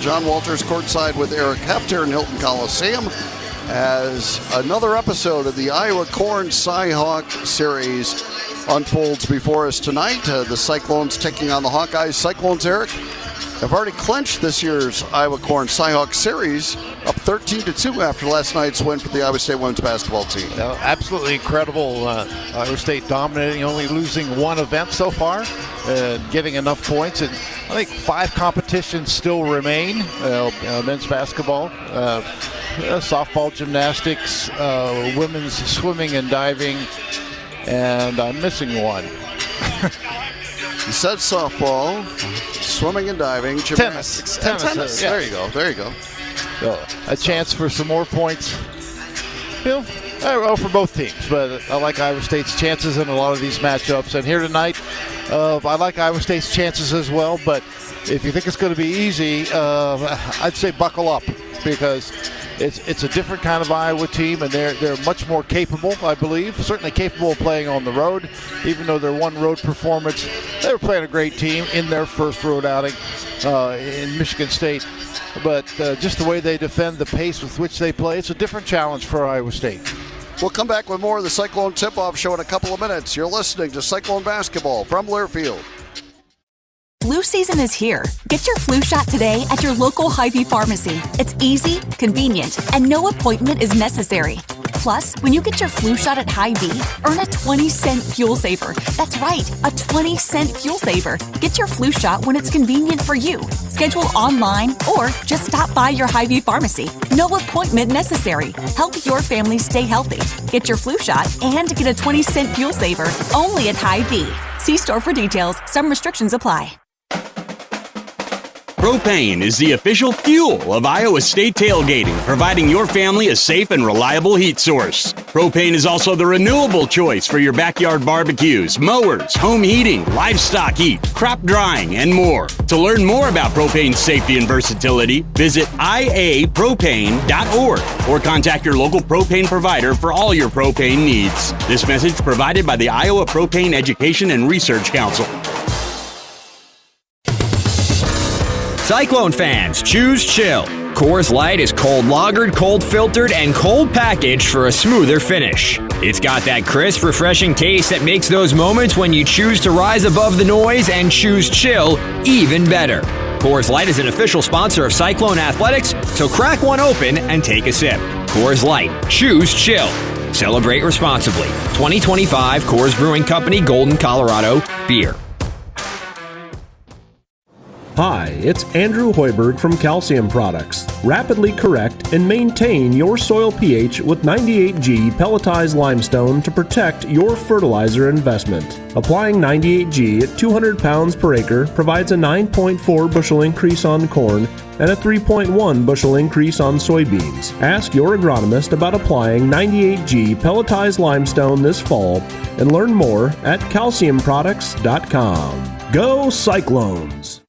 John Walters courtside with Eric Hefter in Hilton Coliseum as another episode of the Iowa Corn Cy-Hawk Series unfolds before us tonight. The Cyclones taking on the Hawkeyes. Cyclones, Eric, have already clinched this year's Iowa Corn Cy-Hawk Series, up 13-2 after last night's win for the Iowa State women's basketball team. Absolutely incredible. Iowa State dominating, only losing one event so far, getting enough points. And I think 5 competitions still remain. Men's basketball, softball, gymnastics, women's swimming and diving, and I'm missing one. You said softball, swimming and diving, gymnastics, tennis. Yeah. There you go. So, a chance for some more points. For both teams, but I like Iowa State's chances in a lot of these matchups. And here tonight, I like Iowa State's chances as well. But if you think it's going to be easy, I'd say buckle up, because it's a different kind of Iowa team, and they're much more capable, I believe. Certainly capable of playing on the road. Even though their one road performance, they were playing a great team in their first road outing in Michigan State. But just the way they defend, the pace with which they play, it's a different challenge for Iowa State. We'll come back with more of the Cyclone Tip-Off Show in a couple of minutes. You're listening to Cyclone Basketball from Learfield. Flu season is here. Get your flu shot today at your local Hy-Vee pharmacy. It's easy, convenient, and no appointment is necessary. Plus, when you get your flu shot at Hy-Vee, earn a 20-cent fuel saver. That's right, a 20-cent fuel saver. Get your flu shot when it's convenient for you. Schedule online or just stop by your Hy-Vee pharmacy. No appointment necessary. Help your family stay healthy. Get your flu shot and get a 20-cent fuel saver only at Hy-Vee. See store for details. Some restrictions apply. Propane is the official fuel of Iowa State tailgating, providing your family a safe and reliable heat source. Propane is also the renewable choice for your backyard barbecues, mowers, home heating, livestock heat, crop drying, and more. To learn more about propane's safety and versatility, visit iapropane.org or contact your local propane provider for all your propane needs. This message provided by the Iowa Propane Education and Research Council. Cyclone fans, choose chill. Coors Light is cold lagered, cold filtered, and cold packaged for a smoother finish. It's got that crisp, refreshing taste that makes those moments when you choose to rise above the noise and choose chill even better. Coors Light is an official sponsor of Cyclone Athletics, so crack one open and take a sip. Coors Light, choose chill. Celebrate responsibly. 2025 Coors Brewing Company, Golden, Colorado, beer. Hi, it's Andrew Hoiberg from Calcium Products. Rapidly correct and maintain your soil pH with 98G pelletized limestone to protect your fertilizer investment. Applying 98G at 200 pounds per acre provides a 9.4 bushel increase on corn and a 3.1 bushel increase on soybeans. Ask your agronomist about applying 98G pelletized limestone this fall and learn more at calciumproducts.com. Go Cyclones!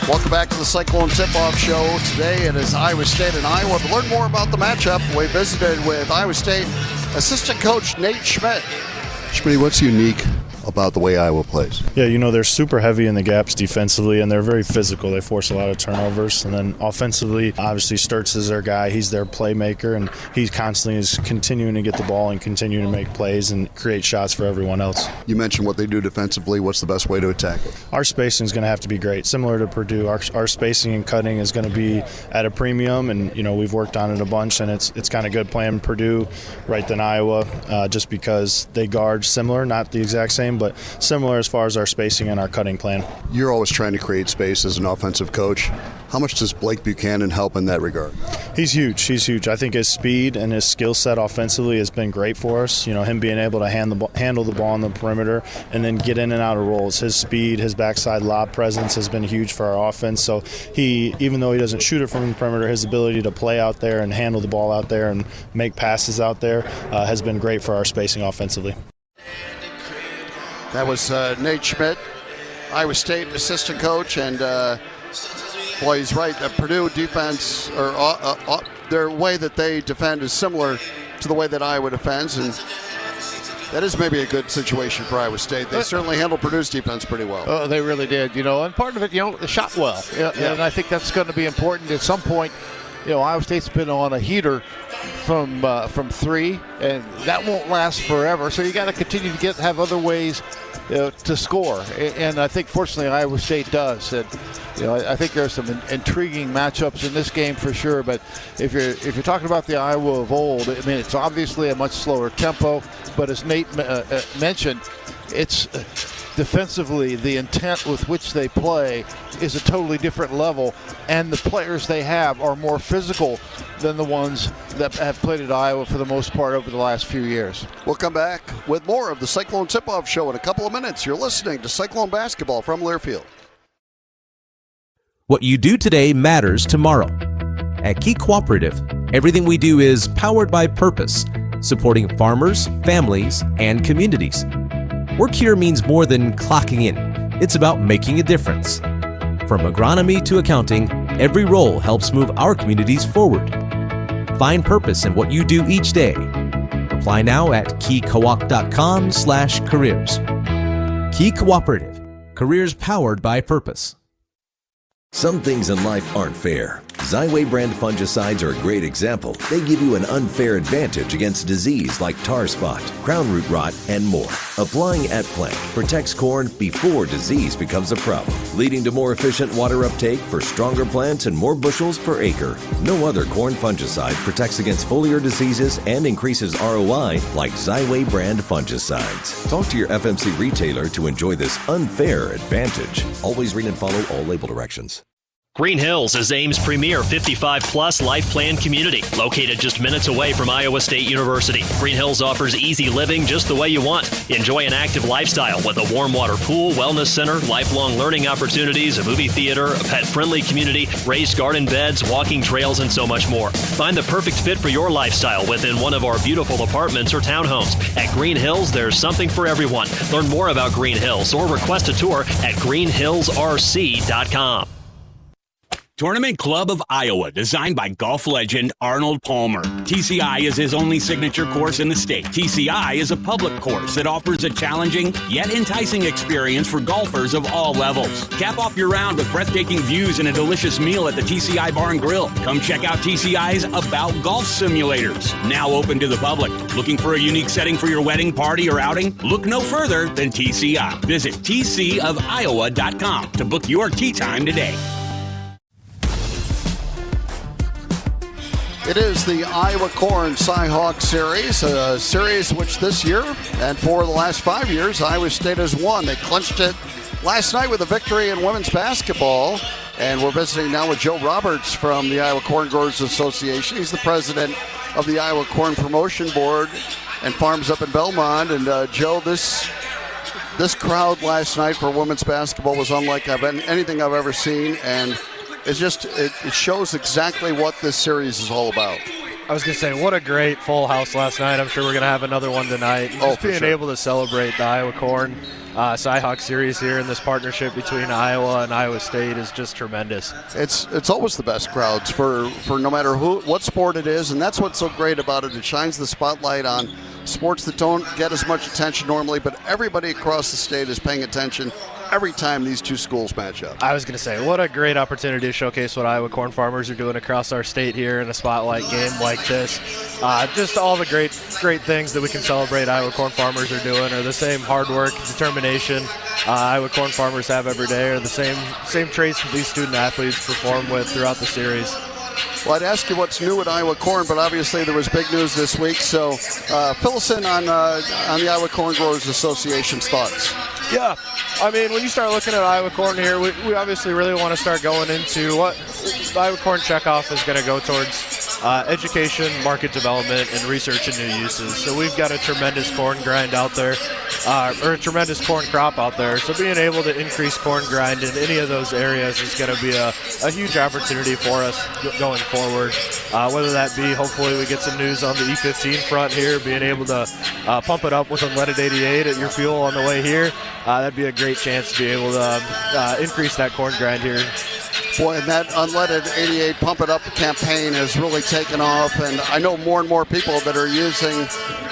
Welcome back to the Cyclone Tip-Off Show. Today it is Iowa State and Iowa. To learn more about the matchup, we visited with Iowa State assistant coach Nate Schmidt. Schmidt, what's unique about the way Iowa plays? Yeah, they're super heavy in the gaps defensively, and they're very physical. They force a lot of turnovers. And then offensively, obviously, Sturtz is their guy. He's their playmaker, and he constantly is continuing to get the ball and continuing to make plays and create shots for everyone else. You mentioned what they do defensively. What's the best way to attack it? Our spacing is going to have to be great. Similar to Purdue, our spacing and cutting is going to be at a premium, and, we've worked on it a bunch, and it's kind of good playing Purdue right than Iowa, just because they guard similar, not the exact same, but similar as far as our spacing and our cutting plan. You're always trying to create space as an offensive coach. How much does Blake Buchanan help in that regard? He's huge. I think his speed and his skill set offensively has been great for us. Him being able to handle the ball on the perimeter and then get in and out of roles. His speed, his backside lob presence has been huge for our offense. So even though he doesn't shoot it from the perimeter, his ability to play out there and handle the ball out there and make passes out there has been great for our spacing offensively. That was Nate Schmidt, Iowa State assistant coach, and boy, he's right. Purdue defense, or their way that they defend is similar to the way that Iowa defends, and That is maybe a good situation for Iowa State. They certainly handled Purdue's defense pretty well. Oh, they really did, and part of it, they shot well. And I think that's going to be important at some point. Iowa State's been on a heater from 3, and that won't last forever. So you got to continue to have other ways to score. And I think, fortunately, Iowa State does. And, I think there's some intriguing matchups in this game for sure. But if you're talking about the Iowa of old, it's obviously a much slower tempo. But as Nate mentioned, it's defensively, the intent with which they play is a totally different level, and the players they have are more physical than the ones that have played at Iowa for the most part over the last few years. We'll come back with more of the Cyclone Tip-Off Show in a couple of minutes. You're listening to Cyclone Basketball from Learfield. What you do today matters tomorrow. At Key Cooperative, everything we do is powered by purpose, supporting farmers, families, and communities. Work here means more than clocking in. It's about making a difference. From agronomy to accounting, every role helps move our communities forward. Find purpose in what you do each day. Apply now at keycoop.com/careers. Key Cooperative. Careers powered by purpose. Some things in life aren't fair. Xyway brand fungicides are a great example. They give you an unfair advantage against disease like tar spot, crown root rot, and more. Applying at plant protects corn before disease becomes a problem, leading to more efficient water uptake for stronger plants and more bushels per acre. No other corn fungicide protects against foliar diseases and increases ROI like Xyway brand fungicides. Talk to your FMC retailer to enjoy this unfair advantage. Always read and follow all label directions. Green Hills is Ames' premier 55-plus life plan community, located just minutes away from Iowa State University. Green Hills offers easy living just the way you want. Enjoy an active lifestyle with a warm water pool, wellness center, lifelong learning opportunities, a movie theater, a pet-friendly community, raised garden beds, walking trails, and so much more. Find the perfect fit for your lifestyle within one of our beautiful apartments or townhomes. At Green Hills, there's something for everyone. Learn more about Green Hills or request a tour at greenhillsrc.com. Tournament Club of Iowa, designed by golf legend Arnold Palmer. TCI is his only signature course in the state. TCI is a public course that offers a challenging yet enticing experience for golfers of all levels. Cap off your round with breathtaking views and a delicious meal at the TCI Bar and Grill. Come check out TCI's About Golf Simulators, now open to the public. Looking for a unique setting for your wedding, party, or outing? Look no further than TCI. Visit tcofiowa.com to book your tee time today. It is the Iowa Corn Cy-Hawk Series, a series which this year and for the last 5 years, Iowa State has won. They clinched it last night with a victory in women's basketball. And we're visiting now with Joe Roberts from the Iowa Corn Growers Association. He's the president of the Iowa Corn Promotion Board and farms up in Belmont. And Joe, this crowd last night for women's basketball was unlike anything I've ever seen. And it shows exactly what this series is all about. I was going to say, what a great full house last night. I'm sure we're going to have another one tonight. Just being able to celebrate the Iowa Corn Cy-Hawk Series here in this partnership between Iowa and Iowa State is just tremendous. It's always the best crowds for no matter what sport it is, and that's what's so great about it. It shines the spotlight on sports that don't get as much attention normally, but everybody across the state is paying attention every time these two schools match up. I was going to say, what a great opportunity to showcase what Iowa corn farmers are doing across our state here in a spotlight game like this. Just all the great things that we can celebrate Iowa corn farmers are doing are the same hard work, determination Iowa corn farmers have every day, are the same traits that these student athletes perform with throughout the series. Well, I'd ask you what's new at Iowa Corn, but obviously there was big news this week. So fill us in on the Iowa Corn Growers Association's thoughts. Yeah, I mean, when you start looking at Iowa Corn here, we obviously really want to start going into what the Iowa Corn checkoff is going to go towards education, market development, and research and new uses. So we've got a tremendous corn grind out there, or a tremendous corn crop out there. So being able to increase corn grind in any of those areas is going to be a huge opportunity for us going forward. Whether that be, hopefully we get some news on the E15 front here, being able to pump it up with unleaded 88 at your fuel on the way here. That'd be a great chance to be able to increase that corn grind here. Boy, and that Unleaded 88 Pump It Up campaign has really taken off, and I know more and more people that are using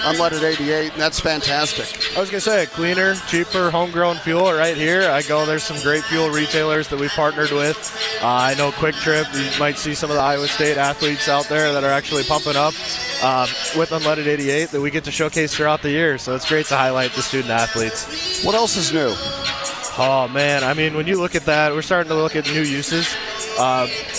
Unleaded 88, and that's fantastic. I was going to say, cleaner, cheaper, homegrown fuel right here. There's some great fuel retailers that we partnered with. I know Quick Trip, you might see some of the Iowa State athletes out there that are actually pumping up with Unleaded 88 that we get to showcase throughout the year, so it's great to highlight the student athletes. What else is new? Oh, man, I mean, when you look at that, we're starting to look at new uses.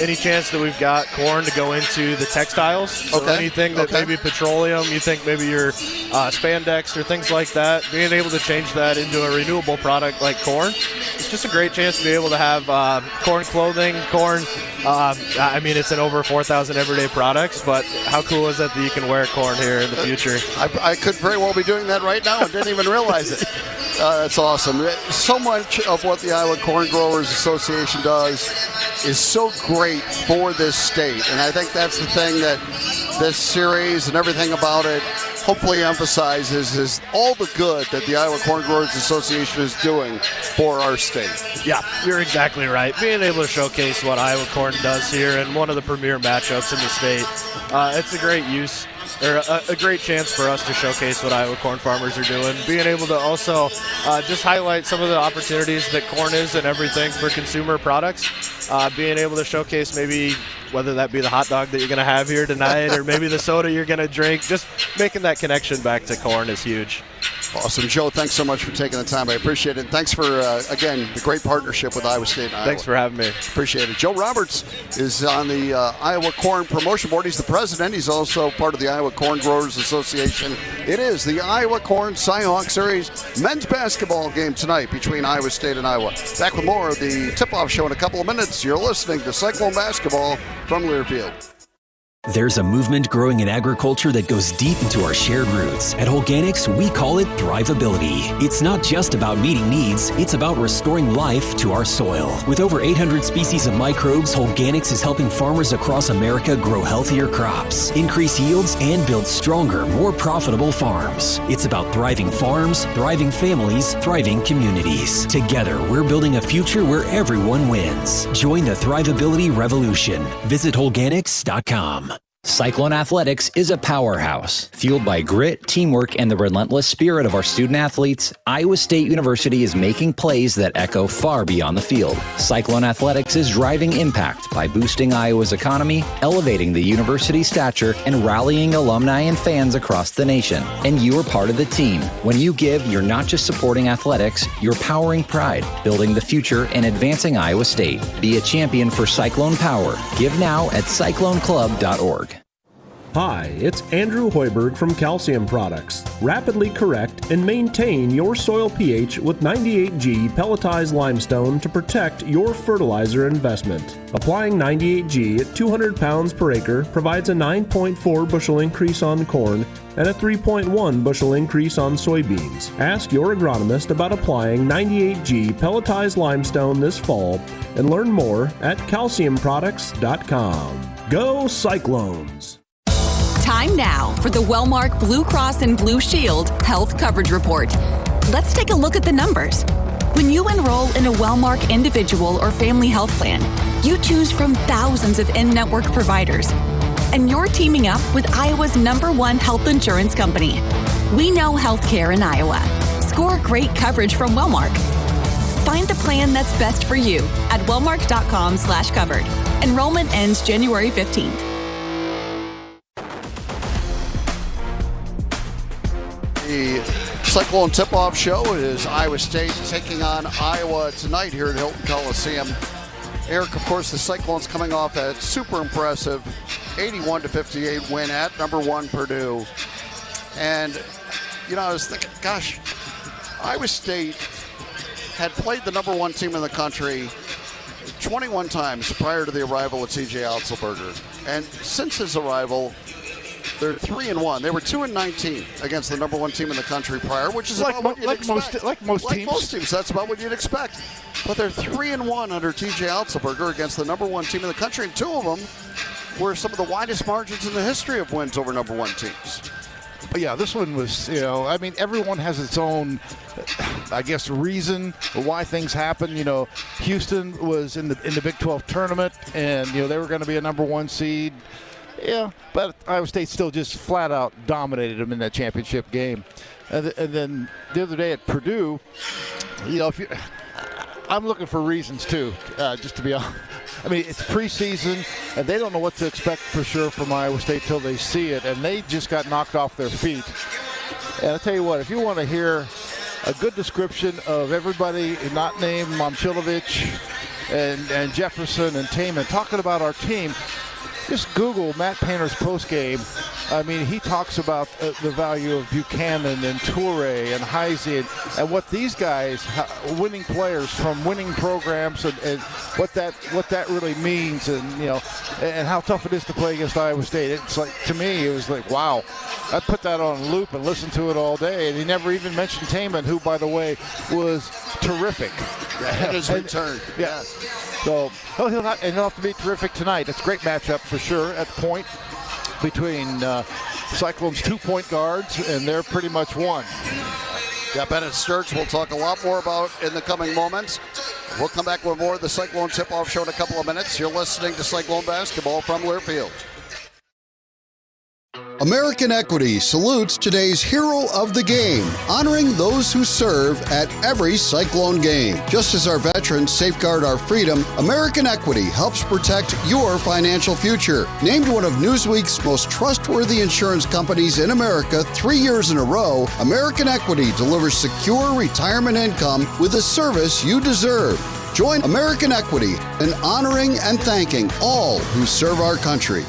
Any chance that we've got corn to go into the textiles, so anything that maybe petroleum, you think maybe your spandex or things like that, being able to change that into a renewable product like corn, it's just a great chance to be able to have corn clothing, corn, I mean, it's in over 4,000 everyday products, but how cool is that you can wear corn here in the future? I could very well be doing that right now and didn't even realize it. That's awesome. So much of what the Iowa Corn Growers Association does is so great for this state, and I think that's the thing that this series and everything about it hopefully emphasizes is all the good that the Iowa Corn Growers Association is doing for our state. Yeah, you're exactly right. Being able to showcase what Iowa Corn does here in one of the premier matchups in the state, it's a great use. Or a great chance for us to showcase what Iowa corn farmers are doing. Being able to also just highlight some of the opportunities that corn is and everything for consumer products. Being able to showcase maybe whether that be the hot dog that you're going to have here tonight or maybe the soda you're going to drink. Just making that connection back to corn is huge. Awesome. Joe, thanks so much for taking the time. I appreciate it. Thanks for, again, the great partnership with Iowa State and Iowa. Thanks for having me. Appreciate it. Joe Roberts is on the Iowa Corn Promotion Board. He's the president. He's also part of the Iowa Corn Growers Association. It is the Iowa Corn Cy-Hawk Series men's basketball game tonight between Iowa State and Iowa. Back with more of the tip-off show in a couple of minutes. You're listening to Cyclone Basketball from Learfield. There's a movement growing in agriculture that goes deep into our shared roots. At Organics, we call it thrivability. It's not just about meeting needs, it's about restoring life to our soil. With over 800 species of microbes, Organics is helping farmers across America grow healthier crops, increase yields, and build stronger, more profitable farms. It's about thriving farms, thriving families, thriving communities. Together, we're building a future where everyone wins. Join the thrivability revolution. Visit Organics.com. Cyclone Athletics is a powerhouse. Fueled by grit, teamwork, and the relentless spirit of our student athletes, Iowa State University is making plays that echo far beyond the field. Cyclone Athletics is driving impact by boosting Iowa's economy, elevating the university's stature, and rallying alumni and fans across the nation. And you are part of the team. When you give, you're not just supporting athletics, you're powering pride, building the future, and advancing Iowa State. Be a champion for Cyclone Power. Give now at cycloneclub.org. Hi, it's Andrew Hoiberg from Calcium Products. Rapidly correct and maintain your soil pH with 98G pelletized limestone to protect your fertilizer investment. Applying 98G at 200 pounds per acre provides a 9.4 bushel increase on corn and a 3.1 bushel increase on soybeans. Ask your agronomist about applying 98G pelletized limestone this fall and learn more at calciumproducts.com. Go Cyclones! Time now for the Wellmark Blue Cross and Blue Shield Health Coverage Report. Let's take a look at the numbers. When you enroll in a Wellmark individual or family health plan, you choose from thousands of in-network providers. And you're teaming up with Iowa's #1 health insurance company. We know healthcare in Iowa. Score great coverage from Wellmark. Find the plan that's best for you at wellmark.com/covered. Enrollment ends January 15th. The Cyclone Tip-Off Show is Iowa State taking on Iowa tonight here at Hilton Coliseum. Eric, of course, the Cyclones coming off a super impressive 81-58 win at #1 Purdue. And, you know, I was thinking, gosh, Iowa State had played the #1 team in the country 21 times prior to the arrival of TJ Otzelberger. And since his arrival, they're 3-1. They were 2-19 against the #1 team in the country prior, which is about what you'd expect. Like most teams, that's about what you'd expect. But they're 3-1 under TJ Otzelberger against the #1 team in the country, and two of them were some of the widest margins in the history of wins over #1 teams. Yeah, this one was, everyone has its own, I guess, reason why things happen. Houston was in the Big 12 tournament, and, they were going to be a number 1 seed. Yeah, but Iowa State still just flat out dominated them in that championship game. And then the other day at Purdue, I'm looking for reasons too, just to be honest. I mean, it's preseason, and they don't know what to expect for sure from Iowa State till they see it, and they just got knocked off their feet. And I'll tell you what, if you want to hear a good description of everybody not named Momchilovich and Jefferson and Taman talking about our team, just Google Matt Painter's postgame. I mean, he talks about the value of Buchanan and Toure and Heisey and what these guys, winning players from winning programs, and what that really means, and and how tough it is to play against Iowa State. It's like, to me, it was like, wow. I put that on loop and listened to it all day, and he never even mentioned Taman, who, by the way, was terrific. Yeah, in his return. Yeah. So he'll have to be terrific tonight. It's a great matchup for sure at the point between Cyclones' 2-point guards, and they're pretty much one. Yeah, Bennett Sturts we'll talk a lot more about in the coming moments. We'll come back with more of the Cyclone Tip-Off Show in a couple of minutes. You're listening to Cyclone Basketball from Learfield. American Equity salutes today's hero of the game, honoring those who serve at every Cyclone game. Just as our veterans safeguard our freedom, American Equity helps protect your financial future. Named one of Newsweek's most trustworthy insurance companies in America 3 years in a row, American Equity delivers secure retirement income with the service you deserve. Join American Equity in honoring and thanking all who serve our country.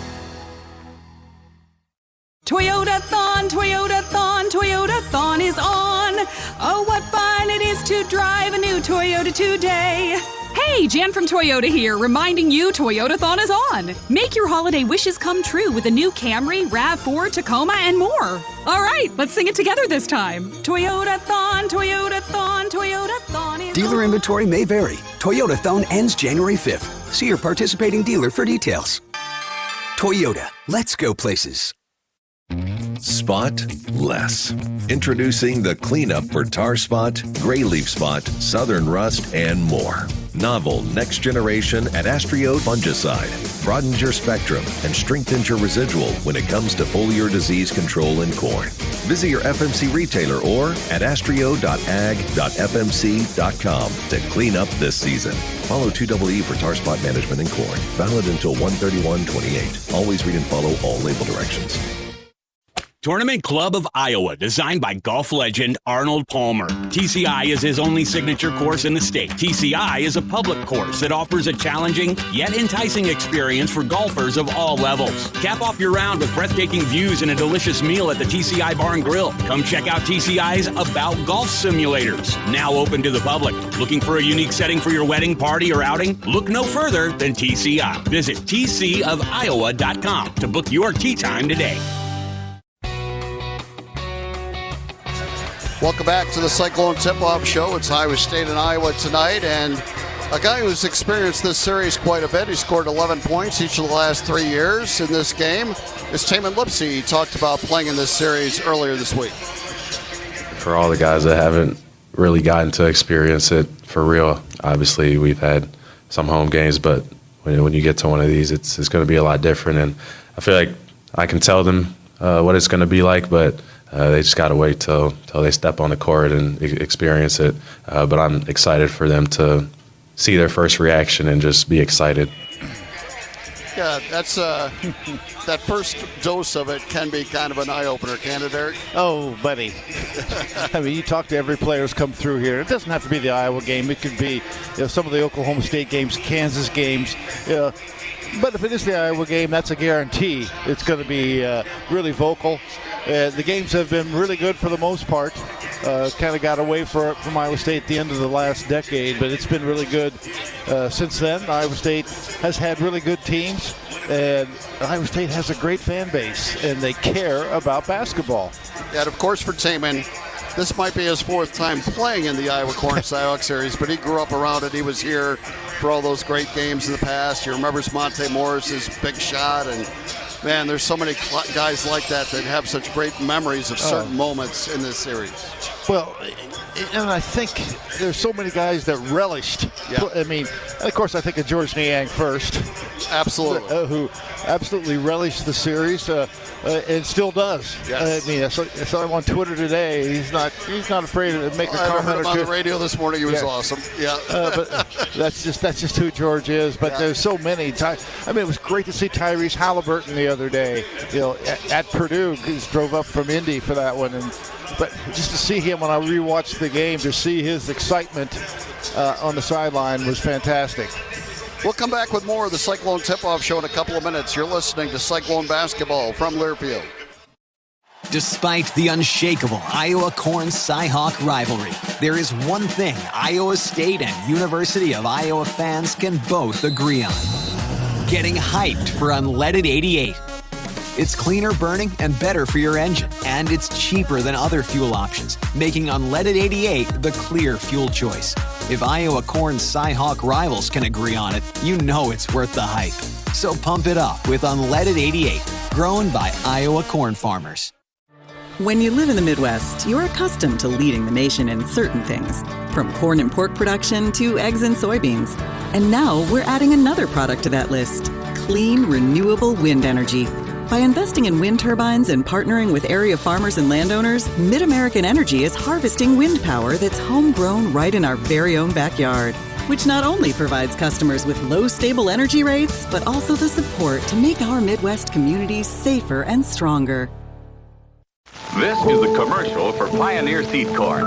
Toyota-thon, Toyota-thon, Toyota-thon is on. Oh, what fun it is to drive a new Toyota today. Hey, Jan from Toyota here, reminding you Toyota-thon is on. Make your holiday wishes come true with a new Camry, RAV4, Tacoma, and more. All right, let's sing it together this time. Toyota-thon, Toyota-thon, Toyota-thon is on. Dealer inventory may vary. Toyota-thon ends January 5th. See your participating dealer for details. Toyota, let's go places. Spot less. Introducing the cleanup for tar spot, gray leaf spot, southern rust, and more. Novel next generation Adastrio fungicide broadens your spectrum and strengthens your residual when it comes to foliar disease control in corn. Visit your FMC retailer or adastrio.ag.fmc.com to clean up this season. Follow 2EE for tar spot management in corn. Valid until 1/31/28. Always read and follow all label directions. Tournament Club of Iowa, designed by golf legend Arnold Palmer. TCI is his only signature course in the state. TCI is a public course that offers a challenging yet enticing experience for golfers of all levels. Cap off your round with breathtaking views and a delicious meal at the TCI Bar and Grill. Come check out TCI's About Golf Simulators, now open to the public. Looking for a unique setting for your wedding, party, or outing? Look no further than TCI. Visit tcofiowa.com to book your tee time today. Welcome back to the Cyclone Tip-Off Show. It's Iowa State and Iowa tonight, and a guy who's experienced this series quite a bit. He scored 11 points each of the last 3 years in this game. Is Taman Lipsey. He talked about playing in this series earlier this week. For all the guys that haven't really gotten to experience it for real, obviously we've had some home games, but when you get to one of these, it's going to be a lot different. And I feel like I can tell them what it's going to be like, but they just got to wait till they step on the court and experience it. But I'm excited for them to see their first reaction and just be excited. Yeah, that's that first dose of it can be kind of an eye-opener, can't it, Eric? Oh, buddy. I mean, you talk to every player who's come through here. It doesn't have to be the Iowa game. It could be some of the Oklahoma State games, Kansas games. But if it is the Iowa game, that's a guarantee. It's going to be really vocal. The games have been really good for the most part. Kind of got away from Iowa State at the end of the last decade, but it's been really good since then. Iowa State has had really good teams, and Iowa State has a great fan base, and they care about basketball. Yeah, and of course for Taman, this might be his fourth time playing in the Iowa Corn Cyhawk Series, but he grew up around it. He was here for all those great games in the past. He remembers Monte Morris's big shot, and Man, there's so many guys like that have such great memories of certain moments in this series. Well, and I think there's so many guys that relished. Yeah. I mean, of course, I think of George Niang first. Absolutely. Who absolutely relished the series and still does. Yes. I mean, I saw him on Twitter today. He's not afraid to make a comment I heard him or on two. the radio this morning. He was awesome. Yeah. But that's just who George is. But there's so many. I mean, it was great to see Tyrese Halliburton the other day. At Purdue, he drove up from Indy for that one, but just to see him when I rewatched the game, to see his excitement on the sideline was fantastic. We'll come back with more of the Cyclone Tip-Off Show in a couple of minutes. You're listening to Cyclone Basketball from Learfield. Despite the unshakable Iowa Corn Cy-Hawk rivalry, there is one thing Iowa State and University of Iowa fans can both agree on: getting hyped for Unleaded 88. It's cleaner burning and better for your engine, and it's cheaper than other fuel options, making Unleaded 88 the clear fuel choice. If Iowa Corn Cy-Hawk rivals can agree on it, you know it's worth the hype. So pump it up with Unleaded 88, grown by Iowa corn farmers. When you live in the Midwest, you're accustomed to leading the nation in certain things, from corn and pork production to eggs and soybeans. And now we're adding another product to that list: clean, renewable wind energy. By investing in wind turbines and partnering with area farmers and landowners, Mid-American Energy is harvesting wind power that's homegrown right in our very own backyard, which not only provides customers with low, stable energy rates, but also the support to make our Midwest communities safer and stronger. This is the commercial for Pioneer Seed Corn.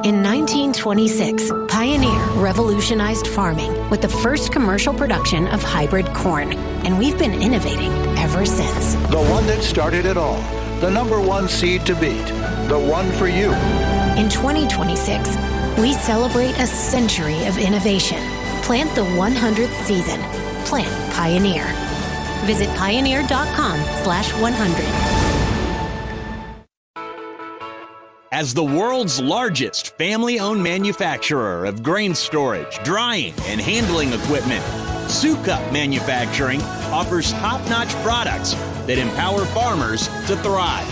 In 1926, Pioneer revolutionized farming with the first commercial production of hybrid corn, and we've been innovating ever since. The one that started it all, the #1 seed to beat, the one for you. In 2026, we celebrate a century of innovation. Plant the 100th season. Plant Pioneer. Visit pioneer.com/100. As the world's largest family-owned manufacturer of grain storage, drying, and handling equipment, Sukup Manufacturing offers top-notch products that empower farmers to thrive.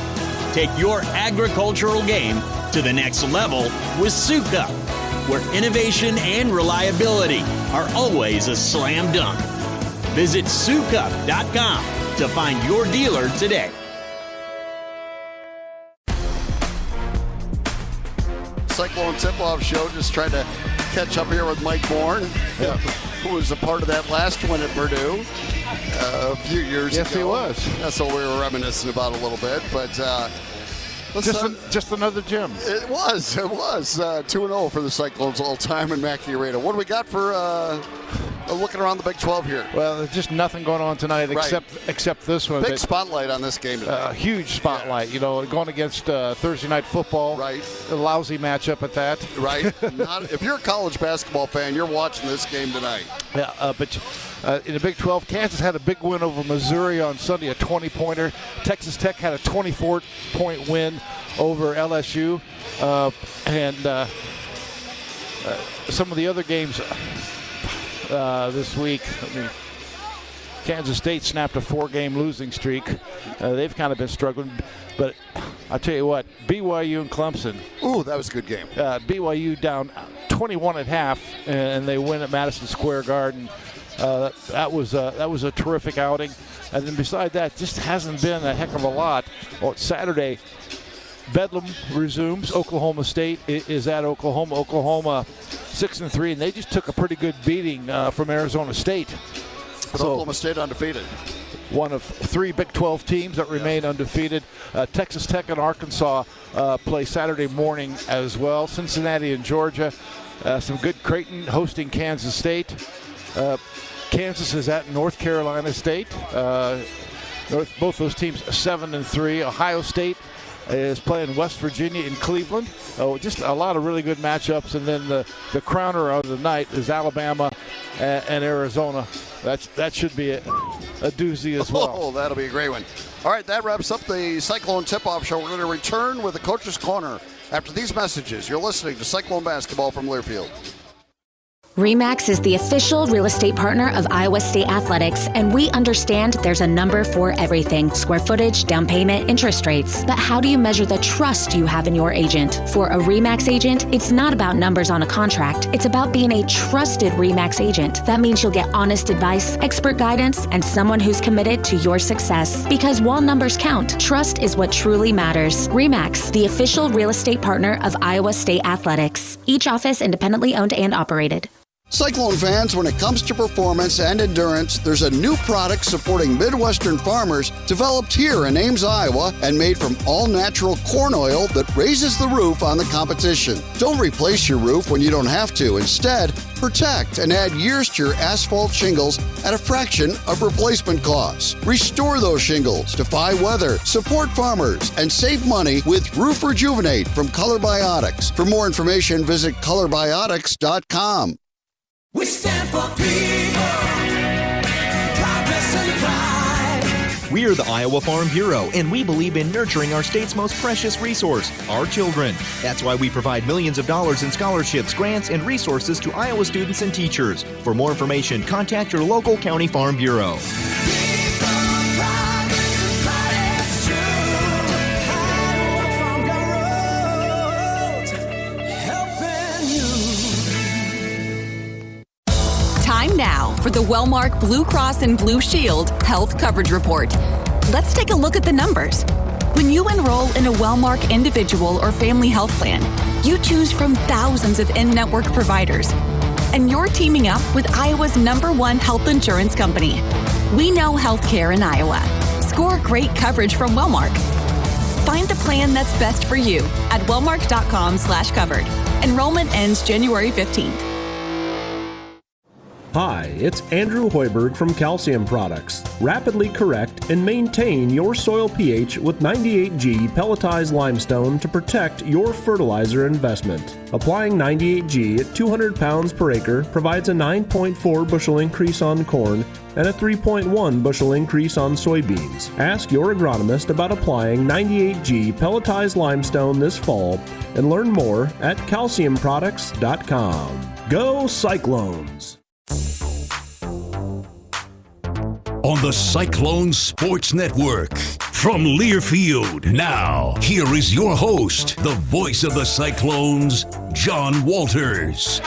Take your agricultural game to the next level with Sukup, where innovation and reliability are always a slam dunk. Visit Sukup.com to find your dealer today. Cyclone Tip-Off Show, just trying to catch up here with Mike Bourne, who was a part of that last win at Purdue a few years ago. Yes, he was. That's what we were reminiscing about a little bit. But just another gym. It was 2-0 for the Cyclones all time in Mackey Arena. What do we got for looking around the Big 12 here? Well, there's just nothing going on tonight except this one. Big spotlight on this game tonight. Huge spotlight. You know, going against Thursday Night Football. Right. A lousy matchup at that. Right. If you're a college basketball fan, you're watching this game tonight. Yeah, but in the Big 12, Kansas had a big win over Missouri on Sunday, a 20-pointer. Texas Tech had a 24-point win over LSU. And some of the other games this week, Kansas State snapped a 4-game losing streak. They've kind of been struggling. But I'll tell you what, BYU and Clemson. Ooh, that was a good game. BYU down 21 at half, and they win at Madison Square Garden. That was a terrific outing. And then beside that, just hasn't been a heck of a lot. Well, Saturday, Bedlam resumes. Oklahoma State is at Oklahoma. Oklahoma 6-3, and they just took a pretty good beating from Arizona State. But Oklahoma State undefeated. One of 3 Big 12 teams that remain undefeated. Texas Tech and Arkansas play Saturday morning as well. Cincinnati and Georgia. Some good Creighton hosting Kansas State. Kansas is at North Carolina State. Both those teams 7-3. Ohio State is playing West Virginia in Cleveland. Just a lot of really good matchups. And then the crowner of the night is Alabama and Arizona. That should be a doozy as well. Oh, that'll be a great one. All right, that wraps up the Cyclone Tip-Off Show. We're going to return with the Coach's Corner after these messages. You're listening to Cyclone Basketball from Learfield. RE/MAX is the official real estate partner of Iowa State Athletics, and we understand there's a number for everything: square footage, down payment, interest rates. But how do you measure the trust you have in your agent? For a RE/MAX agent, it's not about numbers on a contract. It's about being a trusted RE/MAX agent. That means you'll get honest advice, expert guidance, and someone who's committed to your success. Because while numbers count, trust is what truly matters. RE/MAX, the official real estate partner of Iowa State Athletics. Each office independently owned and operated. Cyclone fans, when it comes to performance and endurance, there's a new product supporting Midwestern farmers developed here in Ames, Iowa, and made from all-natural corn oil that raises the roof on the competition. Don't replace your roof when you don't have to. Instead, protect and add years to your asphalt shingles at a fraction of replacement costs. Restore those shingles, defy weather, support farmers, and save money with Roof Rejuvenate from Color Biotics. For more information, visit colorbiotics.com. We stand for people, progress and pride. We are the Iowa Farm Bureau, and we believe in nurturing our state's most precious resource, our children. That's why we provide millions of dollars in scholarships, grants, and resources to Iowa students and teachers. For more information, contact your local county farm bureau. Time now for the Wellmark Blue Cross and Blue Shield Health Coverage Report. Let's take a look at the numbers. When you enroll in a Wellmark individual or family health plan, you choose from thousands of in-network providers. And you're teaming up with Iowa's #1 health insurance company. We know healthcare in Iowa. Score great coverage from Wellmark. Find the plan that's best for you at wellmark.com/covered. Enrollment ends January 15th. Hi, it's Andrew Hoiberg from Calcium Products. Rapidly correct and maintain your soil pH with 98G pelletized limestone to protect your fertilizer investment. Applying 98G at 200 pounds per acre provides a 9.4 bushel increase on corn and a 3.1 bushel increase on soybeans. Ask your agronomist about applying 98G pelletized limestone this fall and learn more at calciumproducts.com. Go Cyclones! On the Cyclone Sports Network. From Learfield, now, here is your host, the voice of the Cyclones, John Walters.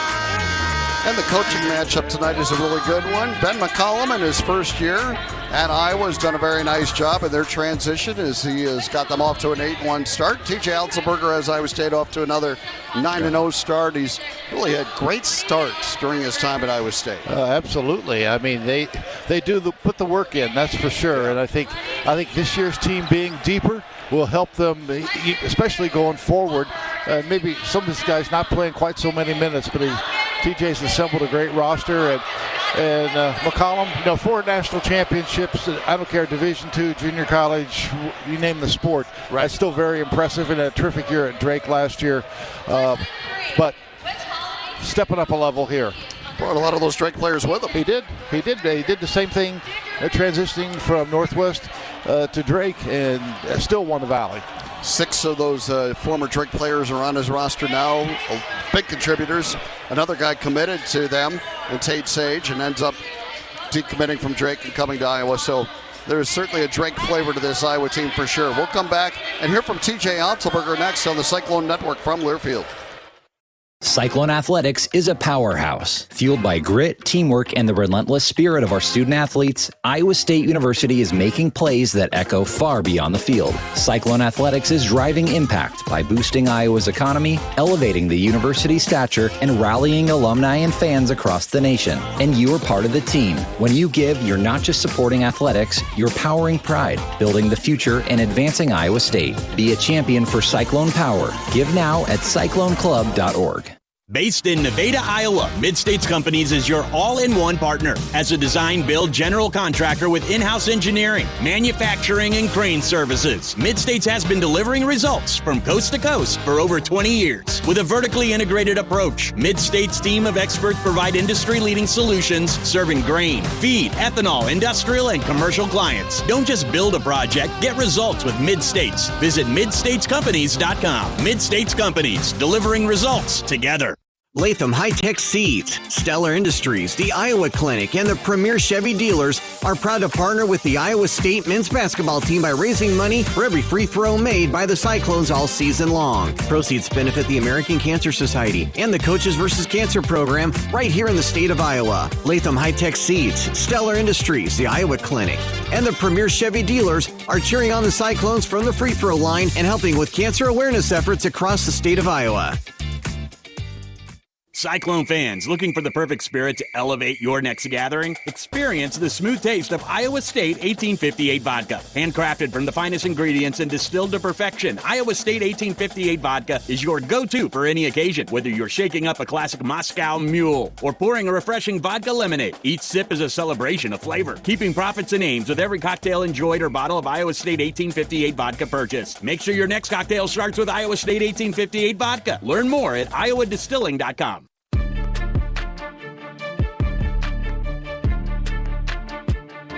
And the coaching matchup tonight is a really good one. Ben McCollum in his first year at Iowa has done a very nice job in their transition as he has got them off to an 8-1 start. TJ Alzelberger has Iowa State off to another 9-0 start. He's really had great starts during his time at Iowa State. Absolutely. I mean, they do put the work in, that's for sure. And I think this year's team being deeper will help them, especially going forward. Maybe some of these guys not playing quite so many minutes, but TJ's assembled a great roster, and McCollum, 4 national championships. I don't care, Division II, junior college, you name the sport. Right. That's still very impressive, and a terrific year at Drake last year. But stepping up a level here. Brought a lot of those Drake players with him. He did. He did the same thing, transitioning from Northwest to Drake, and still won the Valley. 6 of those former Drake players are on his roster now, big contributors. Another guy committed to them, and Tate Sage, and ends up decommitting from Drake and coming to Iowa. So there's certainly a Drake flavor to this Iowa team for sure. We'll come back and hear from TJ Alzelberger next on the Cyclone Network from Learfield. Cyclone Athletics is a powerhouse. Fueled by grit, teamwork, and the relentless spirit of our student athletes, Iowa State University is making plays that echo far beyond the field. Cyclone Athletics is driving impact by boosting Iowa's economy, elevating the university's stature, and rallying alumni and fans across the nation. And you are part of the team. When you give, you're not just supporting athletics, you're powering pride, building the future, and advancing Iowa State. Be a champion for Cyclone Power. Give now at cycloneclub.org. Based in Nevada, Iowa, Mid-States Companies is your all-in-one partner. As a design-build general contractor with in-house engineering, manufacturing, and crane services, Mid-States has been delivering results from coast to coast for over 20 years. With a vertically integrated approach, Mid-States' team of experts provide industry-leading solutions serving grain, feed, ethanol, industrial, and commercial clients. Don't just build a project, get results with Mid-States. Visit midstatescompanies.com. Mid-States Companies, delivering results together. Latham High-Tech Seeds, Stellar Industries, the Iowa Clinic, and the Premier Chevy dealers are proud to partner with the Iowa State men's basketball team by raising money for every free throw made by the Cyclones all season long. Proceeds benefit the American Cancer Society and the Coaches vs. Cancer program right here in the state of Iowa. Latham High-Tech Seeds, Stellar Industries, the Iowa Clinic, and the Premier Chevy dealers are cheering on the Cyclones from the free throw line and helping with cancer awareness efforts across the state of Iowa. Cyclone fans looking for the perfect spirit to elevate your next gathering? Experience the smooth taste of Iowa State 1858 vodka. Handcrafted from the finest ingredients and distilled to perfection, Iowa State 1858 vodka is your go-to for any occasion. Whether you're shaking up a classic Moscow Mule or pouring a refreshing vodka lemonade, each sip is a celebration of flavor, keeping profits and aims with every cocktail enjoyed or bottle of Iowa State 1858 vodka purchased. Make sure your next cocktail starts with Iowa State 1858 vodka. Learn more at iowadistilling.com.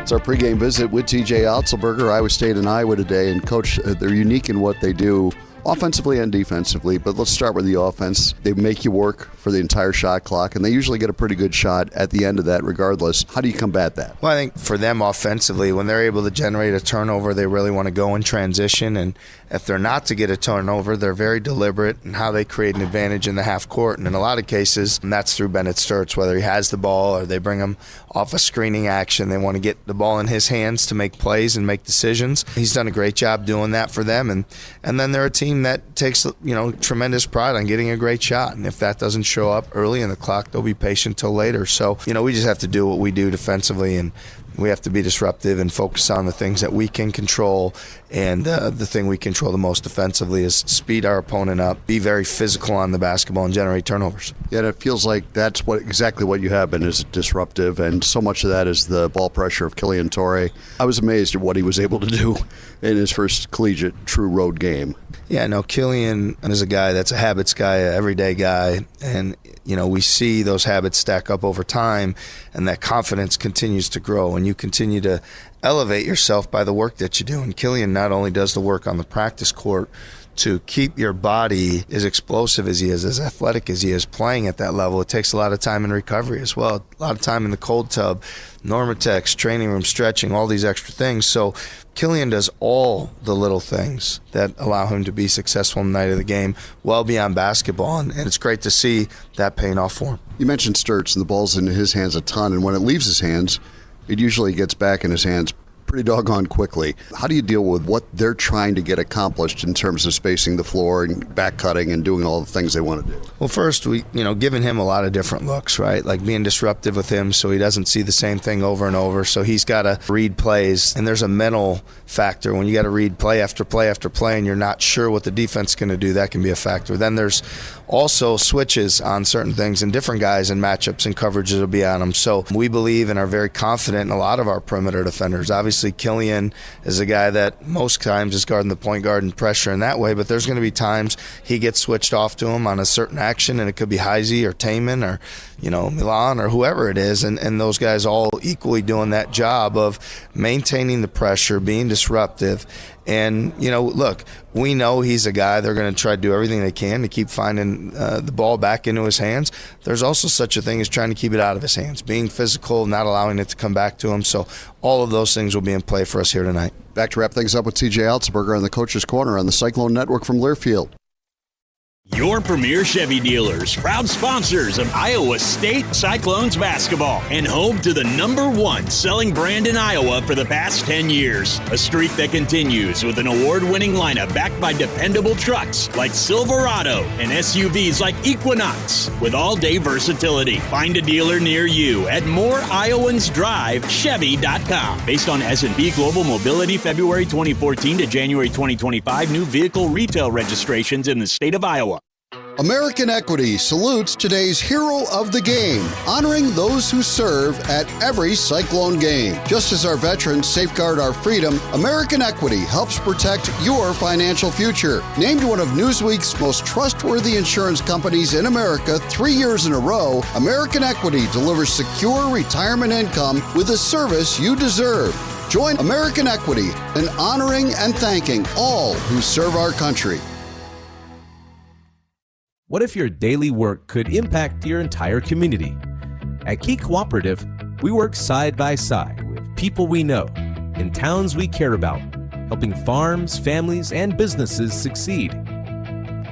It's our pregame visit with TJ Otzelberger, Iowa State and Iowa today. And, Coach, they're unique in what they do offensively and defensively. But let's start with the offense. They make you work for the entire shot clock, and they usually get a pretty good shot at the end of that regardless. How do you combat that? Well, I think for them offensively, when they're able to generate a turnover, they really want to go in transition. And if they're not to get a turnover, they're very deliberate in how they create an advantage in the half court. And in a lot of cases, that's through Bennett Sturtz, whether he has the ball or they bring him off a screening action. They want to get the ball in his hands to make plays and make decisions. He's done a great job doing that for them. And then they're a team that takes, tremendous pride on getting a great shot. And if that doesn't show up early in the clock, they'll be patient till later. So, we just have to do what we do defensively, and we have to be disruptive and focus on the things that we can control. And the thing we control the most defensively is speed our opponent up, be very physical on the basketball, and generate turnovers. Yeah, it feels like that's exactly what you have been, is disruptive, and so much of that is the ball pressure of Killian Torrey. I was amazed at what he was able to do in his first collegiate true road game. Yeah, no, Killian is a guy that's a habits guy, an everyday guy, and we see those habits stack up over time, and that confidence continues to grow, and you continue to elevate yourself by the work that you do. And Killian not only does the work on the practice court to keep your body as explosive as he is, as athletic as he is, playing at that level, it takes a lot of time in recovery as well, a lot of time in the cold tub, Normatex, training room, stretching, all these extra things. So Killian does all the little things that allow him to be successful in the night of the game, well beyond basketball, and it's great to see that paying off for him. You mentioned Sturtz, and the ball's in his hands a ton, and when it leaves his hands, it usually gets back in his hands pretty doggone quickly. How do you deal with what they're trying to get accomplished in terms of spacing the floor and back cutting and doing all the things they want to do? Well, first, we, giving him a lot of different looks, right? Like being disruptive with him so he doesn't see the same thing over and over. So he's got to read plays, and there's a mental factor. When you got to read play after play after play and you're not sure what the defense is going to do, that can be a factor. Then there's also switches on certain things, and different guys and matchups and coverages will be on them. So we believe and are very confident in a lot of our perimeter defenders. Obviously, Killian is a guy that most times is guarding the point guard and pressure in that way, but there's going to be times he gets switched off to him on a certain action, and it could be Heisey or Taman or Milan or whoever it is, and those guys all equally doing that job of maintaining the pressure, being disruptive. And, look, we know he's a guy they're going to try to do everything they can to keep finding the ball back into his hands. There's also such a thing as trying to keep it out of his hands, being physical, not allowing it to come back to him. So all of those things will be in play for us here tonight. Back to wrap things up with TJ Otzelberger on the Coach's Corner on the Cyclone Network from Learfield. Your Premier Chevy dealers, proud sponsors of Iowa State Cyclones basketball and home to the #1 selling brand in Iowa for the past 10 years. A streak that continues with an award-winning lineup backed by dependable trucks like Silverado and SUVs like Equinox with all-day versatility. Find a dealer near you at moreiowans.drive.chevy.com. Based on S&P Global Mobility February 2014 to January 2025 new vehicle retail registrations in the state of Iowa. American Equity salutes today's hero of the game, honoring those who serve at every Cyclone game. Just as our veterans safeguard our freedom, American Equity helps protect your financial future. Named one of Newsweek's most trustworthy insurance companies in America 3 years in a row, American Equity delivers secure retirement income with the service you deserve. Join American Equity in honoring and thanking all who serve our country. What if your daily work could impact your entire community? At Key Cooperative, we work side by side with people we know in towns we care about, helping farms, families, and businesses succeed.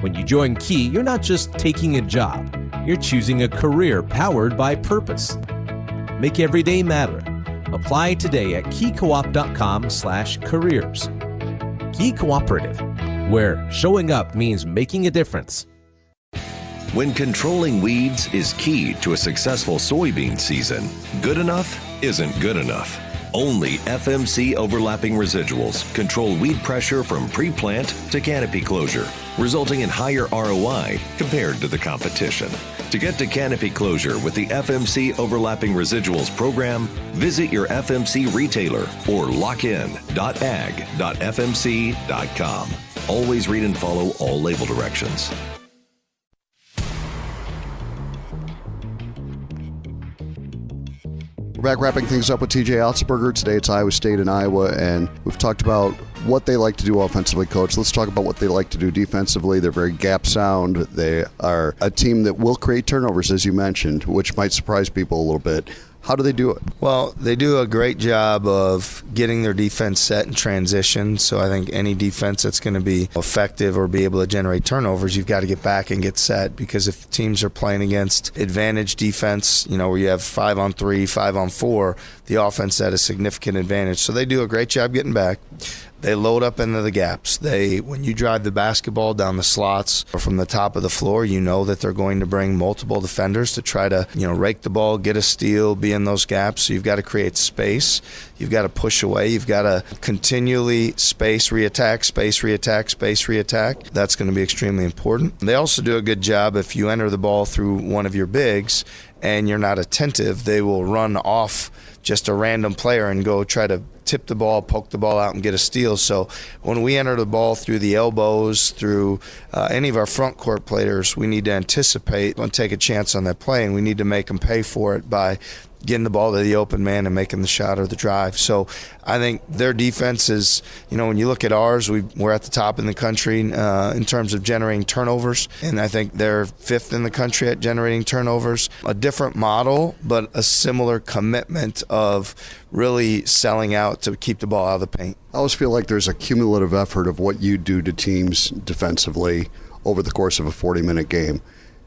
When you join Key, you're not just taking a job, you're choosing a career powered by purpose. Make every day matter. Apply today at keycoop.com/careers. Key Cooperative, where showing up means making a difference. When controlling weeds is key to a successful soybean season, good enough isn't good enough. Only FMC overlapping residuals control weed pressure from pre-plant to canopy closure, resulting in higher ROI compared to the competition. To get to canopy closure with the FMC Overlapping Residuals program, visit your FMC retailer or lockin.ag.fmc.com. Always read and follow all label directions. We're back wrapping things up with TJ Altsberger. Today it's Iowa State and Iowa, and we've talked about what they like to do offensively, Coach. Let's talk about what they like to do defensively. They're very gap sound. They are a team that will create turnovers, as you mentioned, which might surprise people a little bit. How do they do it? Well, they do a great job of getting their defense set in transition. So I think any defense that's going to be effective or be able to generate turnovers, you've got to get back and get set, because if teams are playing against advantage defense, where you have 5-on-3, 5-on-4, the offense at a significant advantage. So they do a great job getting back. They load up into the gaps. When you drive the basketball down the slots or from the top of the floor, you know that they're going to bring multiple defenders to try to, rake the ball, get a steal, be in those gaps. So you've got to create space. You've got to push away. You've got to continually space, reattack, space, reattack, space, reattack. That's going to be extremely important. They also do a good job if you enter the ball through one of your bigs and you're not attentive, they will run off just a random player and go try to tip the ball, poke the ball out, and get a steal. So when we enter the ball through the elbows, through any of our front court players, we need to anticipate and take a chance on that play, and we need to make them pay for it by getting the ball to the open man and making the shot or the drive. So I think their defense is, when you look at ours, we're at the top in the country in terms of generating turnovers, and I think they're 5th in the country at generating turnovers. A different model, but a similar commitment of really selling out to keep the ball out of the paint. I always feel like there's a cumulative effort of what you do to teams defensively over the course of a 40-minute game.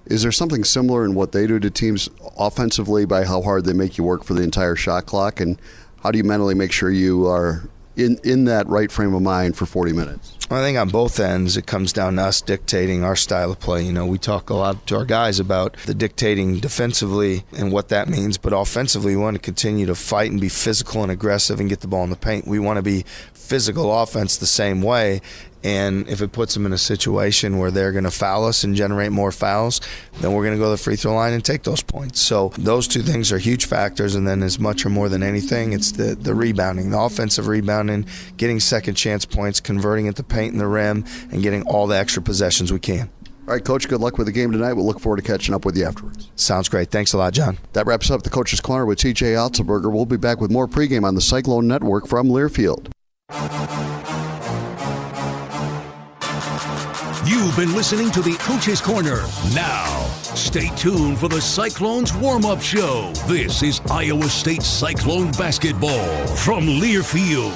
Is there something similar in what they do to teams offensively by how hard they make you work for the entire shot clock? And how do you mentally make sure you are in that right frame of mind for 40 minutes? I think on both ends, it comes down to us dictating our style of play. We talk a lot to our guys about the dictating defensively and what that means, but offensively, we want to continue to fight and be physical and aggressive and get the ball in the paint. We want to be physical offense the same way, and if it puts them in a situation where they're going to foul us and generate more fouls, then we're going to go to the free throw line and take those points. So those two things are huge factors, and then as much or more than anything, it's the rebounding, the offensive rebounding, getting second chance points, converting at the paint and the rim, and getting all the extra possessions we can. All right, Coach, good luck with the game tonight. We'll look forward to catching up with you afterwards. Sounds great. Thanks a lot, John. That wraps up the Coach's Corner with TJ Altsberger. We'll be back with more pregame on the Cyclone Network from Learfield. You've been listening to the Coach's Corner. Now, stay tuned for the Cyclones warm-up show. This is Iowa State Cyclone basketball from Learfield.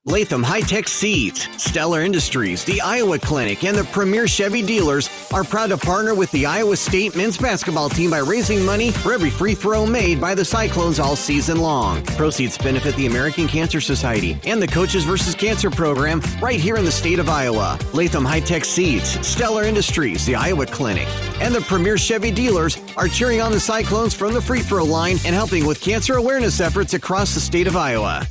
Latham High-Tech Seeds, Stellar Industries, the Iowa Clinic, and the Premier Chevy dealers are proud to partner with the Iowa State men's basketball team by raising money for every free throw made by the Cyclones all season long. Proceeds benefit the American Cancer Society and the Coaches vs. Cancer program right here in the state of Iowa. Latham High-Tech Seeds, Stellar Industries, the Iowa Clinic, and the Premier Chevy dealers are cheering on the Cyclones from the free throw line and helping with cancer awareness efforts across the state of Iowa.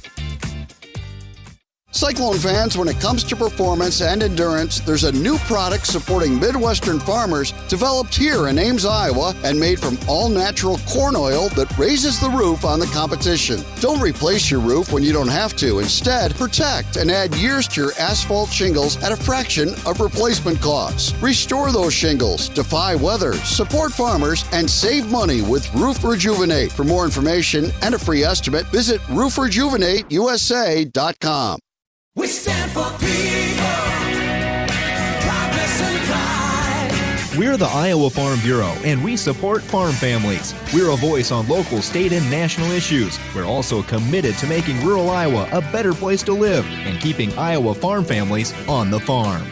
Cyclone fans, when it comes to performance and endurance, there's a new product supporting Midwestern farmers developed here in Ames, Iowa, and made from all-natural corn oil that raises the roof on the competition. Don't replace your roof when you don't have to. Instead, protect and add years to your asphalt shingles at a fraction of replacement costs. Restore those shingles, defy weather, support farmers, and save money with Roof Rejuvenate. For more information and a free estimate, visit roofrejuvenateusa.com. We stand for people, progress and pride. We're the Iowa Farm Bureau, and we support farm families. We're a voice on local, state, and national issues. We're also committed to making rural Iowa a better place to live and keeping Iowa farm families on the farm.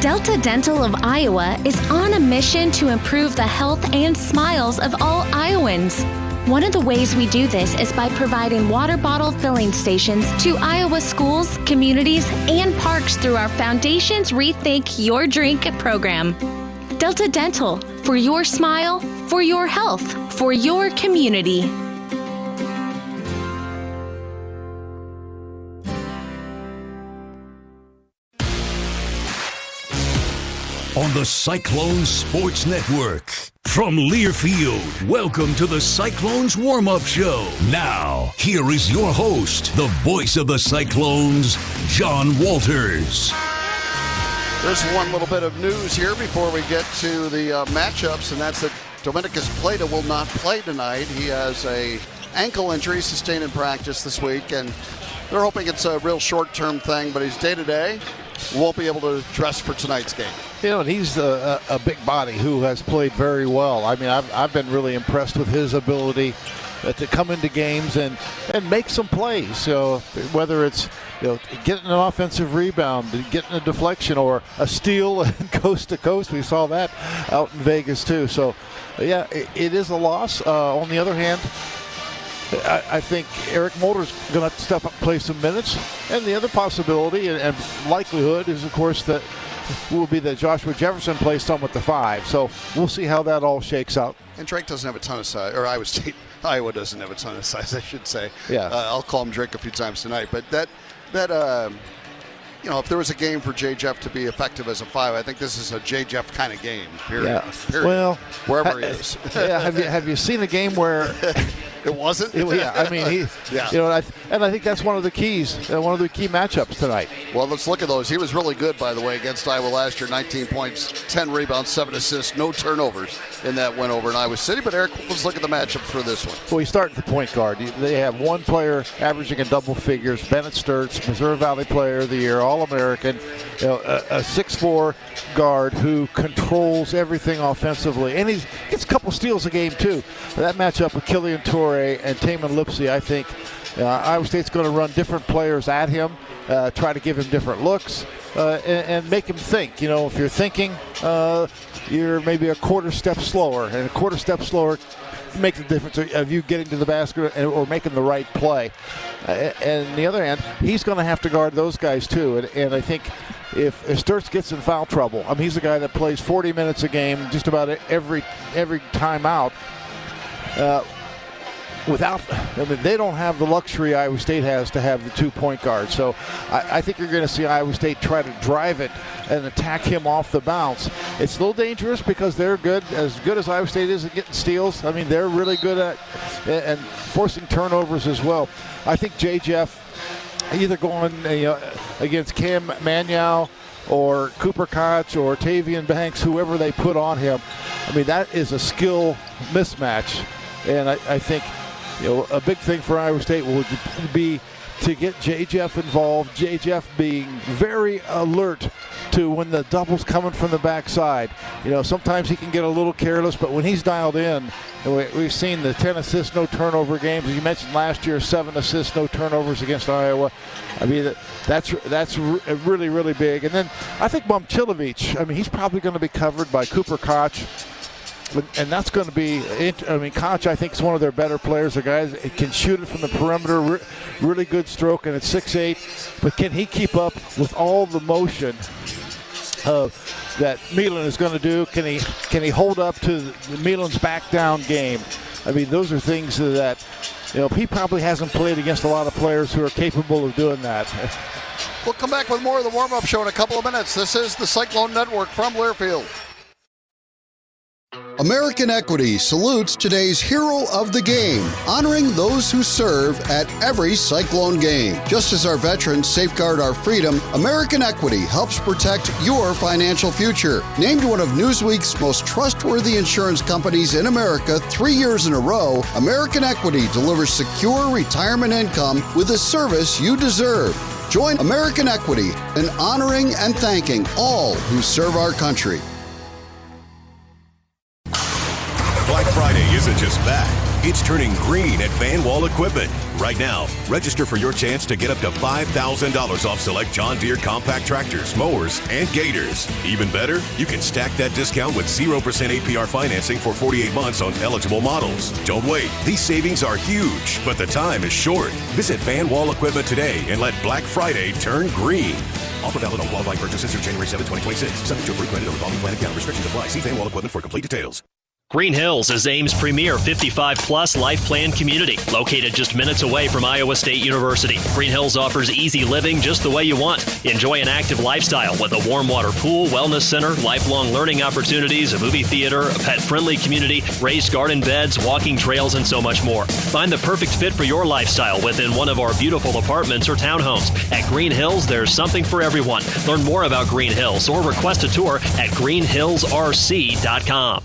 Delta Dental of Iowa is on a mission to improve the health and smiles of all Iowans. One of the ways we do this is by providing water bottle filling stations to Iowa schools, communities, and parks through our Foundation's Rethink Your Drink program. Delta Dental, for your smile, for your health, for your community. On the Cyclones Sports Network. From Learfield, welcome to the Cyclones Warm-Up Show. Now, here is your host, the voice of the Cyclones, John Walters. There's one little bit of news here before we get to the matchups, and that's that Dominicus Plata will not play tonight. He has a ankle injury sustained in practice this week, and they're hoping it's a real short-term thing, but he's day-to-day. Won't be able to dress for tonight's game. You know, and he's a big body who has played very well. I mean, I've been really impressed with his ability to come into games and make some plays. So whether it's getting an offensive rebound, getting a deflection, or a steal coast to coast, we saw that out in Vegas too. So yeah, it is a loss. On the other hand, I think Eric Mulder's going to have to step up and play some minutes. And the other possibility and likelihood is, of course, that will be that Joshua Jefferson plays some with the 5. So we'll see how that all shakes out. And Drake doesn't have a ton of size, or Iowa doesn't have a ton of size, I should say. Yeah. I'll call him Drake a few times tonight. But that if there was a game for J. Jeff to be effective as a 5, I think this is a J. Jeff kind of game, period. Yeah. Period. Well, wherever he is. Yeah, have you seen a game where it wasn't? Yeah, I mean, I think that's one of the keys, one of the key matchups tonight. Well, let's look at those. He was really good, by the way, against Iowa last year. 19 points, 10 rebounds, 7 assists, no turnovers in that win over in Iowa City. But Eric, let's look at the matchup for this one. Well, you start at the point guard. They have one player averaging in double figures, Bennett Sturtz, Missouri Valley Player of the Year, All-American, a 6'4" guard who controls everything offensively. And he gets a couple steals a game, too. That matchup with Killian Torrey and Taman Lipsey, I think Iowa State's going to run different players at him, try to give him different looks, and make him think. If you're thinking, you're maybe a quarter step slower, and a quarter step slower makes the difference of you getting to the basket or making the right play. And on the other hand, he's going to have to guard those guys too. And I think if Sturtz gets in foul trouble, he's a guy that plays 40 minutes a game just about every time out. They don't have the luxury Iowa State has to have the 2 point guards. So I think you're going to see Iowa State try to drive it and attack him off the bounce. It's a little dangerous because they're good as Iowa State is at getting steals. They're really good at and forcing turnovers as well. I think J. Jeff either going against Cam Manyow or Cooper Koch or Tavian Banks, whoever they put on him. That is a skill mismatch. And I think a big thing for Iowa State would be to get J. Jeff involved, J. Jeff being very alert to when the double's coming from the backside. Sometimes he can get a little careless, but when he's dialed in, we've seen the 10 assists, no turnover games. You mentioned last year, 7 assists, no turnovers against Iowa. That's really, really big. And then I think Momcilovic, he's probably going to be covered by Cooper Koch. And that's going to be, Koch, I think, is one of their better players. The guy that can shoot it from the perimeter, really good stroke, and it's 6'8". But can he keep up with all the motion that Milan is going to do? Can he hold up to the Milan's back down game? Those are things that he probably hasn't played against a lot of players who are capable of doing that. We'll come back with more of the warm-up show in a couple of minutes. This is the Cyclone Network from Learfield. American Equity salutes today's hero of the game, honoring those who serve at every Cyclone game. Just as our veterans safeguard our freedom, American Equity helps protect your financial future. Named one of Newsweek's most trustworthy insurance companies in America 3 years in a row, American Equity delivers secure retirement income with the service you deserve. Join American Equity in honoring and thanking all who serve our country. Black Friday isn't just back. It's turning green at Van Wall Equipment. Right now, register for your chance to get up to $5,000 off select John Deere compact tractors, mowers, and gators. Even better, you can stack that discount with 0% APR financing for 48 months on eligible models. Don't wait. These savings are huge, but the time is short. Visit Van Wall Equipment today and let Black Friday turn green. Offer valid on qualifying purchases through January 7, 2026. Subject to approved credit or revolving plan account. Restrictions apply. See Van Wall Equipment for complete details. Green Hills is Ames' premier 55-plus life plan community, located just minutes away from Iowa State University. Green Hills offers easy living just the way you want. Enjoy an active lifestyle with a warm water pool, wellness center, lifelong learning opportunities, a movie theater, a pet-friendly community, raised garden beds, walking trails, and so much more. Find the perfect fit for your lifestyle within one of our beautiful apartments or townhomes. At Green Hills, there's something for everyone. Learn more about Green Hills or request a tour at greenhillsrc.com.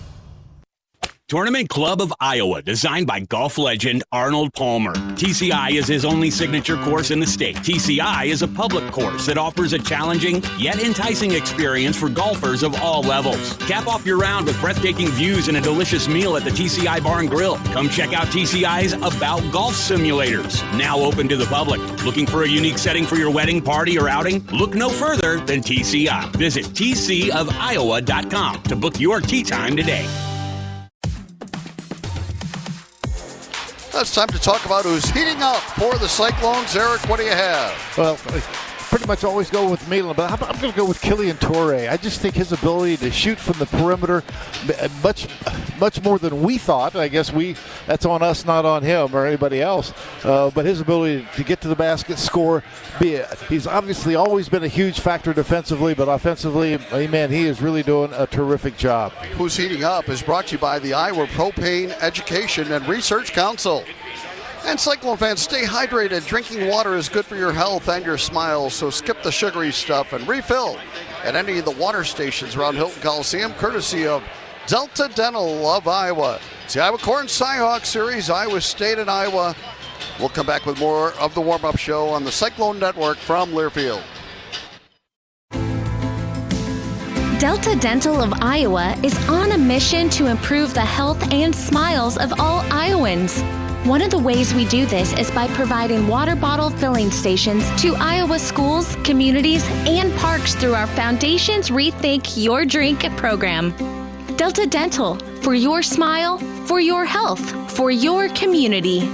Tournament Club of Iowa, designed by golf legend Arnold Palmer. TCI is his only signature course in the state. TCI is a public course that offers a challenging yet enticing experience for golfers of all levels. Cap off your round with breathtaking views and a delicious meal at the TCI Bar and Grill. Come check out TCI's About Golf Simulators, now open to the public. Looking for a unique setting for your wedding, party, or outing? Look no further than TCI. Visit tcofiowa.com to book your tee time today. It's time to talk about who's heating up for the Cyclones. Eric, what do you have? Well, pretty much always go with Milan, but I'm going to go with Killian Torre. I just think his ability to shoot from the perimeter, much more than we thought. I guess that's on us, not on him or anybody else. But his ability to get to the basket, score, he's obviously always been a huge factor defensively, but offensively, man, he is really doing a terrific job. Who's heating up is brought to you by the Iowa Propane Education and Research Council. And Cyclone fans, stay hydrated. Drinking water is good for your health and your smile, so skip the sugary stuff and refill at any of the water stations around Hilton Coliseum, courtesy of Delta Dental of Iowa. It's the Iowa Corn Cyhawk Series, Iowa State and Iowa. We'll come back with more of the warm-up show on the Cyclone Network from Learfield. Delta Dental of Iowa is on a mission to improve the health and smiles of all Iowans. One of the ways we do this is by providing water bottle filling stations to Iowa schools, communities, and parks through our Foundation's Rethink Your Drink program. Delta Dental, for your smile, for your health, for your community.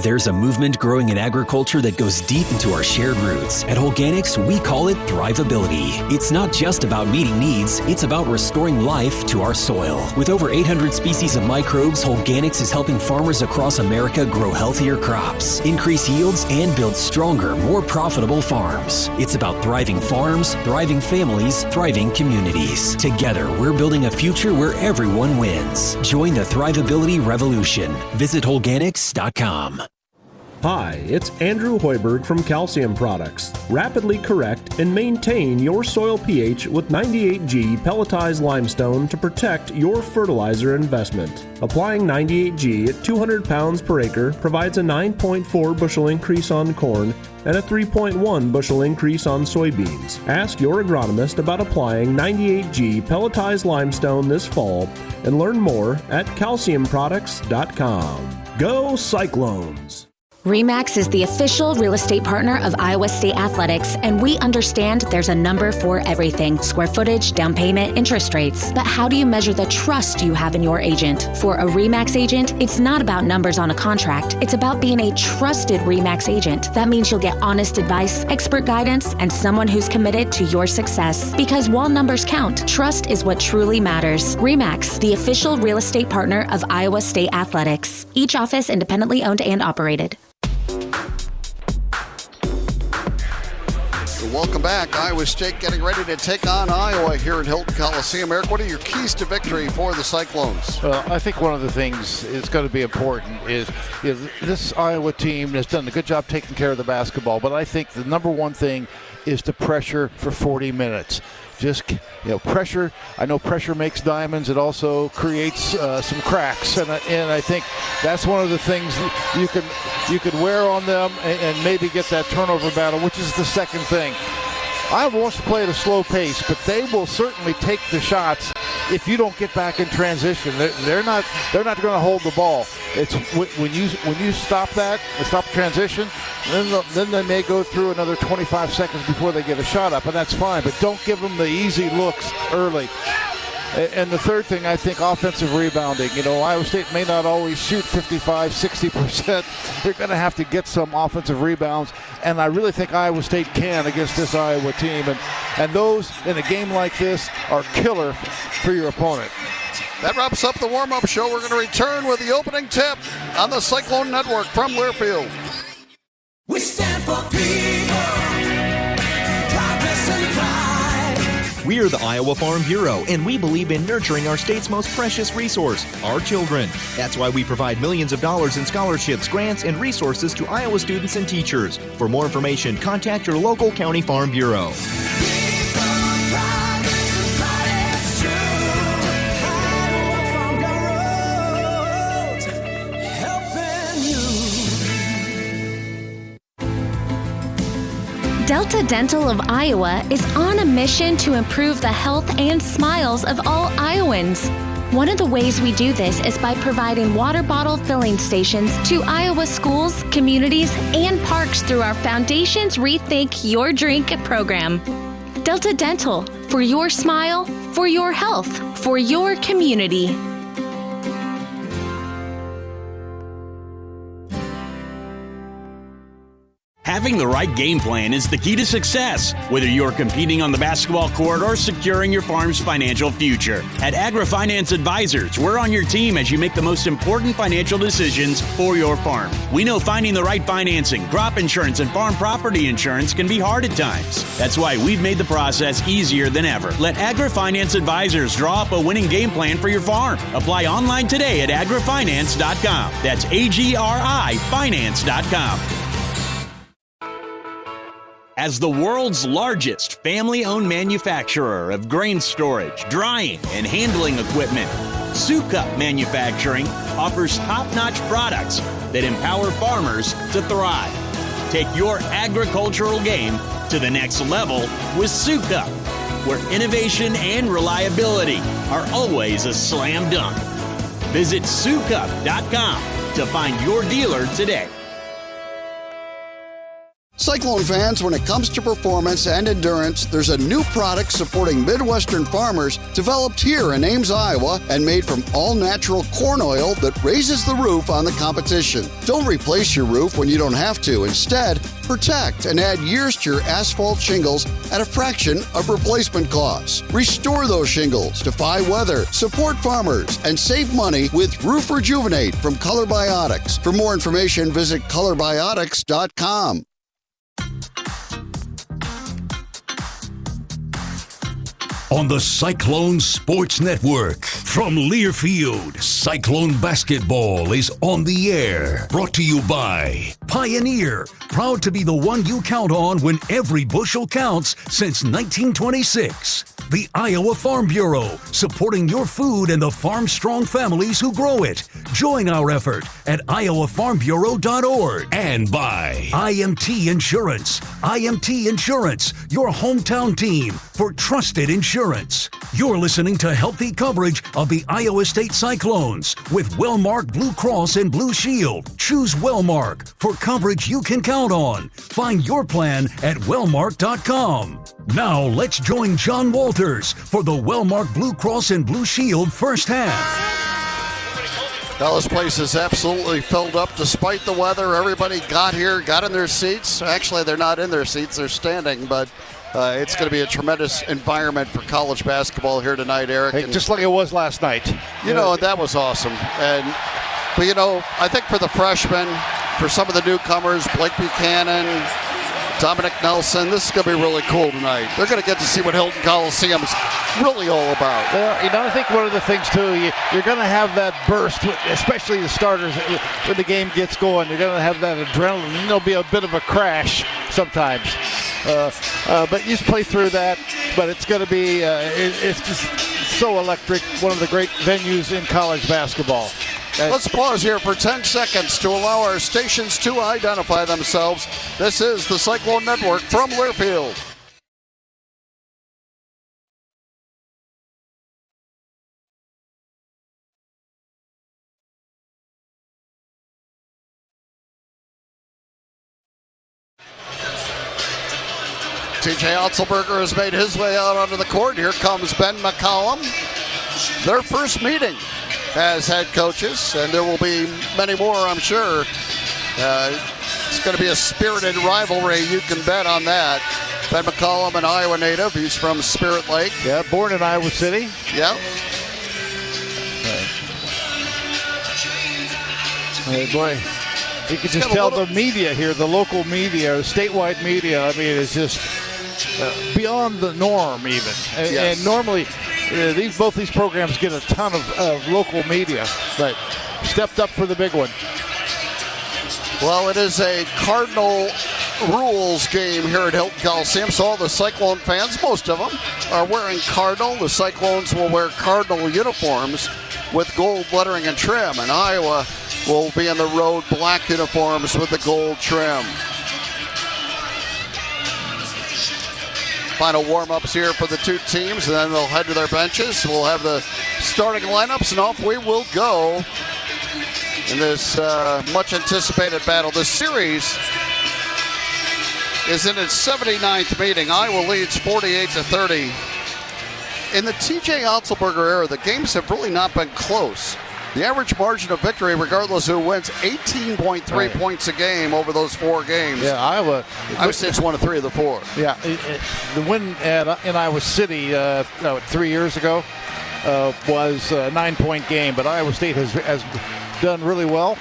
There's a movement growing in agriculture that goes deep into our shared roots. At Organics, we call it thrivability. It's not just about meeting needs, it's about restoring life to our soil. With over 800 species of microbes, Organics is helping farmers across America grow healthier crops, increase yields, and build stronger, more profitable farms. It's about thriving farms, thriving families, thriving communities. Together, we're building a future where everyone wins. Join the thrivability revolution. Visit Organics.com. Hi, it's Andrew Hoiberg from Calcium Products. Rapidly correct and maintain your soil pH with 98G pelletized limestone to protect your fertilizer investment. Applying 98G at 200 pounds per acre provides a 9.4 bushel increase on corn and a 3.1 bushel increase on soybeans. Ask your agronomist about applying 98G pelletized limestone this fall and learn more at calciumproducts.com. Go Cyclones! RE/MAX is the official real estate partner of Iowa State Athletics, and we understand there's a number for everything: square footage, down payment, interest rates. But how do you measure the trust you have in your agent? For a RE/MAX agent, it's not about numbers on a contract. It's about being a trusted RE/MAX agent. That means you'll get honest advice, expert guidance, and someone who's committed to your success. Because while numbers count, trust is what truly matters. RE/MAX, the official real estate partner of Iowa State Athletics. Each office independently owned and operated. Welcome back. Iowa State getting ready to take on Iowa here at Hilton Coliseum. Eric, what are your keys to victory for the Cyclones? I think one of the things that's going to be important is this Iowa team has done a good job taking care of the basketball, but I think the number one thing is to pressure for 40 minutes. Just pressure. I know pressure makes diamonds. It also creates some cracks, and I think that's one of the things you could wear on them and maybe get that turnover battle, which is the second thing. Iowa wants to play at a slow pace, but they will certainly take the shots if you don't get back in transition. They're not going to hold the ball. It's when you stop that, stop transition, then they may go through another 25 seconds before they get a shot up, and that's fine. But don't give them the easy looks early. And the third thing, I think, offensive rebounding. Iowa State may not always shoot 55, 60%. They're going to have to get some offensive rebounds, and I really think Iowa State can against this Iowa team. And those, in a game like this, are killer for your opponent. That wraps up the warm-up show. We're going to return with the opening tip on the Cyclone Network from Learfield. We stand for people, progress and pride. We are the Iowa Farm Bureau, and we believe in nurturing our state's most precious resource, our children. That's why we provide millions of dollars in scholarships, grants, and resources to Iowa students and teachers. For more information, contact your local county farm bureau. Delta Dental of Iowa is on a mission to improve the health and smiles of all Iowans. One of the ways we do this is by providing water bottle filling stations to Iowa schools, communities, and parks through our Foundation's Rethink Your Drink program. Delta Dental, for your smile, for your health, for your community. Having the right game plan is the key to success, whether you're competing on the basketball court or securing your farm's financial future. At AgriFinance Advisors, we're on your team as you make the most important financial decisions for your farm. We know finding the right financing, crop insurance, and farm property insurance can be hard at times. That's why we've made the process easier than ever. Let AgriFinance Advisors draw up a winning game plan for your farm. Apply online today at agrifinance.com. That's AGRI finance.com. As the world's largest family-owned manufacturer of grain storage, drying, and handling equipment, Sukup Manufacturing offers top-notch products that empower farmers to thrive. Take your agricultural game to the next level with Sukup, where innovation and reliability are always a slam dunk. Visit Sukup.com to find your dealer today. Cyclone fans, when it comes to performance and endurance, there's a new product supporting Midwestern farmers developed here in Ames, Iowa, and made from all-natural corn oil that raises the roof on the competition. Don't replace your roof when you don't have to. Instead, protect and add years to your asphalt shingles at a fraction of replacement costs. Restore those shingles, defy weather, support farmers, and save money with Roof Rejuvenate from Color Biotics. For more information, visit colorbiotics.com. On the Cyclone Sports Network from Learfield, Cyclone Basketball is on the air. Brought to you by Pioneer, proud to be the one you count on when every bushel counts since 1926. The Iowa Farm Bureau, supporting your food and the farm-strong families who grow it. Join our effort at iowafarmbureau.org. And by IMT Insurance. IMT Insurance, your hometown team for trusted insurance. You're listening to healthy coverage of the Iowa State Cyclones with Wellmark Blue Cross and Blue Shield. Choose Wellmark for coverage you can count on. Find your plan at wellmark.com. Now let's join John Walters for the Wellmark Blue Cross and Blue Shield first half. Well, this place is absolutely filled up despite the weather. Everybody got here, got in their seats. Actually, they're not in their seats, they're standing, but it's going to be a tremendous environment for college basketball here tonight, Eric. Hey, just like it was last night. You know, that was awesome. But, you know, I think for the freshmen, for some of the newcomers, Blake Buchanan, Dominic Nelson. This is going to be really cool tonight. They're going to get to see what Hilton Coliseum is really all about. Well, I think one of the things, too, you're going to have that burst, especially the starters, when the game gets going. You're going to have that adrenaline. And there'll be a bit of a crash sometimes. But you just play through that. But it's going to be, it's just so electric. One of the great venues in college basketball. Let's pause here for 10 seconds to allow our stations to identify themselves. This is the Cyclone Network from Learfield. TJ Otzelberger has made his way out onto the court. Here comes Ben McCollum. Their first meeting as head coaches, and there will be many more, I'm sure. It's going to be a spirited rivalry, you can bet on that. Ben McCollum, an Iowa native. He's from Spirit Lake. Yeah, born in Iowa City. Yeah. Hey, boy. You can just tell the media here, the local media, statewide media, I mean, it's just beyond the norm even. Yes. And normally, both these programs get a ton of local media, but stepped up for the big one. Well, it is a Cardinal rules game here at Hilton Coliseum, so all the Cyclone fans, most of them, are wearing Cardinal. The Cyclones will wear Cardinal uniforms with gold lettering and trim, and Iowa will be in the road black uniforms with the gold trim. Final warm-ups here for the two teams, and then they'll head to their benches. We'll have the starting lineups, and off we will go in this much-anticipated battle. The series is in its 79th meeting. Iowa leads 48-30. In the TJ Otzelberger era, the games have really not been close. The average margin of victory, regardless of who wins, 18.3 points a game over those 4 games. Yeah, Iowa State's won 3 of the 4. Yeah, the win in Iowa City 3 years ago was a 9-point game, but Iowa State has done really well.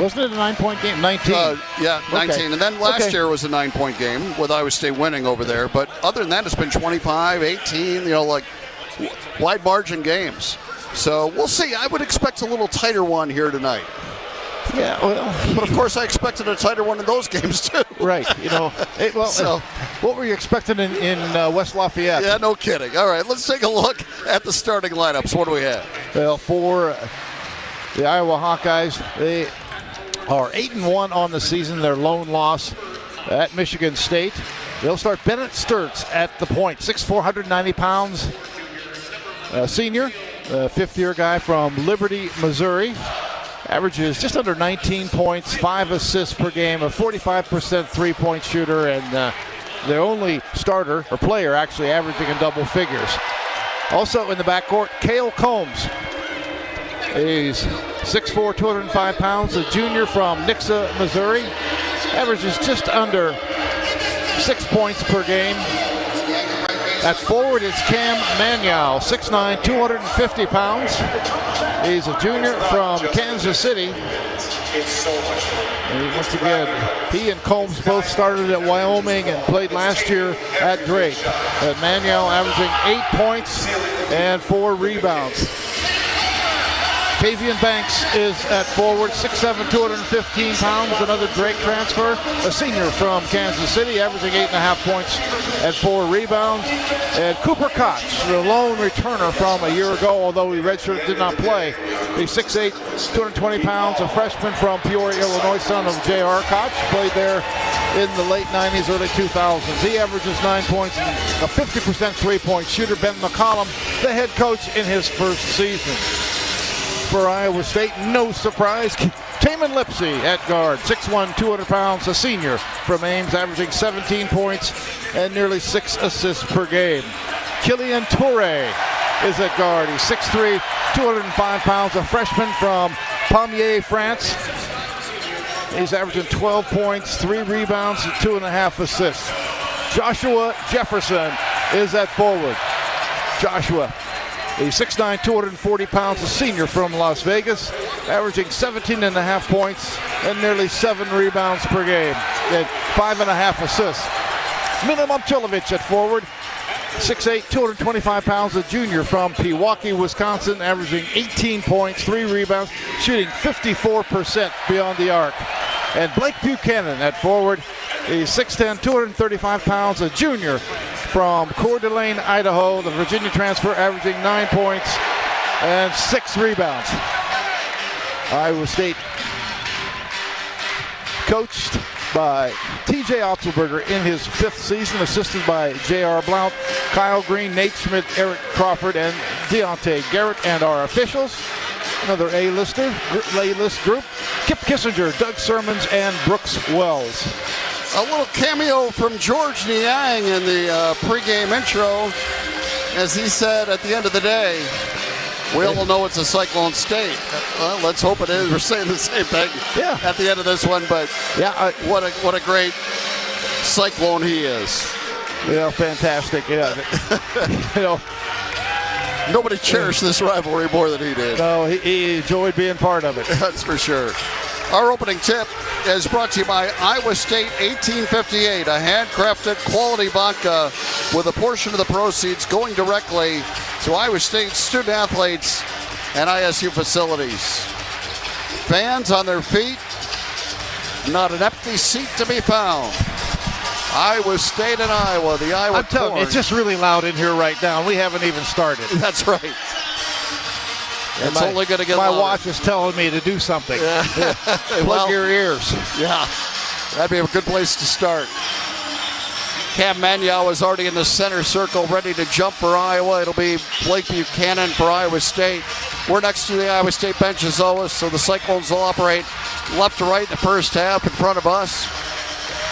Wasn't it a 9-point game? 19. Yeah, 19. Okay. And then last year was a 9-point game with Iowa State winning over there. But other than that, it's been 25, 18, like wide margin games. So we'll see. I would expect a little tighter one here tonight. Yeah, well. But of course, I expected a tighter one in those games, too. Right. What were you expecting in West Lafayette? Yeah, no kidding. All right, let's take a look at the starting lineups. What do we have? Well, for the Iowa Hawkeyes, they are 8-1 on the season. Their lone loss at Michigan State. They'll start Bennett Sturtz at the point, 6'4", 190 pounds, senior, fifth-year guy from Liberty, Missouri. Averages just under 19 points, 5 assists per game, a 45% three-point shooter, and their only starter, or player actually, averaging in double figures. Also in the backcourt, Cale Combs. He's 6'4", 205 pounds, a junior from Nixa, Missouri. Averages just under 6 points per game. At forward is Cam Maniau, 6'9", 250 pounds. He's a junior from Kansas City. And once again, he and Combs both started at Wyoming and played last year at Drake. Maniau averaging 8 points and 4 rebounds. Tavian Banks is at forward, 6'7", 215 pounds, another Drake transfer, a senior from Kansas City, averaging 8.5 points and 4 rebounds. And Cooper Koch, the lone returner from a year ago, although he redshirted, did not play. He's 6'8", 220 pounds, a freshman from Peoria, Illinois, son of J.R. Koch, played there in the late 90s, early 2000s. He averages 9 points and a 50% three-point shooter. Ben McCollum, the head coach in his first season. For Iowa State, no surprise, Taman Lipsey at guard, 6'1", 200 pounds, a senior from Ames, averaging 17 points and nearly 6 assists per game. Kylian Toure is at guard. He's 6'3", 205 pounds, a freshman from Pamiers, France. He's averaging 12 points, 3 rebounds, and 2.5 assists. Joshua Jefferson is at forward. Joshua, The 6'9", 240 pounds, a senior from Las Vegas, averaging 17.5 points and nearly 7 rebounds per game, and 5.5 assists. Mila Momcilovic at forward, 6'8", 225 pounds, a junior from Pewaukee, Wisconsin, averaging 18 points, 3 rebounds, shooting 54% beyond the arc. And Blake Buchanan at forward, the 6'10", 235 pounds, a junior from Coeur d'Alene, Idaho, the Virginia transfer, averaging 9 points and 6 rebounds. Iowa State coached by T.J. Otzelberger in his 5th season, assisted by J.R. Blount, Kyle Green, Nate Schmidt, Eric Crawford, and Deontay Garrett. And our officials, another A-list group, Kip Kissinger, Doug Sermons, and Brooks Wells. A little cameo from George Niang in the pregame intro, as he said at the end of the day, we all know it's a Cyclone State. Well, let's hope it is. We're saying the same thing at the end of this one, but what a great Cyclone he is. Yeah, fantastic. Yeah. Nobody cherished this rivalry more than he did. No, he enjoyed being part of it. That's for sure. Our opening tip is brought to you by Iowa State 1858, a handcrafted quality vodka with a portion of the proceeds going directly to Iowa State student athletes and ISU facilities. Fans on their feet, not an empty seat to be found. Iowa State and Iowa, the Iowa I'm telling you, it's just really loud in here right now. We haven't even started. That's right. It's only going to get louder. My watch is telling me to do something. Yeah. Plug your ears. Yeah, that'd be a good place to start. Cam Manyow is already in the center circle, ready to jump for Iowa. It'll be Blake Buchanan for Iowa State. We're next to the Iowa State bench as always, so the Cyclones will operate left to right in the first half in front of us.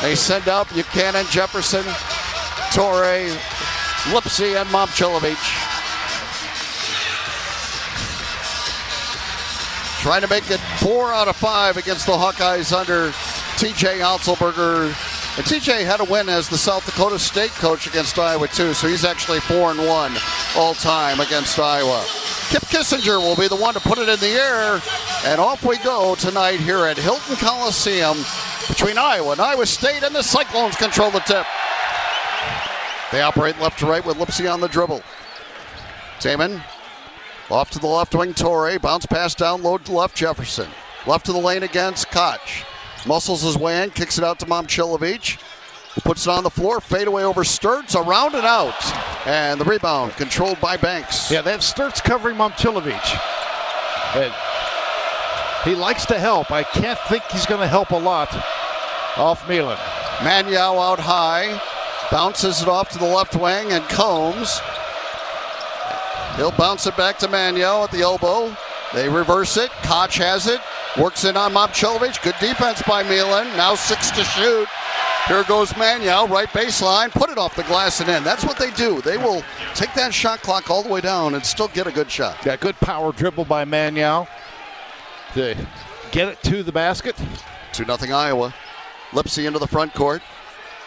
They send out Buchanan, Jefferson, Torrey, Lipsy, and Momcilovic. Trying to make it 4 out of 5 against the Hawkeyes under T.J. Otzelberger. And T.J. had a win as the South Dakota State coach against Iowa, too, so he's actually 4-1 all-time against Iowa. Kip Kissinger will be the one to put it in the air, and off we go tonight here at Hilton Coliseum between Iowa and Iowa State, and the Cyclones control the tip. They operate left to right with Lipsy on the dribble. Taman off to the left wing, Torrey. Bounce pass down low to left, Jefferson. Left to the lane against Koch. Muscles his way in, kicks it out to Momcilovic. Who puts it on the floor, fadeaway over Sturtz, around and out. And the rebound controlled by Banks. Yeah, they have Sturtz covering Momcilovic. And he likes to help. I can't think he's going to help a lot off Milan. Manyow out high. Bounces it off to the left wing, and Combs. He'll bounce it back to Manyow at the elbow. They reverse it. Koch has it. Works in on Momcilovic. Good defense by Milan. Now 6 to shoot. Here goes Manyow, right baseline. Put it off the glass and in. That's what they do. They will take that shot clock all the way down and still get a good shot. Yeah, good power dribble by Manyow to get it to the basket. 2-0 Iowa. Lipsy into the front court.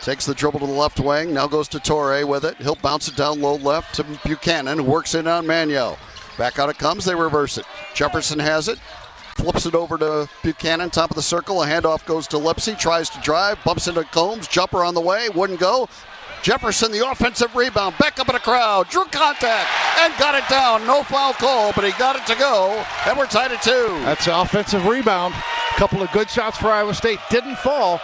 Takes the dribble to the left wing. Now goes to Torrey with it. He'll bounce it down low left to Buchanan, who works in on Manyow. Back out it comes. They reverse it. Jefferson has it. Flips it over to Buchanan, top of the circle. A handoff goes to Lipsy. Tries to drive. Bumps into Combs. Jumper on the way. Wouldn't go. Jefferson, the offensive rebound. Back up in the crowd. Drew contact and got it down. No foul call, but he got it to go. And we're tied at 2. That's an offensive rebound. A couple of good shots for Iowa State. Didn't fall.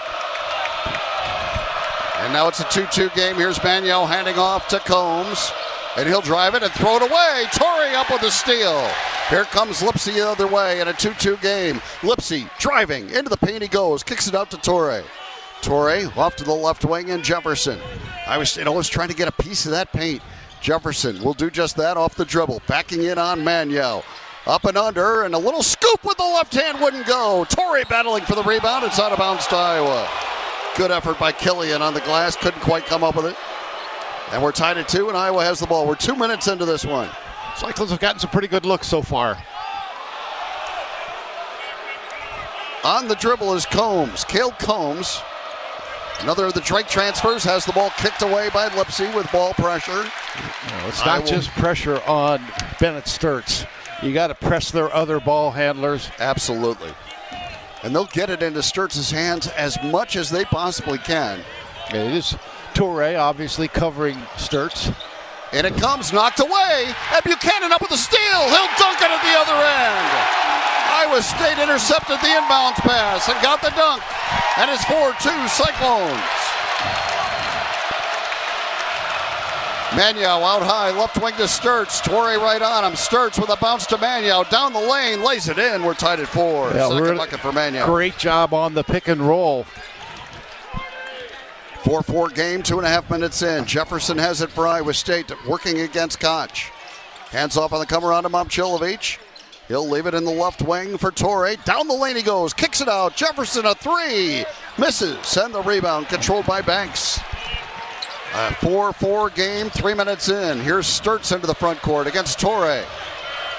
And now it's a 2-2 game. Here's Manyow handing off to Combs. And he'll drive it and throw it away. Torrey up with the steal. Here comes Lipsy the other way in a 2-2 game. Lipsy driving into the paint he goes. Kicks it out to Torrey. Torrey off to the left wing and Jefferson. Iowa State always trying to get a piece of that paint. Jefferson will do just that off the dribble. Backing in on Manyow. Up and under, and a little scoop with the left hand wouldn't go. Torrey battling for the rebound. It's out of bounds to Iowa. Good effort by Killian on the glass. Couldn't quite come up with it. And we're tied at 2, and Iowa has the ball. We're 2 minutes into this one. Cyclones have gotten some pretty good looks so far. On the dribble is Combs. Cale Combs, another of the Drake transfers, has the ball kicked away by Lipsy with ball pressure. It's not just pressure on Bennett Sturtz. You got to press their other ball handlers. Absolutely. And they'll get it into Sturtz's hands as much as they possibly can. It is Torrey obviously covering Sturtz. And it comes knocked away. And Buchanan up with the steal. He'll dunk it at the other end. Iowa State intercepted the inbounds pass and got the dunk. And it's 4-2 Cyclones. Magnow out high, left wing to Sturtz. Torrey right on him. Sturtz with a bounce to Magnow. Down the lane, lays it in. We're tied at 4. Yeah, Second bucket for Magnow. Great job on the pick and roll. 4-4 game, 2.5 minutes in. Jefferson has it for Iowa State, working against Koch. Hands off on the come around to Momcilovic. He'll leave it in the left wing for Torrey. Down the lane he goes, kicks it out. Jefferson a 3, misses, and the rebound controlled by Banks. A 4-4 game, 3 minutes in. Here's Sturtz into the front court against Torrey.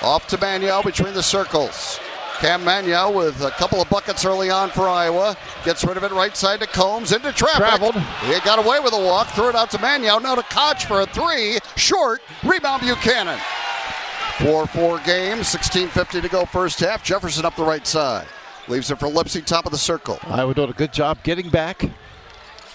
Off to Magnow between the circles. Cam Magnow with a couple of buckets early on for Iowa. Gets rid of it right side to Combs, into traffic. Traveled. He got away with a walk, threw it out to Magnow. Now to Koch for a 3, short, rebound Buchanan. 4-4 game, 16:50 to go first half. Jefferson up the right side. Leaves it for Lipsy, top of the circle. Iowa doing a good job getting back.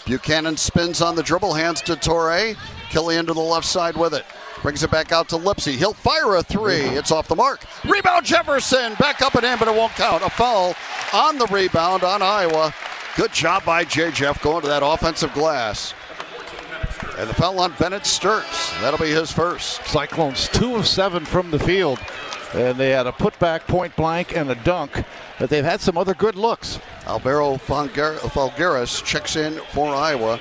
Buchanan spins on the dribble, hands to Torrey. Killian to the left side with it. Brings it back out to Lipsy. He'll fire a 3. It's off the mark. Rebound Jefferson. Back up and in, but it won't count. A foul on the rebound on Iowa. Good job by J. Jeff going to that offensive glass. And the foul on Bennett Sturtz. That'll be his first. Cyclones 2 of 7 from the field. And they had a putback, point blank, and a dunk. But they've had some other good looks. Alvaro Falgueras checks in for Iowa.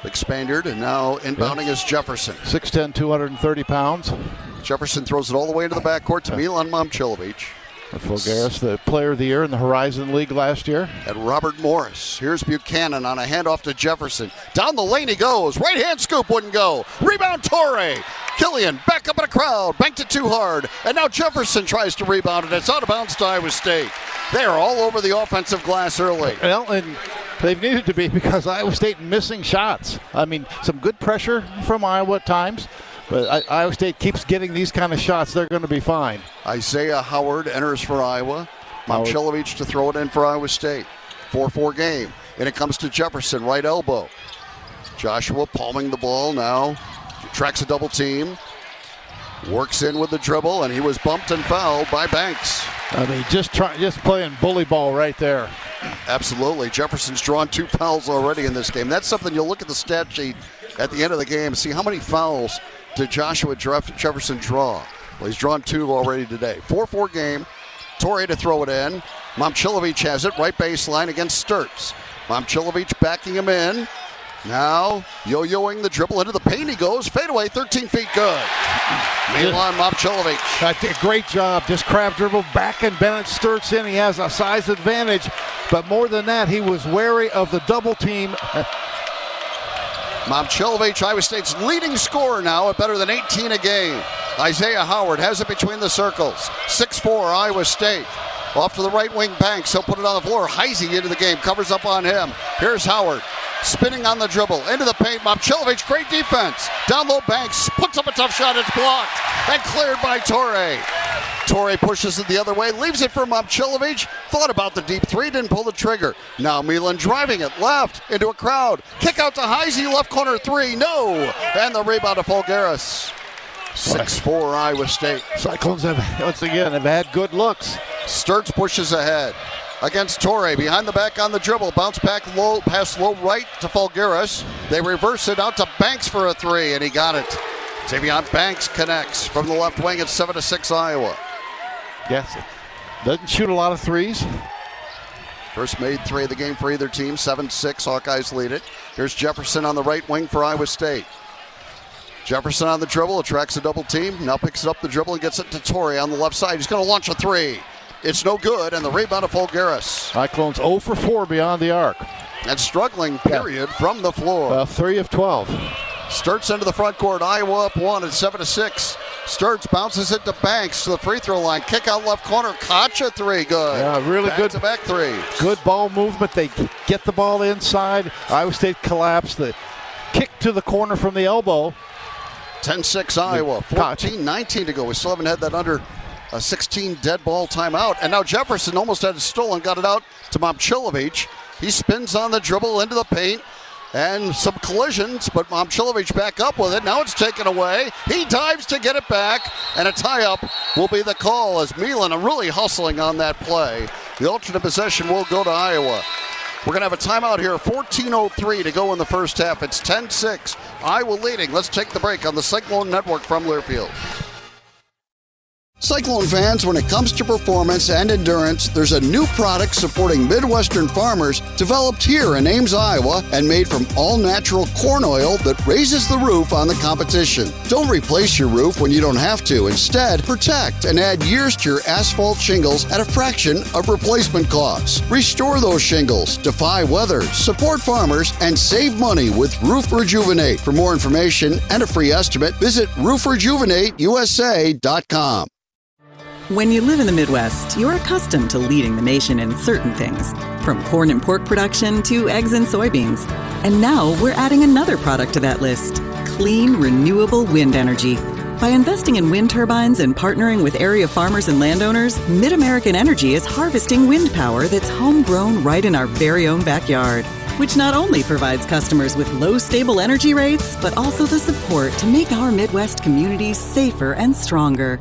Big Spaniard, and now inbounding is Jefferson. 6'10", 230 pounds. Jefferson throws it all the way into the backcourt to Milan Momcilovic. Falgueras, the player of the year in the Horizon League last year. And Robert Morris. Here's Buchanan on a handoff to Jefferson. Down the lane he goes. Right hand scoop wouldn't go. Rebound Torrey. Killian back up in a crowd. Banked it too hard. And now Jefferson tries to rebound it. It's out of bounds to Iowa State. They are all over the offensive glass early. Well, and they've needed to be because Iowa State missing shots. I mean, some good pressure from Iowa at times. But Iowa State keeps getting these kind of shots, they're going to be fine. Isaiah Howard enters for Iowa. Momcilovic to throw it in for Iowa State. 4-4 game. And it comes to Jefferson, right elbow. Joshua palming the ball now. Tracks a double team. Works in with the dribble, and he was bumped and fouled by Banks. I mean, just playing bully ball right there. Absolutely. Jefferson's drawn 2 fouls already in this game. That's something you'll look at the stat sheet at the end of the game and see how many fouls did Joshua Jefferson draw. Well, he's drawn 2 already today. 4-4 game. Torrey to throw it in. Momcilovic has it, right baseline against Sturtz. Momcilovic backing him in. Now, yo-yoing the dribble into the paint he goes. Fadeaway, 13 feet good. Milan Momcilovic. Great job. Just crab dribble back and Bennett Sturtz in. He has a size advantage. But more than that, he was wary of the double team. Momcilovic, Iowa State's leading scorer now at better than 18 a game. Isaiah Howard has it between the circles. 6'4", Iowa State. Off to the right wing, Banks. He'll put it on the floor. Heisey into the game. Covers up on him. Here's Howard. Spinning on the dribble. Into the paint. Momcilovic, great defense. Down low, Banks. Puts up a tough shot. It's blocked. And cleared by Torrey. Torrey pushes it the other way. Leaves it for Momcilovic. Thought about the deep 3. Didn't pull the trigger. Now Milan driving it left into a crowd. Kick out to Heisey. Left corner 3. No. And the rebound to Falgueras. 6'4", Iowa State. Cyclones have, once again, have had good looks. Sturtz pushes ahead against Torrey. Behind the back on the dribble. Bounce back low, pass low right to Falgueras. They reverse it out to Banks for a 3, and he got it. Tavion Banks connects from the left wing at 7-6 Iowa. Yes, doesn't shoot a lot of threes. First made 3 of the game for either team. 7-6, Hawkeyes lead it. Here's Jefferson on the right wing for Iowa State. Jefferson on the dribble, attracts a double team. Now picks it up the dribble and gets it to Torrey on the left side. He's going to launch a 3. It's no good, and the rebound of Falgueras. Cyclones 0 for 4 beyond the arc. And struggling, period, from the floor. 3 of 12. Sturtz into the front court. Iowa up 1 at 7-6. Sturtz bounces it to Banks to the free throw line. Kick out left corner. Koch a 3. Good. Yeah, really good. Back-to-back 3. Good ball movement. They get the ball inside. Iowa State collapsed. The kick to the corner from the elbow. 10-6 Iowa, 14-19 to go. We still haven't had that under a 16 dead ball timeout. And now Jefferson almost had it stolen, got it out to Momcilovic. He spins on the dribble into the paint. And some collisions, but Momcilovic back up with it. Now it's taken away. He dives to get it back, and a tie-up will be the call as Milan are really hustling on that play. The alternate possession will go to Iowa. We're going to have a timeout here, 14:03 to go in the first half. It's 10-6, Iowa leading. Let's take the break on the Cyclone Network from Learfield. Cyclone fans, when it comes to performance and endurance, there's a new product supporting Midwestern farmers developed here in Ames, Iowa, and made from all-natural corn oil that raises the roof on the competition. Don't replace your roof when you don't have to. Instead, protect and add years to your asphalt shingles at a fraction of replacement costs. Restore those shingles, defy weather, support farmers, and save money with Roof Rejuvenate. For more information and a free estimate, visit roofrejuvenateusa.com. When you live in the Midwest, you're accustomed to leading the nation in certain things, from corn and pork production to eggs and soybeans. And now we're adding another product to that list, clean, renewable wind energy. By investing in wind turbines and partnering with area farmers and landowners, Mid-American Energy is harvesting wind power that's homegrown right in our very own backyard, which not only provides customers with low, stable energy rates, but also the support to make our Midwest communities safer and stronger.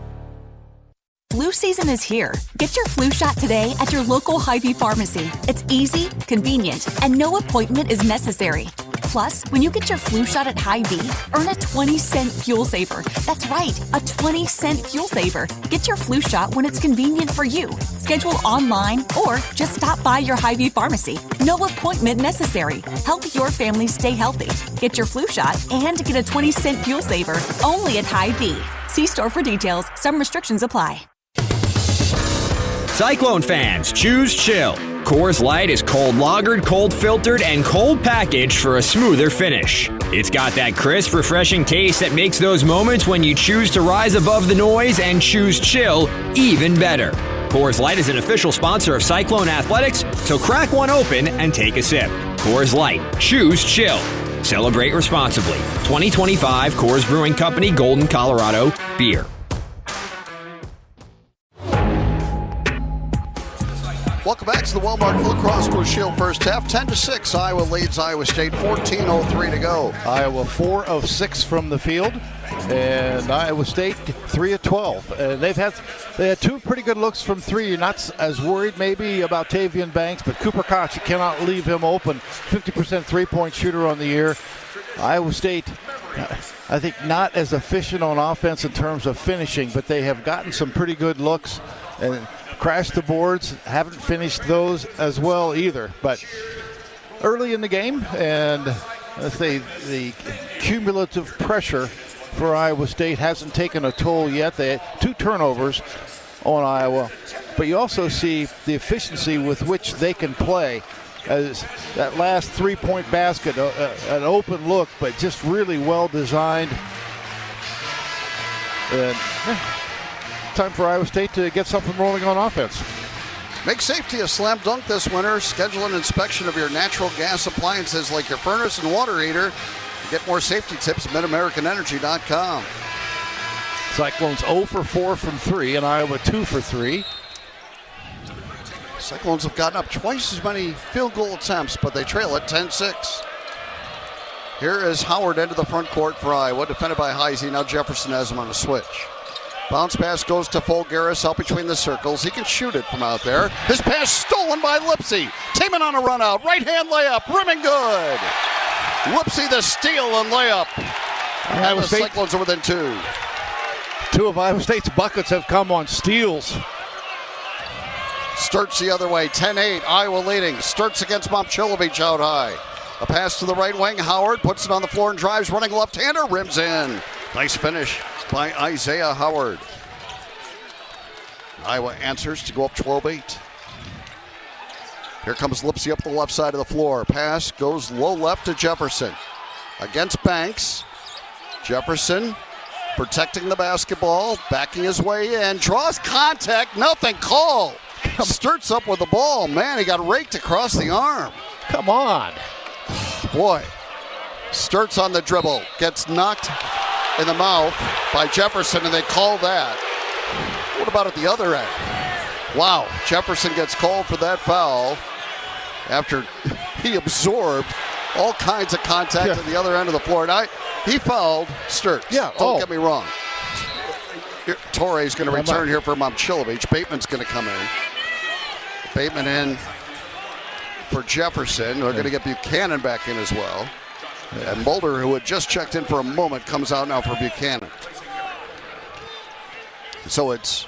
Flu season is here. Get your flu shot today at your local Hy-Vee pharmacy. It's easy, convenient, and no appointment is necessary. Plus, when you get your flu shot at Hy-Vee, earn a 20-cent fuel saver. That's right, a 20-cent fuel saver. Get your flu shot when it's convenient for you. Schedule online or just stop by your Hy-Vee pharmacy. No appointment necessary. Help your family stay healthy. Get your flu shot and get a 20-cent fuel saver only at Hy-Vee. See store for details. Some restrictions apply. Cyclone fans, choose chill. Coors Light is cold lagered, cold filtered, and cold packaged for a smoother finish. It's got that crisp, refreshing taste that makes those moments when you choose to rise above the noise and choose chill even better. Coors Light is an official sponsor of Cyclone Athletics, so crack one open and take a sip. Coors Light, choose chill. Celebrate responsibly. 2025 Coors Brewing Company, Golden, Colorado, beer. Welcome back to the Walmart Lacrosse Blue Shield first half. 10-6, Iowa leads Iowa State. 14:03 to go. Iowa 4 of 6 from the field, and Iowa State 3 of 12. And they had two pretty good looks from three. You're not as worried maybe about Tavian Banks, but Cooper Koch, you cannot leave him open. 50% three-point shooter on the year. Iowa State, I think, not as efficient on offense in terms of finishing, but they have gotten some pretty good looks and crashed the boards. Haven't finished those as well either. But early in the game, and let's say the cumulative pressure for Iowa State hasn't taken a toll yet. They had 2 turnovers on Iowa. But you also see the efficiency with which they can play. As that last three-point basket, an open look, but just really well designed. And time for Iowa State to get something rolling on offense. Make safety a slam dunk this winter. Schedule an inspection of your natural gas appliances like your furnace and water heater. Get more safety tips at MidAmericanEnergy.com. Cyclones 0 for 4 from 3, and Iowa 2 for 3. Cyclones have gotten up twice as many field goal attempts, but they trail at 10-6. Here is Howard into the front court for Iowa, defended by Heisey. Now Jefferson has him on a switch. Bounce pass goes to Folgaris out between the circles. He can shoot it from out there. His pass stolen by Lipsy. Taman on a run out. Right hand layup. Rimming good. Lipsy the steal and layup. And the Cyclones are within 2. 2 of Iowa State's buckets have come on steals. Sturts the other way. 10-8. Iowa leading. Sturts against Momcilovic out high. A pass to the right wing. Howard puts it on the floor and drives. Running left-hander. Rims in. Nice finish by Isaiah Howard. Iowa answers to go up 12-8. Here comes Lipsy up the left side of the floor. Pass goes low left to Jefferson. Against Banks. Jefferson protecting the basketball. Backing his way in. Draws contact. Nothing called. Sturts up with the ball. Man, he got raked across the arm. Come on. Boy. Sturts on the dribble. Gets knocked in the mouth by Jefferson, and they call that. What about at the other end? Wow, Jefferson gets called for that foul after he absorbed all kinds of contact at the other end of the floor. And he fouled Sturts. Yeah. Don't get me wrong. Torrey's going to return here for Momcilovic. Bateman's going to come in. Bateman in for Jefferson. They're going to get Buchanan back in as well. And Mulder, who had just checked in for a moment, comes out now for Buchanan. So it's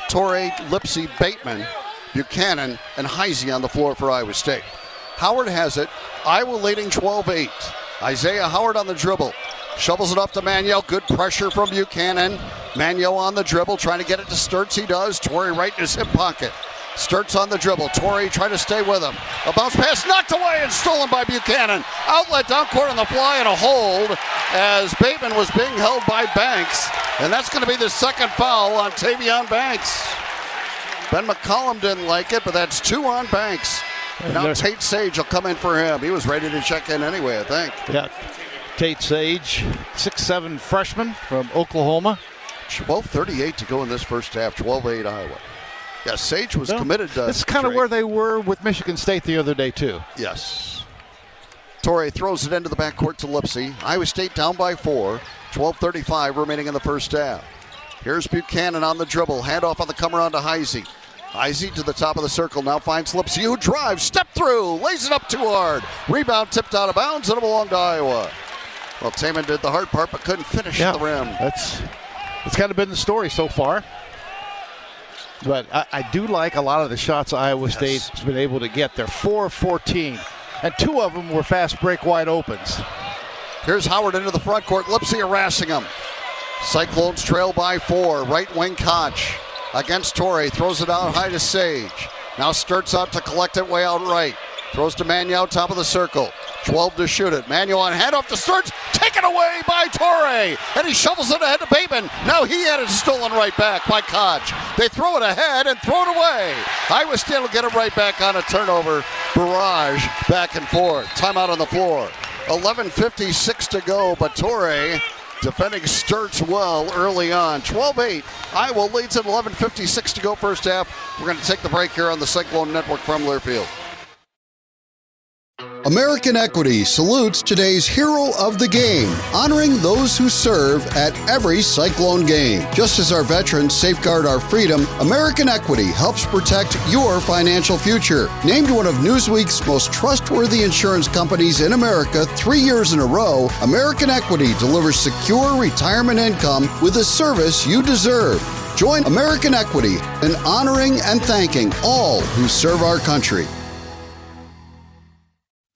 Torrey, Lipsy, Bateman, Buchanan, and Heisey on the floor for Iowa State. Howard has it. Iowa leading 12-8. Isaiah Howard on the dribble. Shovels it up to Manyo. Good pressure from Buchanan. Manyo on the dribble, trying to get it to Sturts. He does. Torrey right in his hip pocket. Sturts on the dribble. Torrey trying to stay with him. A bounce pass knocked away and stolen by Buchanan. Outlet down court on the fly and a hold as Bateman was being held by Banks. And that's going to be the second foul on Tavion Banks. Ben McCollum didn't like it, but that's 2 on Banks. Now Tate Sage will come in for him. He was ready to check in anyway, I think. Yeah. Tate Sage, 6'7" freshman from Oklahoma. 12:38 to go in this first half. 12-8 Iowa. Yeah, Sage was committed to. This is kind of where they were with Michigan State the other day, too. Yes. Torrey throws it into the backcourt to Lipsy. Iowa State down by 4. 12:35 remaining in the first half. Here's Buchanan on the dribble. Handoff on the come around to Heisey. Heisey to the top of the circle. Now finds Lipsy, who drives, step through, lays it up too hard. Rebound tipped out of bounds, and it belonged to Iowa. Well, Taman did the hard part, but couldn't finish the rim. That's kind of been the story so far. But I do like a lot of the shots Iowa State's been able to get. They're 4 of 14, and 2 of them were fast break wide opens. Here's Howard into the front court. Lipsy harassing him. Cyclones trail by 4. Right wing Koch against Torrey. Throws it out high to Sage. Now Sturts out to collect it way out right. Throws to Manyo, top of the circle. 12 to shoot it. Manyo on handoff to Sturts. Taken away by Torrey. And he shovels it ahead to Bateman. Now he had it stolen right back by Koch. They throw it ahead and throw it away. Iowa State will get it right back on a turnover. Barrage back and forth. Timeout on the floor. 11:56 to go, but Torrey defending Sturts well early on. 12-8. Iowa leads at 11:56 to go first half. We're going to take the break here on the Cyclone Network from Learfield. American Equity salutes today's hero of the game, honoring those who serve at every Cyclone game. Just as our veterans safeguard our freedom, American Equity helps protect your financial future. Named one of Newsweek's most trustworthy insurance companies in America 3 years in a row, American Equity delivers secure retirement income with the service you deserve. Join American Equity in honoring and thanking all who serve our country.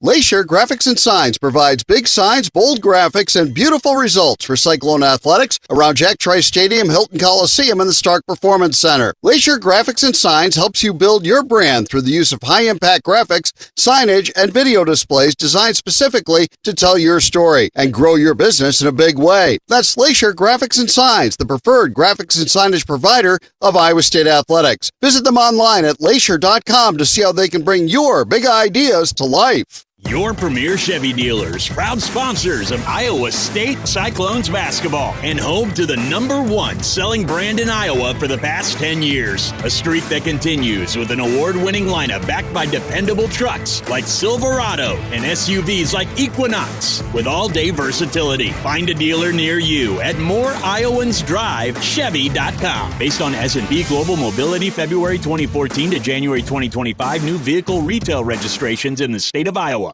Glacier Graphics and Signs provides big signs, bold graphics, and beautiful results for Cyclone athletics around Jack Trice Stadium, Hilton Coliseum, and the Stark Performance Center. Glacier Graphics and Signs helps you build your brand through the use of high-impact graphics, signage, and video displays designed specifically to tell your story and grow your business in a big way. That's Glacier Graphics and Signs, the preferred graphics and signage provider of Iowa State athletics. Visit them online at glacier.com to see how they can bring your big ideas to life. Your premier Chevy dealers, proud sponsors of Iowa State Cyclones basketball and home to the #1 selling brand in Iowa for the past 10 years. A streak that continues with an award-winning lineup backed by dependable trucks like Silverado and SUVs like Equinox with all-day versatility. Find a dealer near you at moreiowans.drive.chevy.com. Based on S&P Global Mobility February 2014 to January 2025 new vehicle retail registrations in the state of Iowa.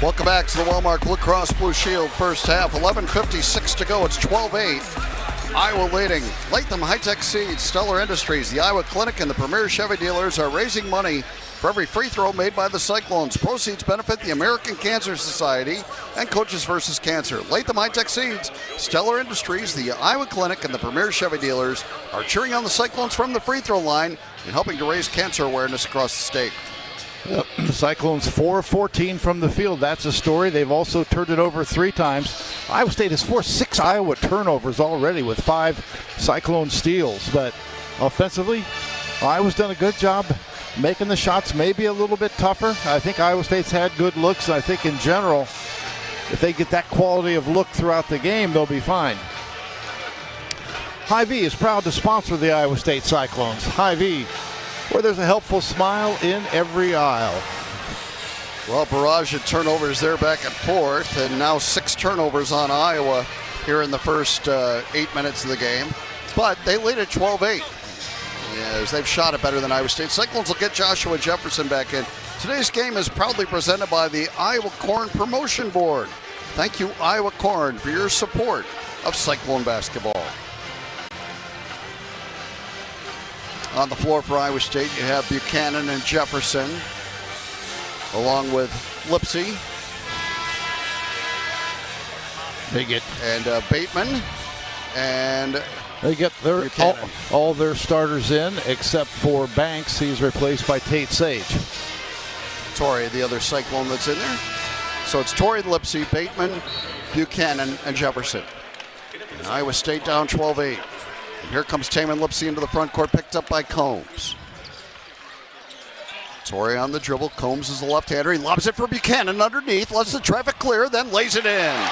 Welcome back to the Wellmark Blue Cross Blue Shield first half. 11:56 to go. It's 12-8. Iowa leading. Latham High-Tech Seeds, Stellar Industries, the Iowa Clinic, and the Premier Chevy dealers are raising money for every free throw made by the Cyclones. Proceeds benefit the American Cancer Society and Coaches vs. Cancer. Latham High-Tech Seeds, Stellar Industries, the Iowa Clinic, and the Premier Chevy dealers are cheering on the Cyclones from the free throw line and helping to raise cancer awareness across the state. Yep. The Cyclones 4 of 14 from the field. That's a story. They've also turned it over 3 times. Iowa State has forced 6 Iowa turnovers already with 5 Cyclone steals. But offensively, Iowa's done a good job making the shots maybe a little bit tougher. I think Iowa State's had good looks. I think in general, if they get that quality of look throughout the game, they'll be fine. Hy-Vee is proud to sponsor the Iowa State Cyclones. Hy-Vee, where there's a helpful smile in every aisle. Well, barrage of turnovers there back and forth, and now 6 turnovers on Iowa here in the first 8 minutes of the game. But they lead at 12-8. As they've shot it better than Iowa State. Cyclones will get Joshua Jefferson back in. Today's game is proudly presented by the Iowa Corn Promotion Board. Thank you, Iowa Corn, for your support of Cyclone basketball. On the floor for Iowa State, you have Buchanan and Jefferson, along with Lipsy. They get Bateman and they get their all their starters in except for Banks. He's replaced by Tate Sage. Torrey, the other Cyclone that's in there. So it's Torrey, Lipsy, Bateman, Buchanan, and Jefferson. And Iowa State down 12-8. And here comes Taman Lipsy into the front court, picked up by Combs. Torrey on the dribble. Combs is the left-hander. He lobs it for Buchanan underneath, lets the traffic clear, then lays it in.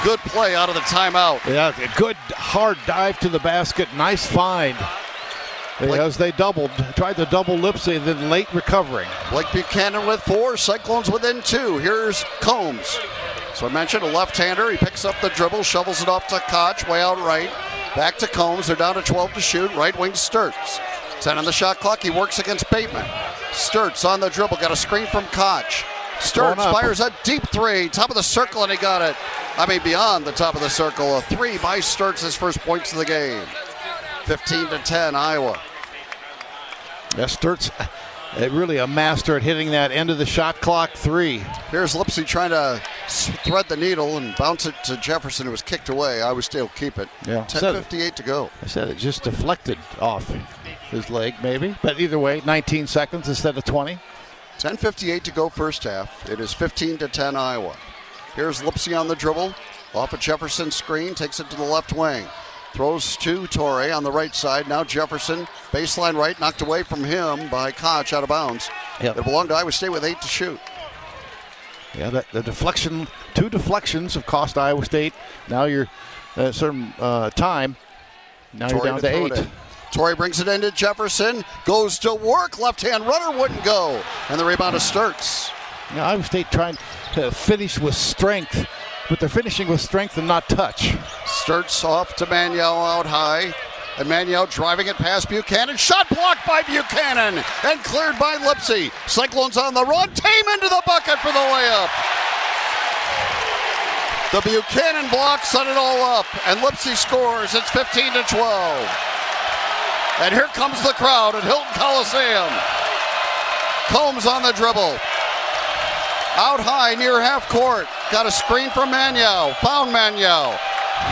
Good play out of the timeout. Yeah, a good hard dive to the basket. Nice find. As they tried to double Lipsy, then late recovering. Blake Buchanan with 4, Cyclones within 2. Here's Combs. So I mentioned a left-hander. He picks up the dribble, shovels it off to Koch, way out right. Back to Combs. They're down to 12 to shoot. Right wing Sturts. 10 on the shot clock. He works against Bateman. Sturts on the dribble. Got a screen from Koch. Sturts fires a deep 3. Top of the circle, and he got it. Beyond the top of the circle. A 3 by Sturts, his first points of the game. 15-10, Iowa. Yeah, Sturts really a master at hitting that end of the shot clock 3. Here's Lipsy trying to thread the needle and bounce it to Jefferson. It was kicked away. Iowa State will keep it. Yeah. 10:58 to go. I said it just deflected off his leg, maybe. But either way, 19 seconds instead of 20. 10:58 to go first half. It is 15-10 Iowa. Here's Lipsy on the dribble. Off a Jefferson screen. Takes it to the left wing. Throws to Torrey on the right side. Now Jefferson, baseline right, knocked away from him by Koch out of bounds. Yep. It belonged to Iowa State with 8 to shoot. Yeah, the deflection, 2 deflections have cost Iowa State. Now you're some time. Now Torrey you're down to 8. Torrey brings it into Jefferson. Goes to work. Left-hand runner wouldn't go. And the rebound is Sturts. Now Iowa State trying to finish with strength, but they're finishing with strength and not touch. Sturts off to Maniel out high. And Maniel driving it past Buchanan. Shot blocked by Buchanan and cleared by Lipsy. Cyclones on the run. Tame into the bucket for the layup. The Buchanan block set it all up. And Lipsy scores. It's 15-12. And here comes the crowd at Hilton Coliseum. Combs on the dribble. Out high near half court. Got a screen from Maniel. Found Maniel.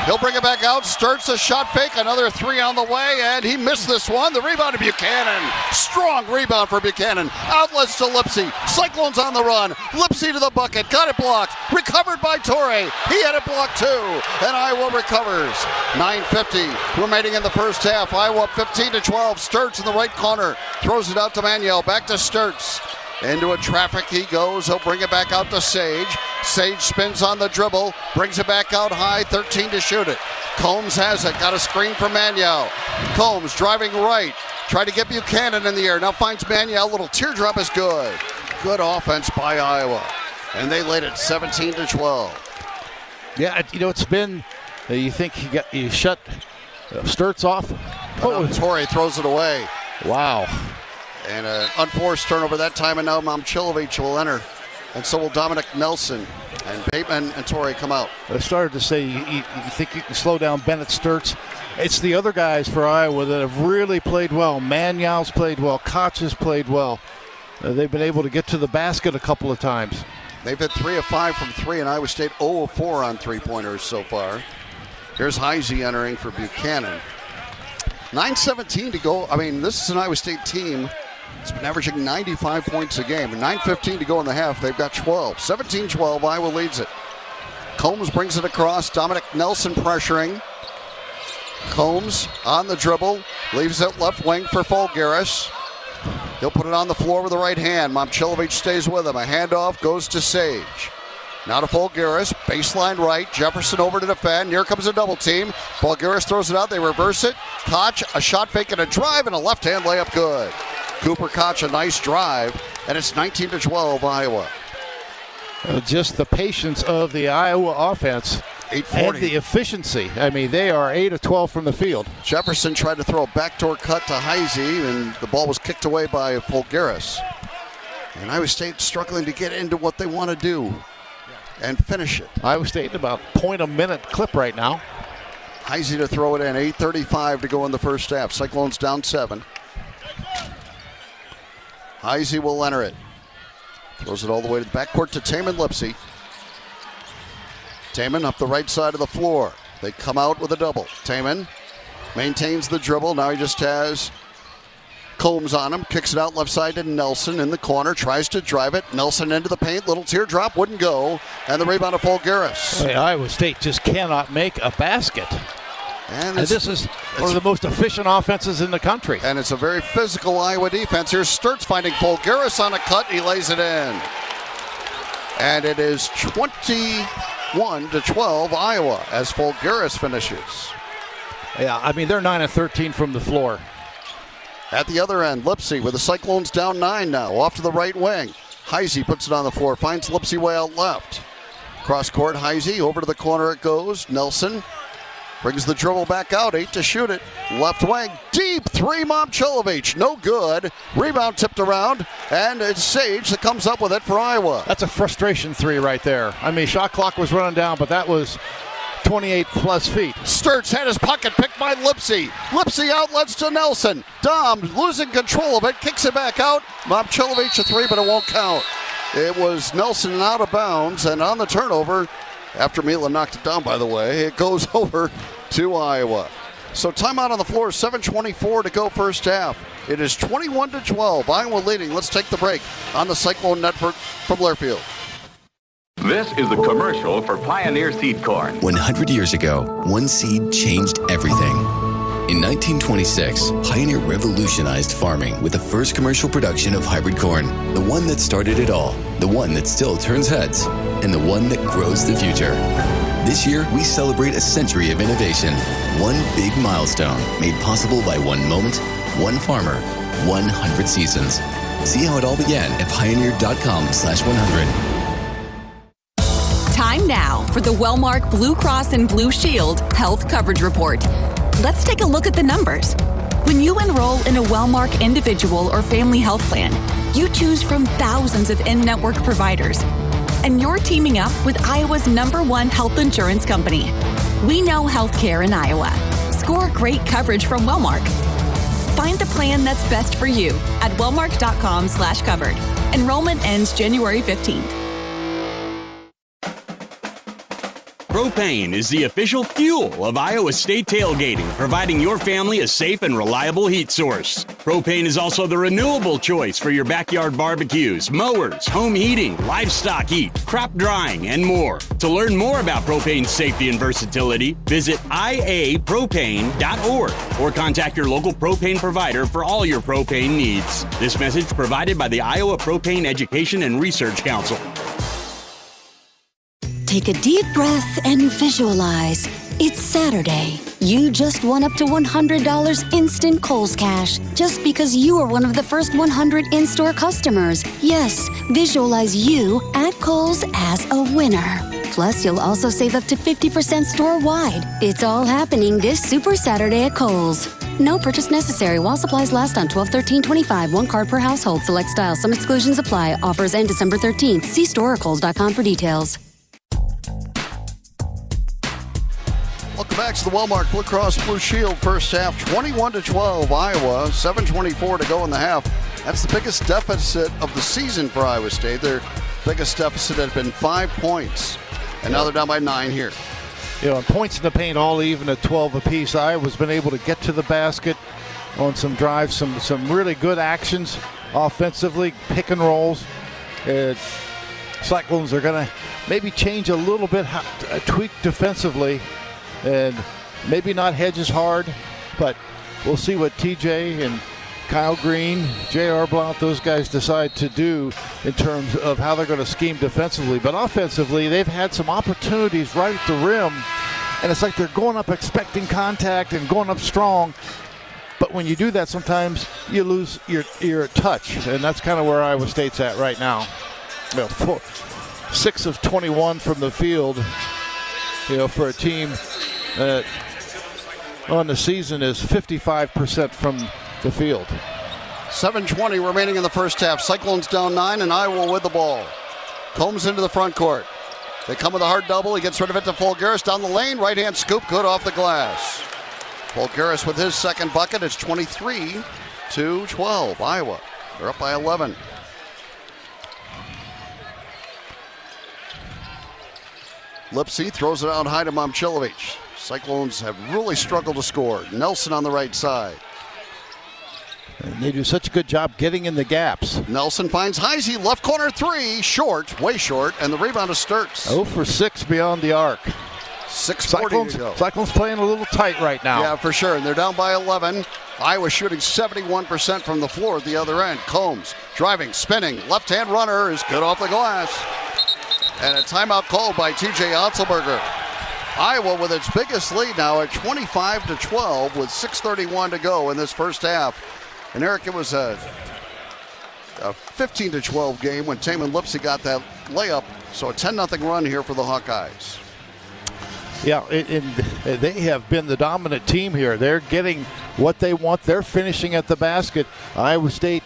He'll bring it back out. Sturts a shot fake. Another 3 on the way, and he missed this one. The rebound to Buchanan. Strong rebound for Buchanan. Outlets to Lipsy. Cyclones on the run. Lipsy to the bucket. Got it blocked. Recovered by Torrey. He had it blocked too. And Iowa recovers. 9:50 remaining in the first half. Iowa up 15-12. Sturts in the right corner. Throws it out to Maniel. Back to Sturts. Into a traffic he goes. He'll bring it back out to Sage. Sage spins on the dribble. Brings it back out high. 13 to shoot it. Combs has it. Got a screen from Maniel. Combs driving right. Tried to get Buchanan in the air. Now finds Maniel. Little teardrop is good. Good offense by Iowa. And they laid it 17-12. Yeah, it's been, you think you shut Sturts off? Torrey throws it away. Wow. And an unforced turnover that time, and now Momcilovic will enter. And so will Dominic Nelson. And Bateman and Torrey come out. I started to say, you think you can slow down Bennett Sturts. It's the other guys for Iowa that have really played well. Maniel's played well. Koch has played well. They've been able to get to the basket a couple of times. They've hit 3 of 5 from 3, and Iowa State 0 of 4 on three-pointers so far. Here's Heisey entering for Buchanan. 9:17 to go. This is an Iowa State team. It's been averaging 95 points a game. And 9:15 to go in the half. They've got 12. 17-12. Iowa leads it. Combs brings it across. Dominic Nelson pressuring. Combs on the dribble. Leaves it left wing for Folgaris. He'll put it on the floor with the right hand. Momcilovic stays with him. A handoff goes to Sage. Now to Fulgaris, baseline right. Jefferson over to defend. Here comes a double team. Fulgaris throws it out. They reverse it. Koch, a shot fake and a drive, and a left-hand layup good. Cooper Koch, a nice drive, and it's 19-12 Iowa. Just the patience of the Iowa offense. 8:40. And the efficiency. I mean, they are 8 of 12 from the field. Jefferson tried to throw a backdoor cut to Heise, and the ball was kicked away by Fulgaris. And Iowa State struggling to get into what they want to do and finish it. Iowa State about .a-minute clip right now. Heise to throw it in. 8:35 to go in the first half. Cyclones down 7. Heise will enter it. Throws it all the way to the backcourt to Taman Lipsey. Taman up the right side of the floor. They come out with a double. Taman maintains the dribble. Now he just has Combs on him. Kicks it out left side to Nelson in the corner. Tries to drive it. Nelson into the paint. Little teardrop. Wouldn't go. And the rebound to Fulgaris. Hey, Iowa State just cannot make a basket. And this is one of the most efficient offenses in the country. And it's a very physical Iowa defense. Here's Sturtz finding Fulgaris on a cut. He lays it in. And it is 21-12 Iowa as Fulgaris finishes. Yeah, I mean, they're 9 of 13 from the floor. At the other end, Lipsey with the Cyclones down 9 now. Off to the right wing. Heise puts it on the floor. Finds Lipsey way out left. Cross court, Heise. Over to the corner it goes. Nelson brings the dribble back out. 8 to shoot it. Left wing. Deep three, Momcilovic. No good. Rebound tipped around. And it's Sage that comes up with it for Iowa. That's a frustration three right there. I mean, shot clock was running down, but that was 28-plus feet. Sturtz had his pocket picked by Lipsey. Lipsey outlets to Nelson. Dom losing control of it. Kicks it back out. Momcilovic a three, but it won't count. It was Nelson out of bounds, and on the turnover, after Mila knocked it down, by the way, it goes over to Iowa. So timeout on the floor, 7:24 to go first half. It is 21-12, Iowa leading. Let's take the break on the Cyclone Network from Learfield. This is the commercial for Pioneer Seed Corn. 100 years ago, one seed changed everything. In 1926, Pioneer revolutionized farming with the first commercial production of hybrid corn. The one that started it all, the one that still turns heads, and the one that grows the future. This year, we celebrate a century of innovation. One big milestone made possible by one moment, one farmer, 100 seasons. See how it all began at pioneer.com/100. Time now for the Wellmark Blue Cross and Blue Shield Health Coverage Report. Let's take a look at the numbers. When you enroll in a Wellmark individual or family health plan, you choose from thousands of in-network providers. And you're teaming up with Iowa's #1 health insurance company. We know healthcare in Iowa. Score great coverage from Wellmark. Find the plan that's best for you at wellmark.com/covered. Enrollment ends January 15th. Propane is the official fuel of Iowa State tailgating, providing your family a safe and reliable heat source. Propane is also the renewable choice for your backyard barbecues, mowers, home heating, livestock heat, crop drying, and more. To learn more about propane's safety and versatility, visit iapropane.org or contact your local propane provider for all your propane needs. This message provided by the Iowa Propane Education and Research Council. Take a deep breath and visualize. It's Saturday. You just won up to $100 instant Kohl's cash just because you are one of the first 100 in-store customers. Yes, visualize you at Kohl's as a winner. Plus, you'll also save up to 50% store-wide. It's all happening this Super Saturday at Kohl's. No purchase necessary while supplies last on 12/13/25. One card per household. Select style. Some exclusions apply. Offers end December 13th. See store or kohls.com for details. Welcome back to the Wellmark Blue Cross Blue Shield first half, 21-12 Iowa, 7:24 to go in the half. That's the biggest deficit of the season for Iowa State. Their biggest deficit had been 5 points, and now they're down by 9 here. You know, points in the paint all even at 12 apiece. Iowa's been able to get to the basket on some drives, some really good actions offensively, pick and rolls. Cyclones are going to maybe change a little bit, tweak defensively, and maybe not hedge as hard, but we'll see what TJ and Kyle Green, J.R. Blount, those guys decide to do in terms of how they're going to scheme defensively. But offensively, they've had some opportunities right at the rim, and it's like they're going up expecting contact and going up strong. But when you do that, sometimes you lose your touch, and that's kind of where Iowa State's at right now. 6 of 21 from the field, for a team that on the season is 55% from the field. 7:20 remaining in the first half. Cyclones down 9, and Iowa with the ball. Combs into the front court. They come with a hard double. He gets rid of it to Fulgaris down the lane. Right-hand scoop, good off the glass. Fulgaris with his second bucket. It's 23-12. Iowa, they're up by 11. Lipsy throws it out high to Momcilovic. Cyclones have really struggled to score. Nelson on the right side. And they do such a good job getting in the gaps. Nelson finds Heisey, left corner three, short, way short, and the rebound is Sturts. 0 for 6 beyond the arc. 6:40 to go. Cyclones playing a little tight right now. Yeah, for sure, and they're down by 11. Iowa shooting 71% from the floor at the other end. Combs driving, spinning, left-hand runner is good off the glass. And a timeout called by TJ Otzelberger. Iowa with its biggest lead now at 25-12 with 6:31 to go in this first half. And Eric, it was a 15-12 game when Taman Lipsy got that layup. So a 10-0 run here for the Hawkeyes. Yeah, they have been the dominant team here. They're getting what they want. They're finishing at the basket. Iowa State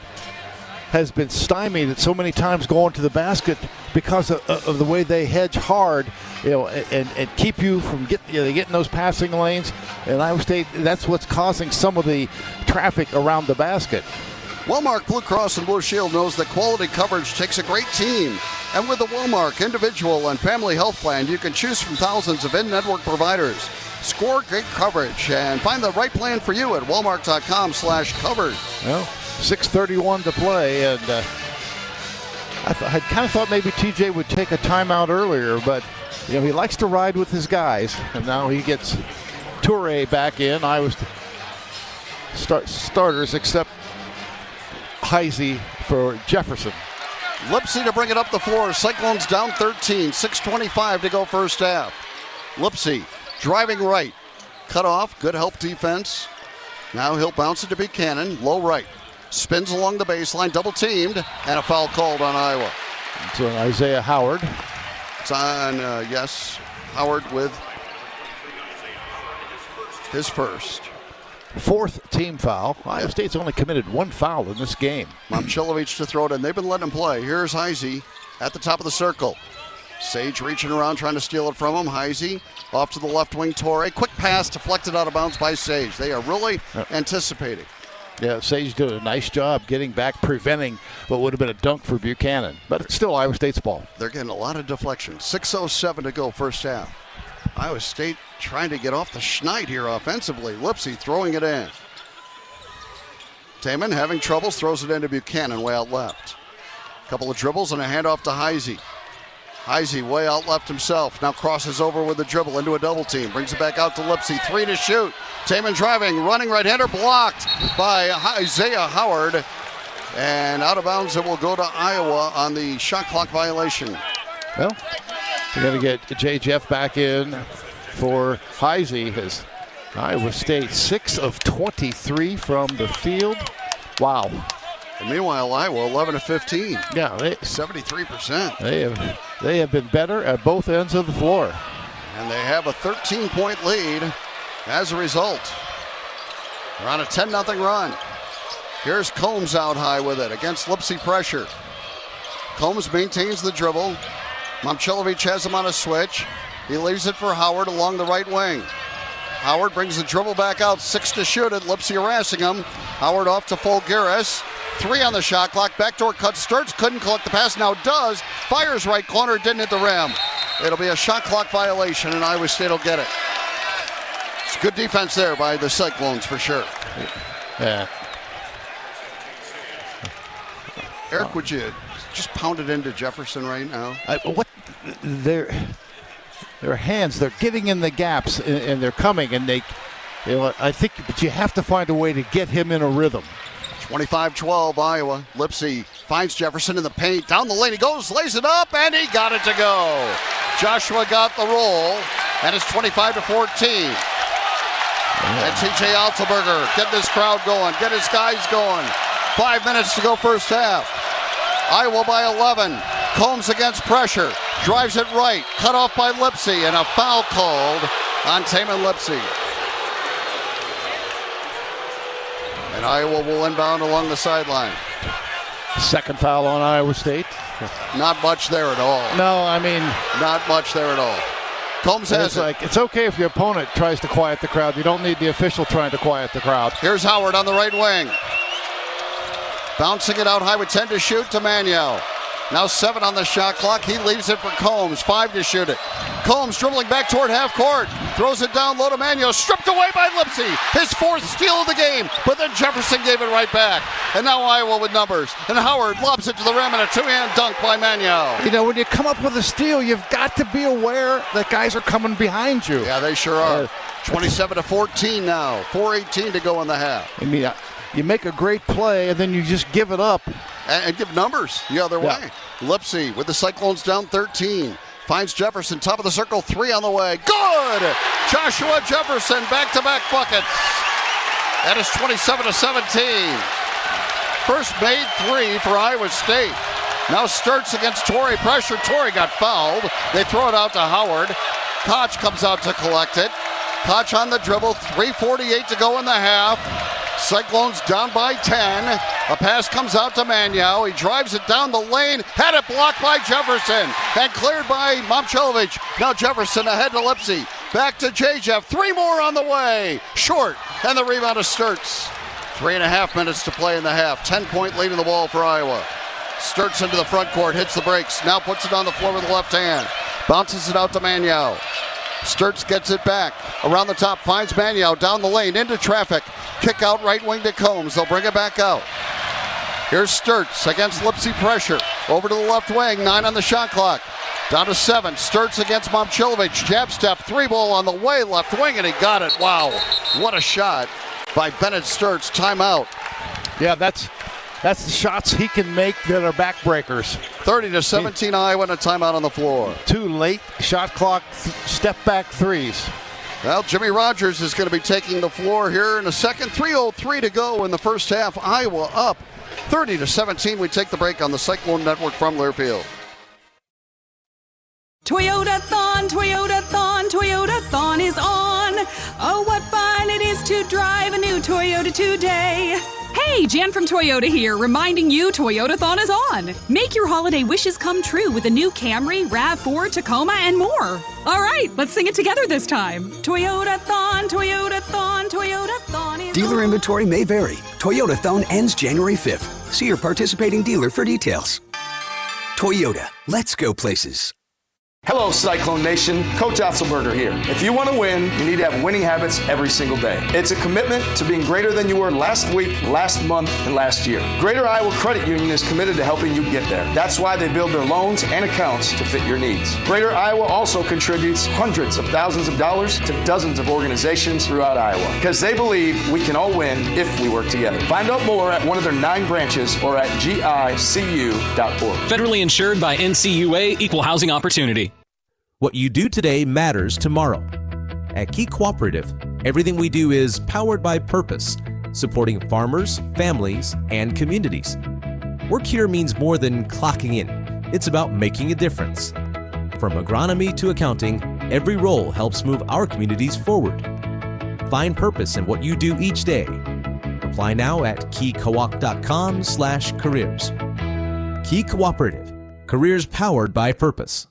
has been stymied so many times going to the basket because of the way they hedge hard, and keep you from getting those passing lanes. And Iowa State, that's what's causing some of the traffic around the basket. Wellmark Blue Cross and Blue Shield knows that quality coverage takes a great team. And with the Wellmark individual and family health plan, you can choose from thousands of in-network providers. Score great coverage and find the right plan for you at wellmark.com/covered. Well, 6:31 to play, and I kind of thought maybe TJ would take a timeout earlier, but he likes to ride with his guys, and now he gets Toure back in. Iowa starters except Heisey for Jefferson. Lipsy to bring it up the floor. Cyclones down 13, 6:25 to go first half. Lipsy driving right, cut off, good help defense. Now he'll bounce it to Buchanan, low right. Spins along the baseline, double teamed, and a foul called on Iowa. It's on Isaiah Howard. It's on, Howard with his first. Fourth team foul. Iowa State's only committed one foul in this game. Momcilovic to throw it in. They've been letting him play. Here's Heisey at the top of the circle. Sage reaching around trying to steal it from him. Heisey off to the left wing. Toure. Quick pass deflected out of bounds by Sage. They are really anticipating. Yeah, Sage did a nice job getting back, preventing what would have been a dunk for Buchanan. But it's still Iowa State's ball. They're getting a lot of deflection. 6:07 to go first half. Iowa State trying to get off the schneid here offensively. Lipsy throwing it in. Taman having troubles, throws it into Buchanan way out left. Couple of dribbles and a handoff to Heisey. Heisey way out left himself. Now crosses over with the dribble into a double team. Brings it back out to Lipsy. 3 to shoot. Taman driving, running right-hander, blocked by Isaiah Howard. And out of bounds, it will go to Iowa on the shot clock violation. Well, we're going to get J. Jeff back in for Heisey. As Iowa State 6 of 23 from the field. Wow. And meanwhile, Iowa 11 of 15. Yeah, 73%. They have been better at both ends of the floor. And they have a 13-point lead as a result. They're on a 10-0 run. Here's Combs out high with it against Lipsy pressure. Combs maintains the dribble. Momcilovic has him on a switch. He leaves it for Howard along the right wing. Howard brings the dribble back out, 6 to shoot it. Lipsy harassing him. Howard off to Fulgaris. 3 on the shot clock. Backdoor cut. Sturts couldn't collect the pass. Now does. Fires right corner. Didn't hit the rim. It'll be a shot clock violation, and Iowa State will get it. It's good defense there by the Cyclones for sure. Yeah. Eric, would you just pound it into Jefferson right now? Their hands, they're getting in the gaps, and they're coming, and I think, but you have to find a way to get him in a rhythm. 25-12 Iowa. Lipsy finds Jefferson in the paint. Down the lane he goes, lays it up, and he got it to go. Joshua got the roll, and it's 25-14. And TJ Altenberger getting this crowd going, get his guys going. 5 minutes to go first half. Iowa by 11. Combs against pressure. Drives it right. Cut off by Lipsy, and a foul called on Taman Lipsy. And Iowa will inbound along the sideline. Second foul on Iowa State. Not much there at all. No, I mean, not much there at all. Combs has it. It's okay if your opponent tries to quiet the crowd. You don't need the official trying to quiet the crowd. Here's Howard on the right wing. Bouncing it out high with 10 to shoot to Manio. Now 7 on the shot clock. He leaves it for Combs. 5 to shoot it. Combs dribbling back toward half court. Throws it down low to Manio. Stripped away by Lipsy. His 4th steal of the game. But then Jefferson gave it right back. And now Iowa with numbers. And Howard lobs it to the rim and a 2-hand dunk by Manio. You know, when you come up with a steal, you've got to be aware that guys are coming behind you. Yeah, they sure are. 27-14 now. 4:18 to go in the half. I mean, you make a great play, and then you just give it up. And give numbers the other way. Lipsy with the Cyclones down 13. Finds Jefferson, top of the circle, 3 on the way. Good! Joshua Jefferson, back-to-back buckets. That is 27-17. First made 3 for Iowa State. Now Sturtz against Torrey. Pressure. Torrey got fouled. They throw it out to Howard. Koch comes out to collect it. Koch on the dribble. 3:48 to go in the half. Cyclones down by 10. A pass comes out to Manio. He drives it down the lane. Had it blocked by Jefferson. And cleared by Momcilovic. Now Jefferson ahead to Lipsy. Back to J-Jeff. 3 more on the way. Short. And the rebound to Sturtz. 3.5 minutes to play in the half. 10-point lead in the ball for Iowa. Sturtz into the front court. Hits the brakes. Now puts it on the floor with the left hand. Bounces it out to Manio. Sturtz gets it back. Around the top, finds Manio. Down the lane, into traffic. Kick out right wing to Combs. They'll bring it back out. Here's Sturtz against Lipsy pressure. Over to the left wing, 9 on the shot clock. Down to 7. Sturtz against Momcilovic. Jab step, 3-ball on the way, left wing, and he got it. Wow, what a shot by Bennett Sturtz. Timeout. Yeah, that's the shots he can make that are backbreakers. 30-17 Iowa and a timeout on the floor. 2 late shot clock step back threes. Well, Jimmy Rogers is going to be taking the floor here in a second. 3:03 to go in the first half. Iowa up 30-17. We take the break on the Cyclone Network from Learfield. Toyota-thon, Toyota-thon, Toyota-thon is on. Oh, what fun it is to drive a new Toyota today. Hey, Jan from Toyota here, reminding you Toyota-thon is on. Make your holiday wishes come true with the new Camry, RAV4, Tacoma, and more. All right, let's sing it together this time. Toyota-thon, Toyota-thon, Toyota-thon is on. Dealer inventory may vary. Toyota-thon ends January 5th. See your participating dealer for details. Toyota, let's go places. Hello, Cyclone Nation. Coach Otzelberger here. If you want to win, you need to have winning habits every single day. It's a commitment to being greater than you were last week, last month, and last year. Greater Iowa Credit Union is committed to helping you get there. That's why they build their loans and accounts to fit your needs. Greater Iowa also contributes hundreds of thousands of dollars to dozens of organizations throughout Iowa because they believe we can all win if we work together. Find out more at one of their 9 branches or at gicu.org. Federally insured by NCAA, Equal Housing Opportunity. What you do today matters tomorrow. At Key Cooperative, everything we do is powered by purpose, supporting farmers, families, and communities. Work here means more than clocking in. It's about making a difference. From agronomy to accounting, every role helps move our communities forward. Find purpose in what you do each day. Apply now at keycoop.com/careers. Key Cooperative, careers powered by purpose.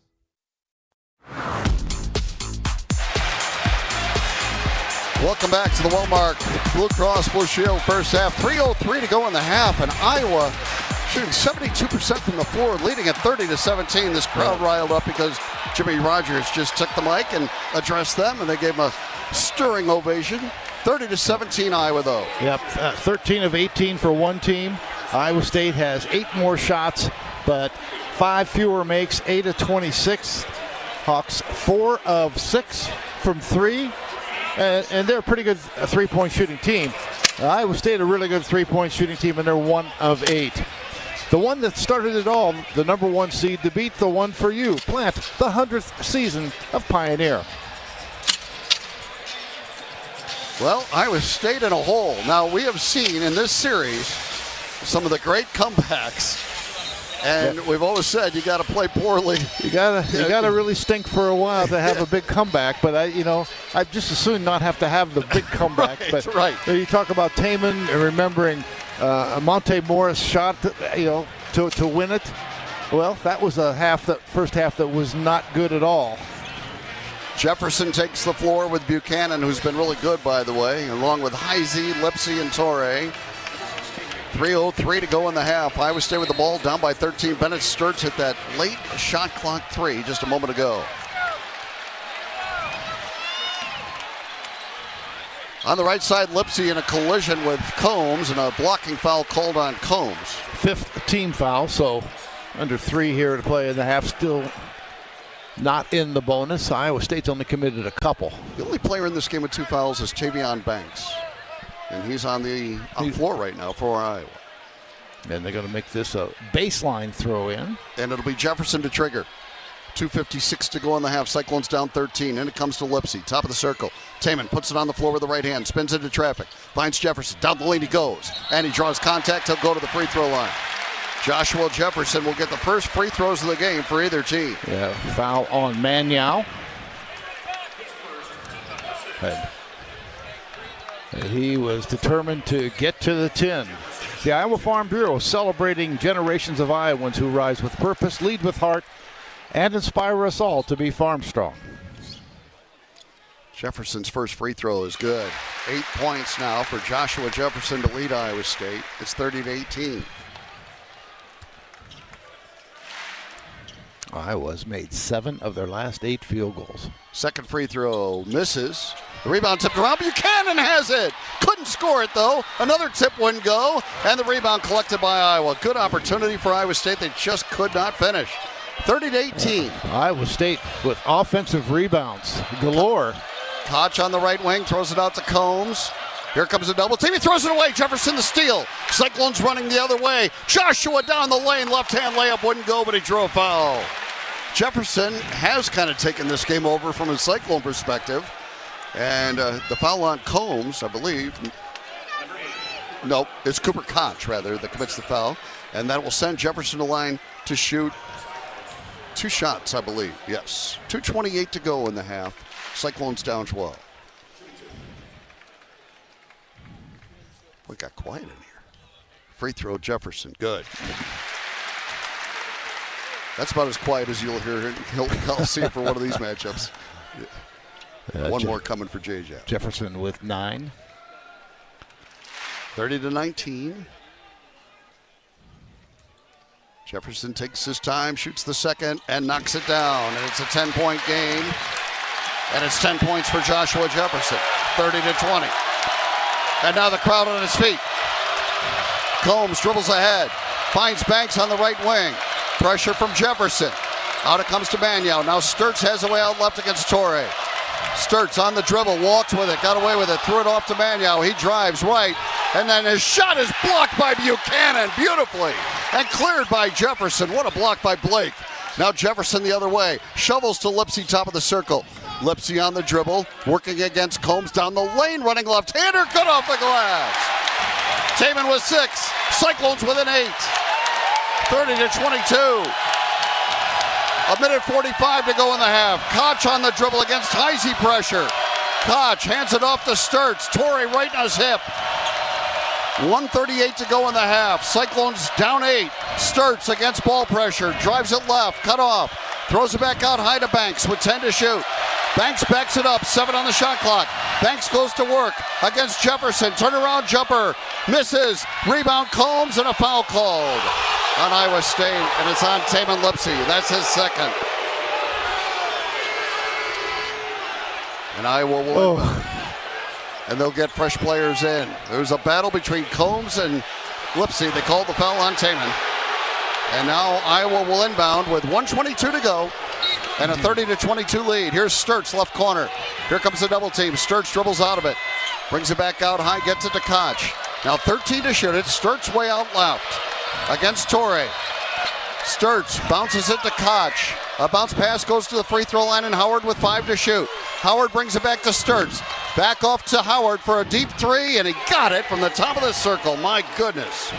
Welcome back to the Walmart Blue Cross Blue Shield first half. 3:03 to go in the half, and Iowa shooting 72% from the floor, leading at 30-17. This crowd riled up because Jimmy Rogers just took the mic and addressed them, and they gave him a stirring ovation. 30-17 Iowa, though. Yep, 13 of 18 for one team. Iowa State has 8 more shots, but 5 fewer makes, 8 of 26. Hawks 4 of 6 from 3. And they're a pretty good three-point shooting team. Iowa State, a really good three-point shooting team, and they're 1 of 8. The one that started it all, the number 1 seed, to beat the one for you. Plant the 100th season of Pioneer. Well, Iowa State in a hole. Now, we have seen in this series some of the great comebacks. And we've always said you got to play poorly. You gotta really stink for a while to have a big comeback. But I'd just as soon not have to have the big comeback. Right. You talk about Taman and remembering Monte Morris shot, to win it. Well, that was first half that was not good at all. Jefferson takes the floor with Buchanan, who's been really good, by the way, along with Heisey, Lipsy, and Torrey. 3:03 to go in the half. Iowa State with the ball down by 13. Bennett Sturts hit that late shot clock 3 just a moment ago. On the right side, Lipsy in a collision with Combs and a blocking foul called on Combs. 5th team foul, so under 3 here to play in the half. Still not in the bonus. Iowa State's only committed a couple. The only player in this game with 2 fouls is Tavion Banks. And he's on the floor right now for Iowa. And they're going to make this a baseline throw in. And it'll be Jefferson to trigger. 2:56 to go in the half. Cyclones down 13. And it comes to Lipsy. Top of the circle. Taman puts it on the floor with the right hand. Spins into traffic. Finds Jefferson. Down the lane he goes. And he draws contact. He'll go to the free throw line. Joshua Jefferson will get the first free throws of the game for either team. Yeah, foul on Maniau. And he was determined to get to the 10. The Iowa Farm Bureau celebrating generations of Iowans who rise with purpose, lead with heart, and inspire us all to be farm strong. Jefferson's first free throw is good. 8 points now for Joshua Jefferson to lead Iowa State. It's 30-18. Iowa's made 7 of their last 8 field goals. Second free throw misses. The rebound tipped around. Buchanan has it. Couldn't score it, though. Another tip wouldn't go. And the rebound collected by Iowa. Good opportunity for Iowa State. They just could not finish. 30-18. Iowa State with offensive rebounds galore. Koch on the right wing. Throws it out to Combs. Here comes a double team. He throws it away. Jefferson the steal. Cyclones running the other way. Joshua down the lane. Left-hand layup wouldn't go, but he drew a foul. Jefferson has kind of taken this game over from a Cyclone perspective. And the foul on Combs, I believe. No, it's Cooper Koch, rather, that commits the foul. And that will send Jefferson to line to shoot 2 shots, I believe. Yes. 2:28 to go in the half. Cyclones down 12. We got quiet in here. Free throw, Jefferson. Good. That's about as quiet as you'll hear in Hilton Coliseum for one of these matchups. One more coming for JJ. Jefferson with 9. 30-19. Jefferson takes his time, shoots the second, and knocks it down. And it's a 10-point game. And it's 10 points for Joshua Jefferson. 30-20. And now the crowd on his feet. Combs dribbles ahead. Finds Banks on the right wing. Pressure from Jefferson. Out it comes to Maniau. Now Sturts has a way out left against Torrey. Sturts on the dribble, walks with it, got away with it, threw it off to Maniau. He drives right, and then his shot is blocked by Buchanan beautifully and cleared by Jefferson. What a block by Blake. Now Jefferson the other way, shovels to Lipsy, top of the circle. Lipsy on the dribble, working against Combs down the lane, running left-hander, good off the glass. Taman with 6, Cyclones with an 8. 30-22. A minute 45 to go in the half. Koch on the dribble against Heisey pressure. Koch hands it off to Sturts. Torrey right on his hip. 1:38 to go in the half. Cyclones down 8. Sturts against ball pressure. Drives it left. Cut off. Throws it back out high to Banks with 10 to shoot. Banks backs it up. 7 on the shot clock. Banks goes to work against Jefferson. Turnaround jumper. Misses. Rebound Combs and a foul called on Iowa State, and it's on Taman Lipsy. That's his second. And Iowa will and they'll get fresh players in. There's a battle between Combs and Lipsy. They called the foul on Taman. And now Iowa will inbound with 1:22 to go and a 30-22 lead. Here's Sturts, left corner. Here comes the double team. Sturts dribbles out of it. Brings it back out high, gets it to Koch. Now 13 to shoot it. Sturtz way out left against Torrey. Sturtz bounces it to Koch. A bounce pass goes to the free throw line, and Howard with 5 to shoot. Howard brings it back to Sturtz. Back off to Howard for a deep three, and he got it from the top of the circle. My goodness.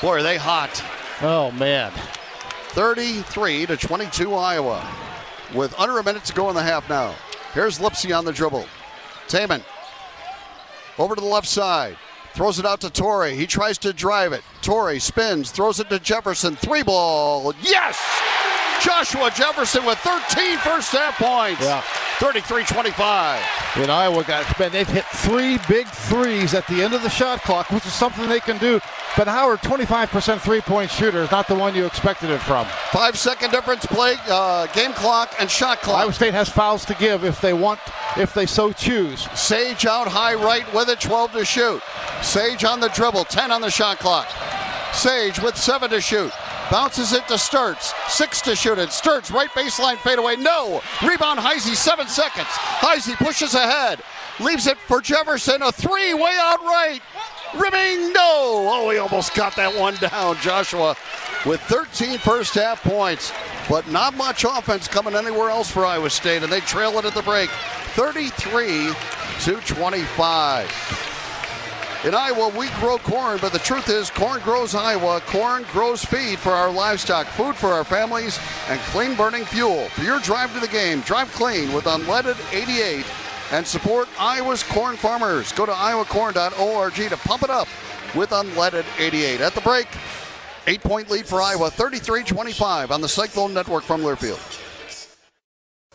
Boy, are they hot. Oh, man. 33-22 Iowa. With under a minute to go in the half now. Here's Lipsy on the dribble. Taman over to the left side. Throws it out to Torrey. He tries to drive it. Torrey spins, throws it to Jefferson. 3-ball. Yes! Joshua Jefferson with 13 first half points. Yeah. 33-25. And Iowa they've hit 3 big threes at the end of the shot clock, which is something they can do. But Howard, 25% three-point shooter, is not the one you expected it from. 5-second difference, game clock and shot clock. Iowa State has fouls to give if they so choose. Sage out high right with it, 12 to shoot. Sage on the dribble, 10 on the shot clock. Sage with 7 to shoot. Bounces it to Sturtz, 6 to shoot it. Sturtz, right baseline fadeaway, no. Rebound Heisey, 7 seconds. Heisey pushes ahead, leaves it for Jefferson, a 3 way out right. Rimming, no. Oh, he almost got that one down. Joshua with 13 first half points, but not much offense coming anywhere else for Iowa State, and they trail it at the break, 33-25. In Iowa, we grow corn, but the truth is corn grows Iowa. Corn grows feed for our livestock, food for our families, and clean-burning fuel. For your drive to the game, drive clean with unleaded 88 and support Iowa's corn farmers. Go to iowacorn.org to pump it up with unleaded 88. At the break, 8-point lead for Iowa, 33-25 on the Cyclone Network from Learfield.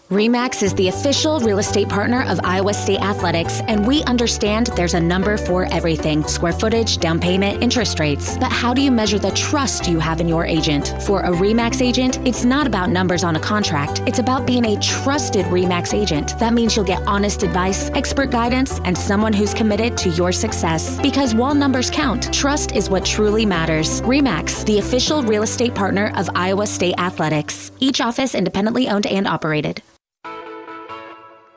RE/MAX is the official real estate partner of Iowa State Athletics, and we understand there's a number for everything: square footage, down payment, interest rates. But how do you measure the trust you have in your agent? For a RE/MAX agent, it's not about numbers on a contract. It's about being a trusted RE/MAX agent. That means you'll get honest advice, expert guidance, and someone who's committed to your success. Because while numbers count, trust is what truly matters. RE/MAX, the official real estate partner of Iowa State Athletics. Each office independently owned and operated.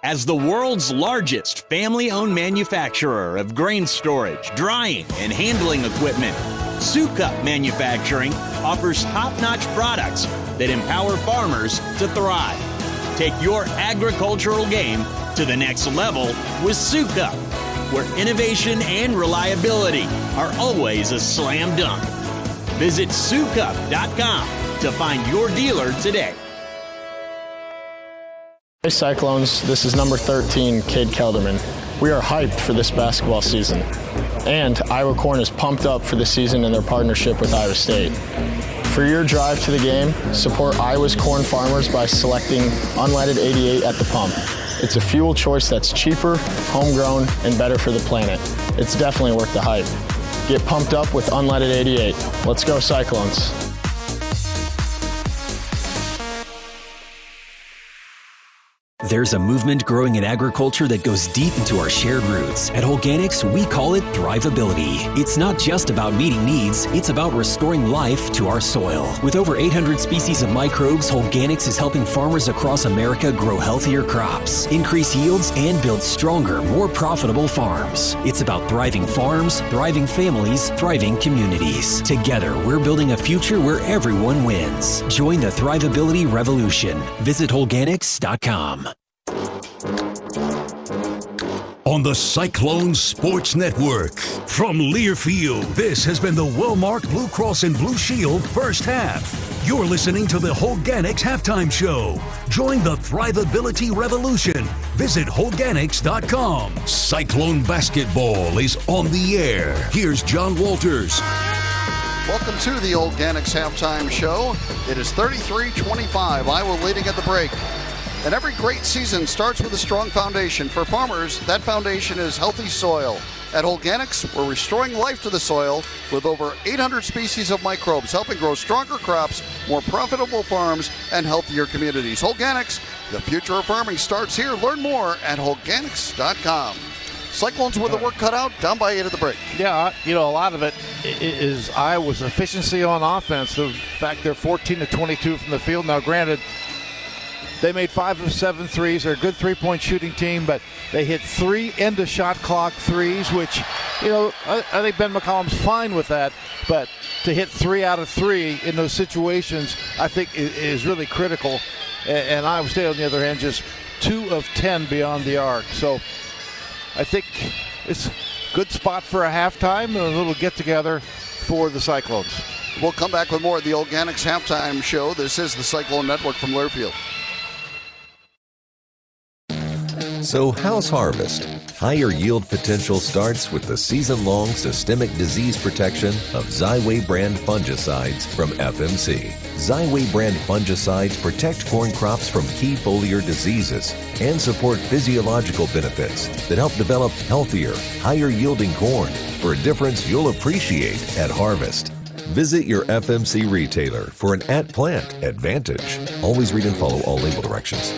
As the world's largest family-owned manufacturer of grain storage, drying, and handling equipment, Sukup Manufacturing offers top-notch products that empower farmers to thrive. Take your agricultural game to the next level with Sukup, where innovation and reliability are always a slam dunk. Visit Sukup.com to find your dealer today. Hey Cyclones, this is number 13, Cade Kelderman. We are hyped for this basketball season. And Iowa Corn is pumped up for the season in their partnership with Iowa State. For your drive to the game, support Iowa's corn farmers by selecting Unleaded 88 at the pump. It's a fuel choice that's cheaper, homegrown, and better for the planet. It's definitely worth the hype. Get pumped up with Unleaded 88. Let's go Cyclones. There's a movement growing in agriculture that goes deep into our shared roots. At Holganics, we call it thrivability. It's not just about meeting needs, it's about restoring life to our soil. With over 800 species of microbes, Holganics is helping farmers across America grow healthier crops, increase yields, and build stronger, more profitable farms. It's about thriving farms, thriving families, thriving communities. Together, we're building a future where everyone wins. Join the thrivability revolution. Visit Holganics.com. On the Cyclone Sports Network. From Learfield, this has been the well-marked Blue Cross and Blue Shield first half. You're listening to the Holganics Halftime Show. Join the thrivability revolution. Visit Holganics.com. Cyclone basketball is on the air. Here's John Walters. Welcome to the Holganics Halftime Show. It is 33-25, Iowa leading at the break. And every great season starts with a strong foundation. For farmers, that foundation is healthy soil. At Holganics, we're restoring life to the soil with over 800 species of microbes, helping grow stronger crops, more profitable farms, and healthier communities. Holganics, the future of farming starts here. Learn more at Holganics.com. Cyclones with the work cut out, down by 8 at the break. Yeah, a lot of it is Iowa's efficiency on offense. The fact they're 14 to 22 from the field. Now, granted, They made 5 of 7 threes. They're a good three-point shooting team, but they hit 3 end-of-shot clock threes, which, I think Ben McCollum's fine with that. But to hit 3 out of 3 in those situations, I think is really critical. And Iowa State, on the other hand, just 2 of 10 beyond the arc. So I think it's a good spot for a halftime and a little get-together for the Cyclones. We'll come back with more of the Organics halftime show. This is the Cyclone Network from Learfield. So how's harvest? Higher yield potential starts with the season-long systemic disease protection of Xyway brand fungicides from FMC. Xyway brand fungicides protect corn crops from key foliar diseases and support physiological benefits that help develop healthier, higher yielding corn for a difference you'll appreciate at harvest. Visit your FMC retailer for an at-plant advantage. Always read and follow all label directions.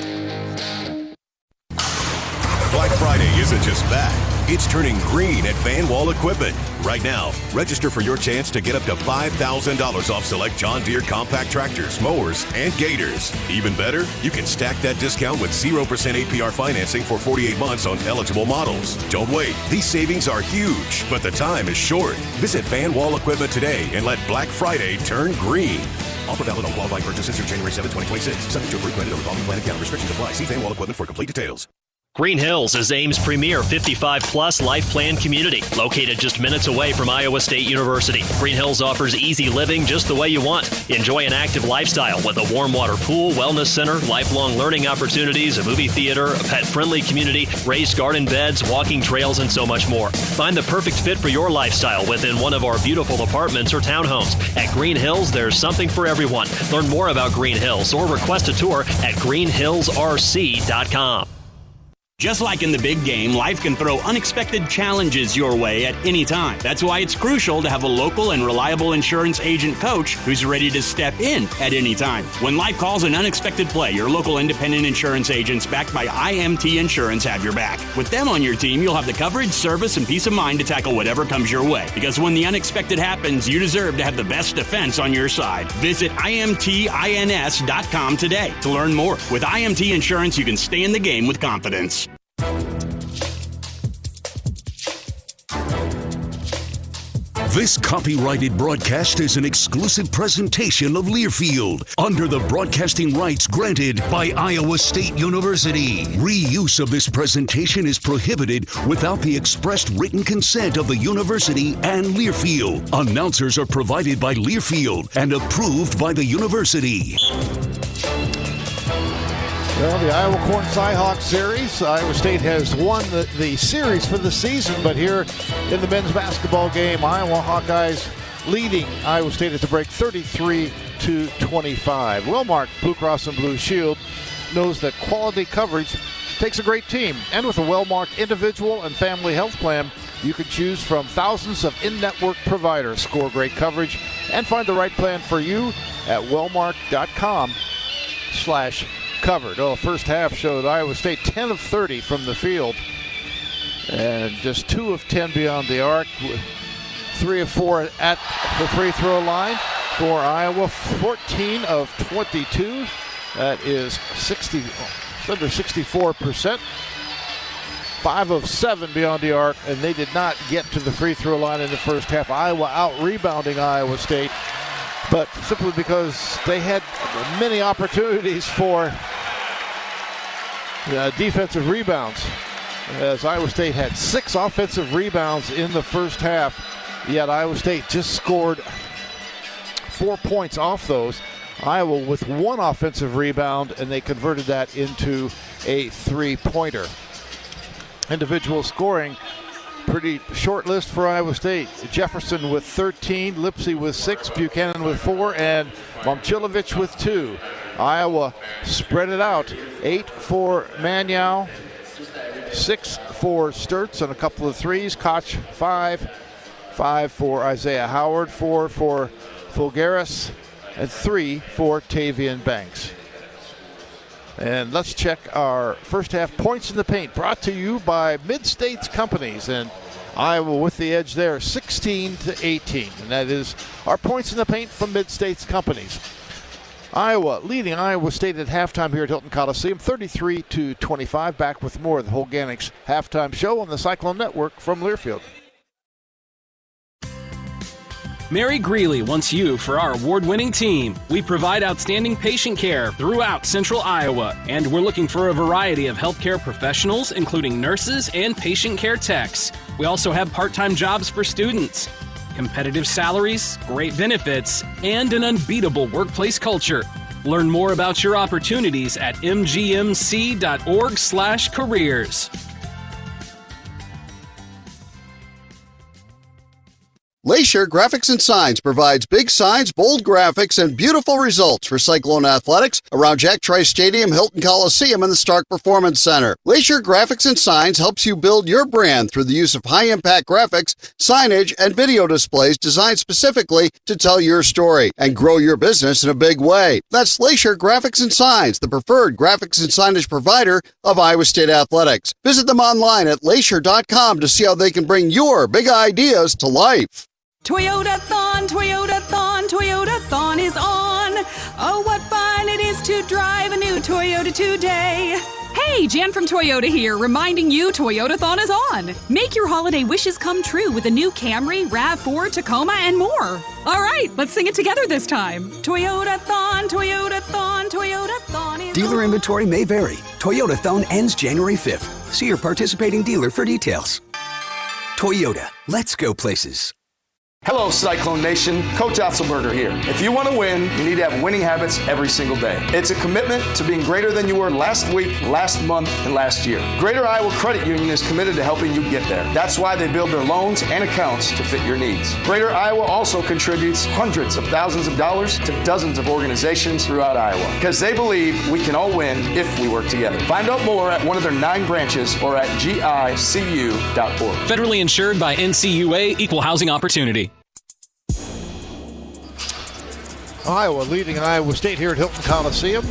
Black Friday isn't just back. It's turning green at Van Wall Equipment. Right now, register for your chance to get up to $5,000 off select John Deere compact tractors, mowers, and gators. Even better, you can stack that discount with 0% APR financing for 48 months on eligible models. Don't wait. These savings are huge, but the time is short. Visit Van Wall Equipment today and let Black Friday turn green. Offer valid on qualifying purchases through January 7, 2026. Subject to approved credit or revolving plan account. Restrictions apply. See Van Wall Equipment for complete details. Green Hills is Ames' premier 55-plus life plan community, located just minutes away from Iowa State University. Green Hills offers easy living just the way you want. Enjoy an active lifestyle with a warm water pool, wellness center, lifelong learning opportunities, a movie theater, a pet-friendly community, raised garden beds, walking trails, and so much more. Find the perfect fit for your lifestyle within one of our beautiful apartments or townhomes. At Green Hills, there's something for everyone. Learn more about Green Hills or request a tour at greenhillsrc.com. Just like in the big game, life can throw unexpected challenges your way at any time. That's why it's crucial to have a local and reliable insurance agent coach who's ready to step in at any time. When life calls an unexpected play, your local independent insurance agents backed by IMT Insurance have your back. With them on your team, you'll have the coverage, service, and peace of mind to tackle whatever comes your way. Because when the unexpected happens, you deserve to have the best defense on your side. Visit IMTINS.com today to learn more. With IMT Insurance, you can stay in the game with confidence. This copyrighted broadcast is an exclusive presentation of Learfield under the broadcasting rights granted by Iowa State University. Reuse of this presentation is prohibited without the expressed written consent of the university and Learfield. Announcers are provided by Learfield and approved by the university. Well, the Iowa Corn Cyhawk Series. Iowa State has won the series for the season, but here in the men's basketball game, Iowa Hawkeyes leading Iowa State at the break 33-25. Wellmark Blue Cross and Blue Shield knows that quality coverage takes a great team. And with a Wellmark individual and family health plan, you can choose from thousands of in-network providers. Score great coverage and find the right plan for you at wellmark.com/covered. First half showed Iowa State 10 of 30 from the field and just 2 of 10 beyond the arc. 3 of 4 at the free throw line for Iowa. 14 of 22. That is under 64%. 5 of 7 beyond the arc, and they did not get to the free throw line in the first half. Iowa out-rebounding Iowa State, but simply because they had many opportunities for defensive rebounds, as Iowa State had 6 offensive rebounds in the first half, yet Iowa State just scored 4 points off those. Iowa with 1 offensive rebound, and they converted that into a 3-pointer. Individual scoring, pretty short list for Iowa State. Jefferson with 13, Lipsey with 6, Buchanan with 4, and Momcilovic with 2. Iowa spread it out. 8 for Manyow, 6 for Sturtz and a couple of threes. Koch 5 for Isaiah Howard, 4 for Fulgaris, and 3 for Tavian Banks. And let's check our first half points in the paint, brought to you by Mid-States Companies. And Iowa with the edge there, 16-18. And that is our points in the paint from Mid-States Companies. Iowa leading Iowa State at halftime here at Hilton Coliseum, 33-25. Back with more of the Holganics halftime show on the Cyclone Network from Learfield. Mary Greeley wants you for our award-winning team. We provide outstanding patient care throughout Central Iowa, and we're looking for a variety of healthcare professionals, including nurses and patient care techs. We also have part-time jobs for students, competitive salaries, great benefits, and an unbeatable workplace culture. Learn more about your opportunities at mgmc.org/careers. Glacier Graphics and Signs provides big signs, bold graphics, and beautiful results for Cyclone athletics around Jack Trice Stadium, Hilton Coliseum, and the Stark Performance Center. Glacier Graphics and Signs helps you build your brand through the use of high-impact graphics, signage, and video displays designed specifically to tell your story and grow your business in a big way. That's Glacier Graphics and Signs, the preferred graphics and signage provider of Iowa State athletics. Visit them online at glacier.com to see how they can bring your big ideas to life. Toyota-thon, Toyota-thon, Toyota-thon is on. Oh, what fun it is to drive a new Toyota today. Hey, Jan from Toyota here, reminding you Toyota-thon is on. Make your holiday wishes come true with a new Camry, RAV4, Tacoma, and more. All right, let's sing it together this time. Toyota-thon, Toyota-thon, Toyota-thon is Dealer on. inventory may vary. Toyota-thon ends January 5th. See your participating dealer for details. Toyota, let's go places. Hello, Cyclone Nation. Coach Otzelberger here. If you want to win, you need to have winning habits every single day. It's a commitment to being greater than you were last week, last month, and last year. Greater Iowa Credit Union is committed to helping you get there. That's why they build their loans and accounts to fit your needs. Greater Iowa also contributes hundreds of thousands of dollars to dozens of organizations throughout Iowa because they believe we can all win if we work together. Find out more at one of their 9 branches or at gicu.org. Federally insured by NCAA, Equal Housing Opportunity. Iowa leading Iowa State here at Hilton Coliseum.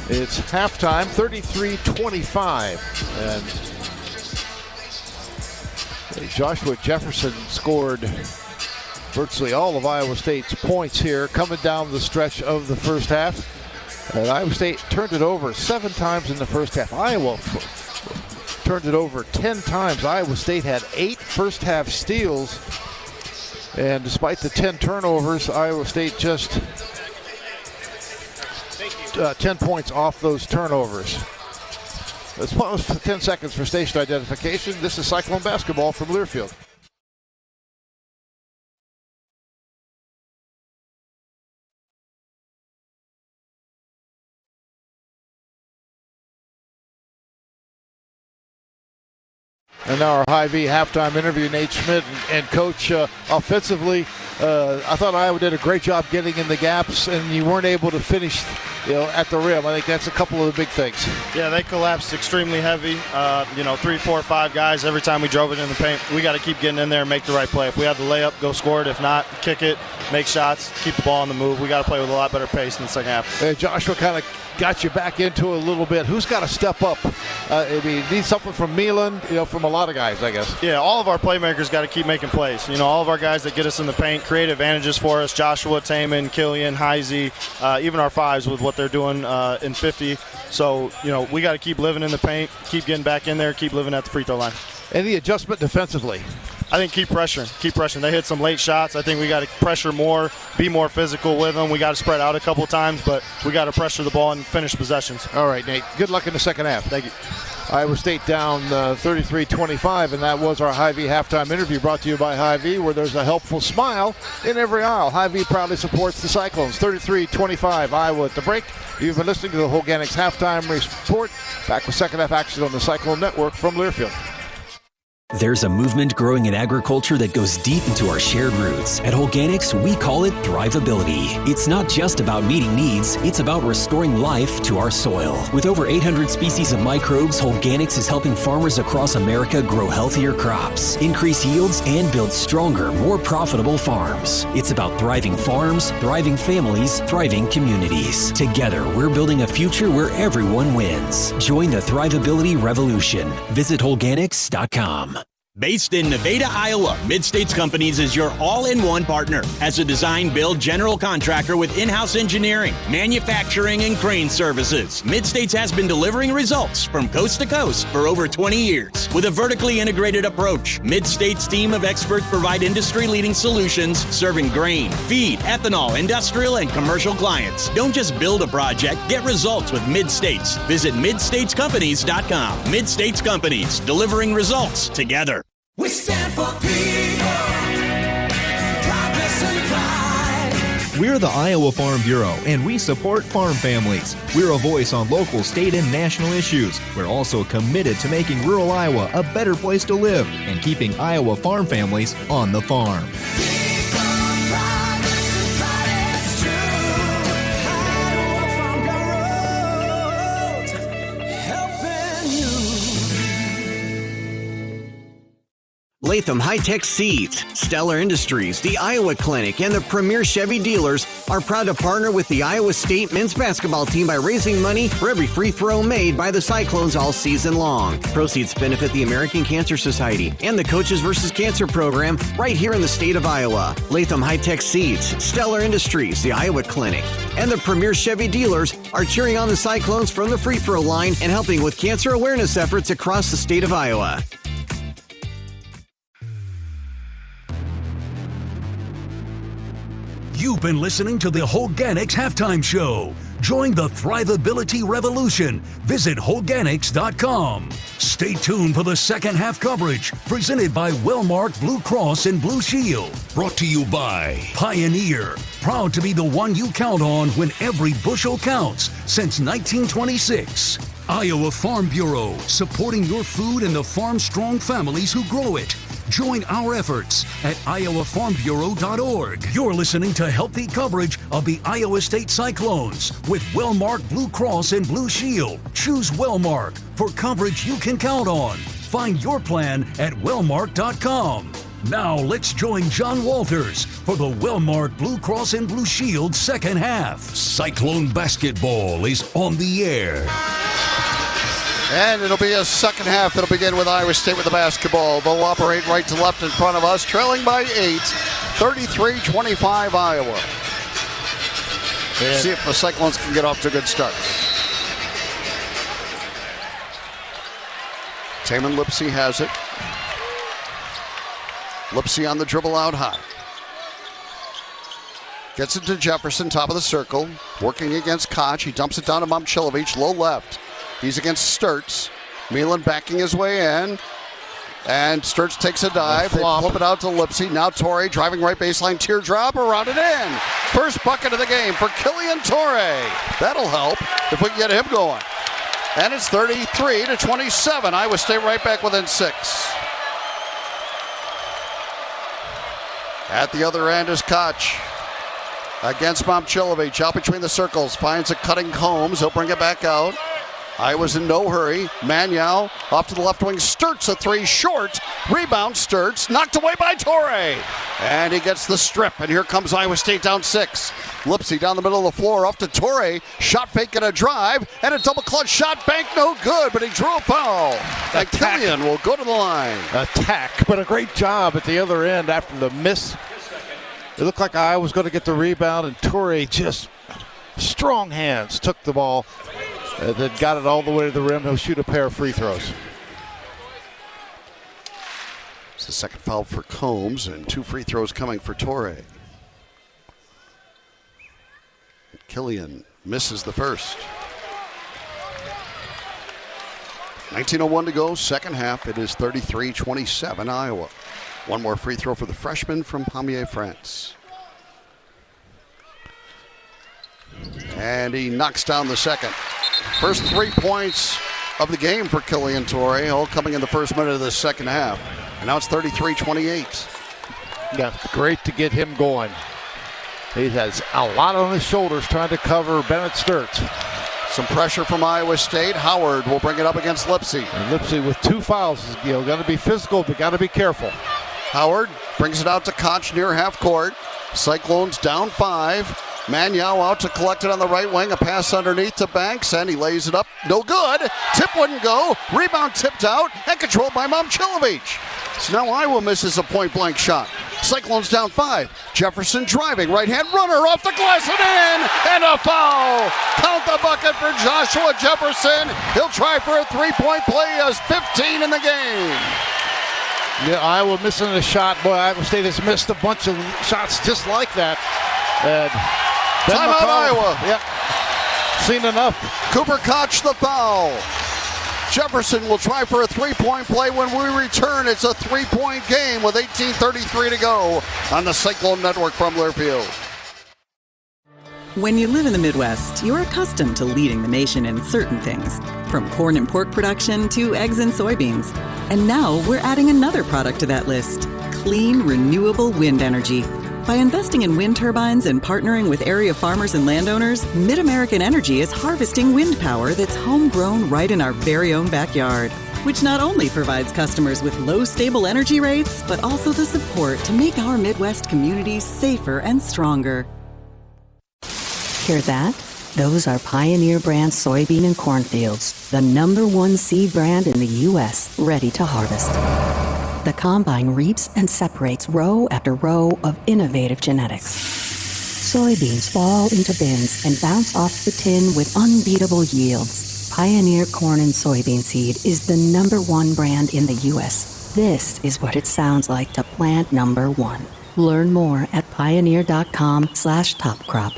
It's halftime, 33-25. And Joshua Jefferson scored virtually all of Iowa State's points here coming down the stretch of the first half. And Iowa State turned it over 7 times in the first half. Iowa turned it over 10 times. Iowa State had 8 first half steals. And despite the 10 turnovers, Iowa State just 10 points off those turnovers. Let's pause for 10 seconds for station identification. This is Cyclone Basketball from Learfield. And now our Hy-Vee halftime interview, Nate Schmidt and Coach. Offensively, I thought Iowa did a great job getting in the gaps, and you weren't able to finish, at the rim. I think that's a couple of the big things. Yeah, they collapsed extremely heavy. 3, 4, 5 guys every time we drove it in the paint. We got to keep getting in there and make the right play. If we have the layup, go score it. If not, kick it, make shots, keep the ball on the move. We got to play with a lot better pace in the second half. Joshua kind of got you back into it a little bit. Who's got to step up? Need something from Milan, from a lot of guys, I guess. Yeah, all of our playmakers got to keep making plays. All of our guys that get us in the paint, create advantages for us. Joshua, Taman, Killian, Heisey, even our 5s with what they're doing in 50. So, we got to keep living in the paint, keep getting back in there, keep living at the free throw line. And the adjustment defensively? I think keep pressuring. They hit some late shots. I think we got to pressure more, be more physical with them. We got to spread out a couple of times, but we got to pressure the ball and finish possessions. All right, Nate. Good luck in the second half. Thank you. Iowa State down 33-25, and that was our Hy-Vee halftime interview brought to you by Hy-Vee, where there's a helpful smile in every aisle. Hy-Vee proudly supports the Cyclones. 33-25, Iowa at the break. You've been listening to the Holganics halftime report. Back with second half action on the Cyclone Network from Learfield. There's a movement growing in agriculture that goes deep into our shared roots. At Holganics, we call it thrivability. It's not just about meeting needs, it's about restoring life to our soil. With over 800 species of microbes, Holganics is helping farmers across America grow healthier crops, increase yields, and build stronger, more profitable farms. It's about thriving farms, thriving families, thriving communities. Together, we're building a future where everyone wins. Join the thrivability revolution. Visit Holganics.com. Based in Nevada, Iowa, Mid-States Companies is your all-in-one partner. As a design build general contractor with in-house engineering, manufacturing, and crane services, Mid-States has been delivering results from coast to coast for over 20 years. With a vertically integrated approach, Mid-States' team of experts provide industry-leading solutions serving grain, feed, ethanol, industrial, and commercial clients. Don't just build a project, get results with Mid-States. Visit midstatescompanies.com. Mid-States Companies, delivering results together. We stand for people, progress and pride. We're the Iowa Farm Bureau, and we support farm families. We're a voice on local, state, and national issues. We're also committed to making rural Iowa a better place to live and keeping Iowa farm families on the farm. Latham High-Tech Seeds, Stellar Industries, the Iowa Clinic, and the Premier Chevy dealers are proud to partner with the Iowa State men's basketball team by raising money for every free throw made by the Cyclones all season long. Proceeds benefit the American Cancer Society and the Coaches vs. Cancer program right here in the state of Iowa. Latham High-Tech Seeds, Stellar Industries, the Iowa Clinic, and the Premier Chevy dealers are cheering on the Cyclones from the free throw line and helping with cancer awareness efforts across the state of Iowa. You've been listening to the Organics Halftime Show. Join the Thrivability Revolution. Visit Organics.com. Stay tuned for the second half coverage presented by Wellmark Blue Cross and Blue Shield. Brought to you by Pioneer. Proud to be the one you count on when every bushel counts since 1926. Iowa Farm Bureau, supporting your food and the farm-strong families who grow it. Join our efforts at iowafarmbureau.org. You're listening to healthy coverage of the Iowa State Cyclones with Wellmark Blue Cross and Blue Shield. Choose Wellmark for coverage you can count on. Find your plan at wellmark.com. Now let's join John Walters for the Wellmark Blue Cross and Blue Shield second half. Cyclone basketball is on the air. And it'll be a second half that'll begin with Iowa State with the basketball. They'll operate right to left in front of us, trailing by 8, 33-25 Iowa. See if the Cyclones can get off to a good start. Taman Lipsy has it. Lipsy on the dribble out high. Gets it to Jefferson, top of the circle. Working against Koch. He dumps it down to Momcilovic, low left. He's against Sturts. Milan backing his way in. And Sturts takes a dive. They flip it out to Lipsy. Now Torrey driving right baseline. Teardrop around it in. First bucket of the game for Killian Torrey. That'll help if we can get him going. And it's 33-27. Iowa State right back within 6. At the other end is Koch. Against Momcilovic. Out between the circles. Finds a cutting Combs. He'll bring it back out. Iowa's in no hurry. Maniau off to the left wing. Sturts a three short. Rebound Sturts. Knocked away by Torrey. And he gets the strip. And here comes Iowa State down 6. Lipsy down the middle of the floor. Off to Torrey. Shot fake and a drive. And a double clutch shot. Bank no good. But he drew a foul. And Killian will go to the line. Attack. But a great job at the other end after the miss. It looked like Iowa was going to get the rebound. And Torrey just strong hands took the ball. Then got it all the way to the rim. He'll shoot a pair of free throws. It's the second foul for Combs and 2 free throws coming for Torrey. Killian misses the first. 19:01 to go, second half. It is 33-27 Iowa. One more free throw for the freshman from Pommier, France. And he knocks down the second. First 3 points of the game for Killian Torrey, all coming in the first minute of the second half. And now it's 33-28. Yeah, great to get him going. He has a lot on his shoulders trying to cover Bennett Sturts. Some pressure from Iowa State. Howard will bring it up against Lipsy. And Lipsy with 2 fouls. Got to be physical, but got to be careful. Howard brings it out to Koch near half court. Cyclones down 5. Maniau out to collect it on the right wing. A pass underneath to Banks, and he lays it up. No good. Tip wouldn't go. Rebound tipped out and controlled by Momcilovic. So now Iowa misses a point-blank shot. Cyclones down 5. Jefferson driving, right-hand runner off the glass and in, and a foul. Count the bucket for Joshua Jefferson. He'll try for a three-point play. He has 15 in the game. Yeah, Iowa missing a shot. Boy, Iowa State has missed a bunch of shots just like that. Timeout, Iowa. Yep. Seen enough. Cooper Koch the foul. Jefferson will try for a three-point play. When we return, it's a three-point game with 18:33 to go on the Cyclone Network from Learfield. When you live in the Midwest, you're accustomed to leading the nation in certain things, from corn and pork production to eggs and soybeans. And now we're adding another product to that list: clean, renewable wind energy. By investing in wind turbines and partnering with area farmers and landowners, MidAmerican Energy is harvesting wind power that's homegrown right in our very own backyard, which not only provides customers with low, stable energy rates, but also the support to make our Midwest communities safer and stronger. Hear that? Those are Pioneer brand soybean and corn fields, the #1 seed brand in the U.S., ready to harvest. The combine reaps and separates row after row of innovative genetics. Soybeans fall into bins and bounce off the tin with unbeatable yields. Pioneer corn and soybean seed is the #1 brand in the U.S. This is what it sounds like to plant #1. Learn more at pioneer.com/topcrop.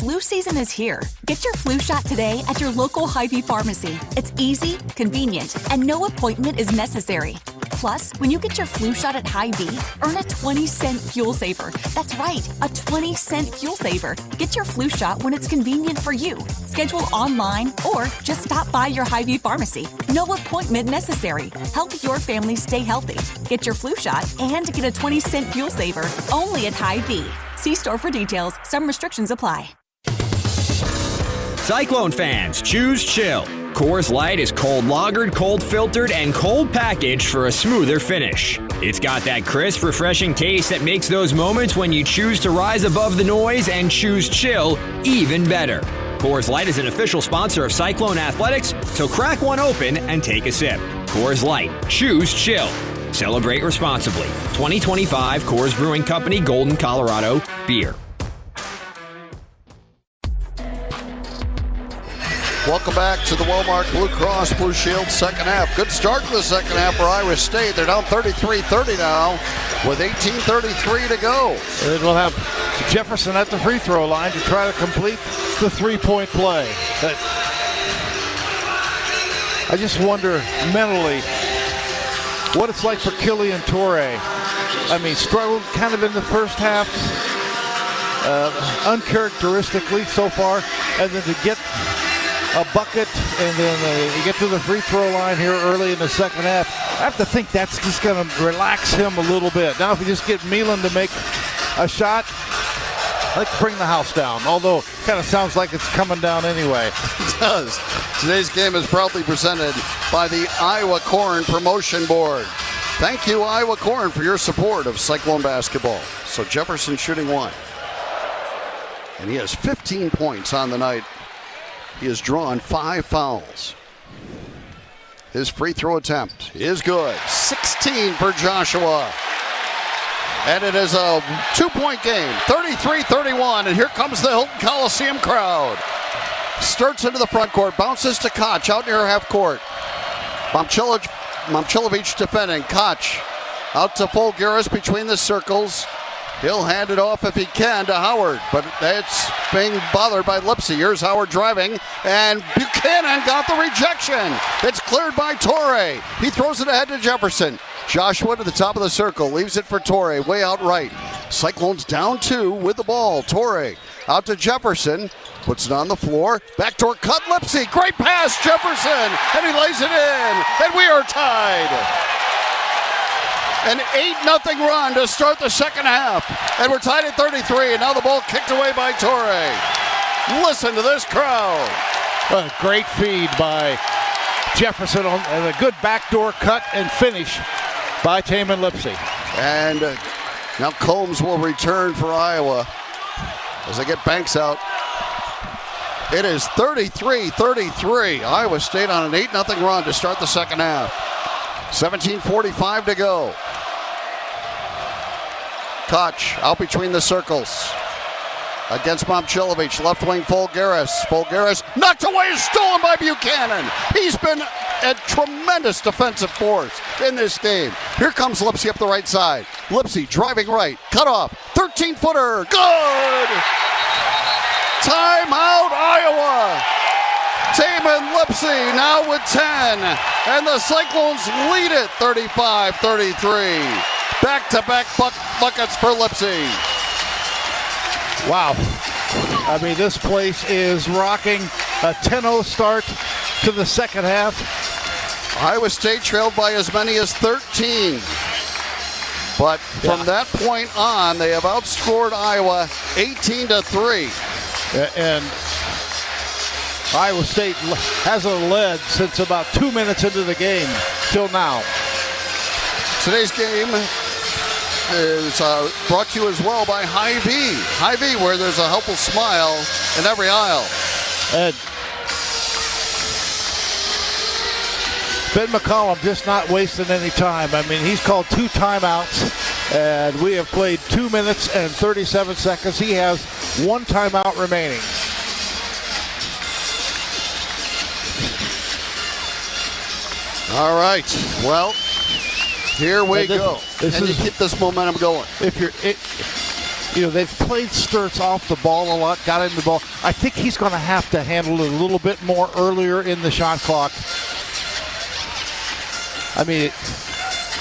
Flu season is here. Get your flu shot today at your local Hy-Vee pharmacy. It's easy, convenient, and no appointment is necessary. Plus, when you get your flu shot at Hy-Vee, earn a 20-cent fuel saver. That's right, a 20-cent fuel saver. Get your flu shot when it's convenient for you. Schedule online or just stop by your Hy-Vee pharmacy. No appointment necessary. Help your family stay healthy. Get your flu shot and get a 20-cent fuel saver only at Hy-Vee. See store for details. Some restrictions apply. Cyclone fans, choose chill. Coors Light is cold lagered, cold filtered, and cold packaged for a smoother finish. It's got that crisp, refreshing taste that makes those moments when you choose to rise above the noise and choose chill even better. Coors Light is an official sponsor of Cyclone Athletics, so crack one open and take a sip. Coors Light, choose chill. Celebrate responsibly. 2025 Coors Brewing Company, Golden, Colorado, beer. Welcome back to the Wellmark Blue Cross Blue Shield second half. Good start to the second half for Iowa State. They're down 33-30 now with 18:33 to go. And we'll have Jefferson at the free throw line to try to complete the three-point play. I just wonder mentally what it's like for Killian Torrey. I mean, struggled kind of in the first half, uncharacteristically so far, and then to get a bucket, and then you get to the free throw line here early in the second half. I have to think that's just going to relax him a little bit. Now, if you just get Milan to make a shot, I like to bring the house down, although it kind of sounds like it's coming down anyway. It does. Today's game is proudly presented by the Iowa Corn Promotion Board. Thank you, Iowa Corn, for your support of Cyclone basketball. So Jefferson shooting one. And he has 15 points on the night. He has drawn 5 fouls. His free throw attempt is good. 16 for Joshua. And it is a 2-point game, 33-31. And here comes the Hilton Coliseum crowd. Starts into the front court, bounces to Koch out near half court. Momcilovic defending. Koch out to Fulgaris between the circles. He'll hand it off if he can to Howard, but it's being bothered by Lipsy. Here's Howard driving, and Buchanan got the rejection. It's cleared by Torrey. He throws it ahead to Jefferson. Joshua to the top of the circle, leaves it for Torrey, way out right. Cyclones down 2 with the ball. Torrey out to Jefferson, puts it on the floor. Backdoor cut, Lipsy. Great pass, Jefferson, and he lays it in, and we are tied. An 8-0 run to start the second half. And we're tied at 33, and now the ball kicked away by Torrey. Listen to this crowd. A great feed by Jefferson and a good backdoor cut and finish by Taman Lipsy. And now Combs will return for Iowa as they get Banks out. It is 33-33. Iowa State on an 8-0 run to start the second half. 17:45 to go. Koch out between the circles. Against Momchilovich, left wing Folgaris. Folgaris knocked away, stolen by Buchanan. He's been a tremendous defensive force in this game. Here comes Lipsy up the right side. Lipsy driving right, cut off, 13-footer, good! Timeout, Iowa! Taman Lipsy now with 10, and the Cyclones lead it 35-33. Back-to-back buckets for Lipsy. Wow. I mean, this place is rocking. A 10-0 start to the second half. Iowa State trailed by as many as 13. But from that point on, they have outscored Iowa 18-3. And Iowa State hasn't led since about 2 minutes into the game till now. Today's game is brought to you as well by Hy-Vee. Hy-Vee, where there's a helpful smile in every aisle. And Ben McCollum just not wasting any time. I mean, he's called 2 timeouts, and we have played 2 minutes and 37 seconds. He has 1 timeout remaining. All right, well, here we go. And you keep this momentum going. They've played Sturtz off the ball a lot, got in the ball. I think he's going to have to handle it a little bit more earlier in the shot clock. I mean,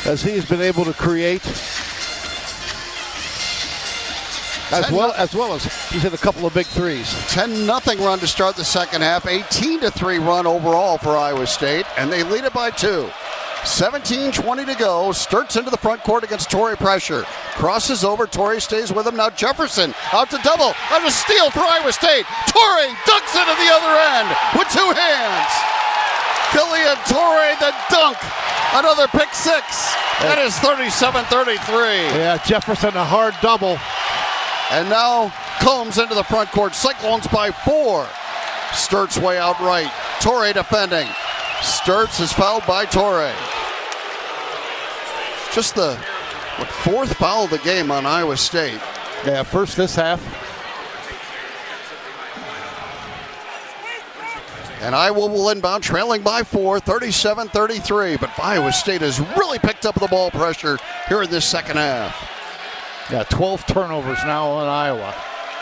as he's been able to create, as well as he's hit a couple of big threes. 10-0 run to start the second half. 18-3 run overall for Iowa State, and they lead it by 2. 17:20 to go. Sturtz into the front court against Torrey pressure. Crosses over. Torrey stays with him. Now Jefferson out to double. On a steal for Iowa State. Torrey dunks it at the other end with 2 hands. Killian Torrey, the dunk. Another pick 6. That is 37-33. Yeah, Jefferson a hard double. And now Combs into the front court. Cyclones by 4. Sturtz way out right. Torrey defending. Sturtz is fouled by Torrey. Just the 4th foul of the game on Iowa State. Yeah, first this half. And Iowa will inbound, trailing by 4, 37-33. But Iowa State has really picked up the ball pressure here in this second half. Yeah, 12 turnovers now on Iowa.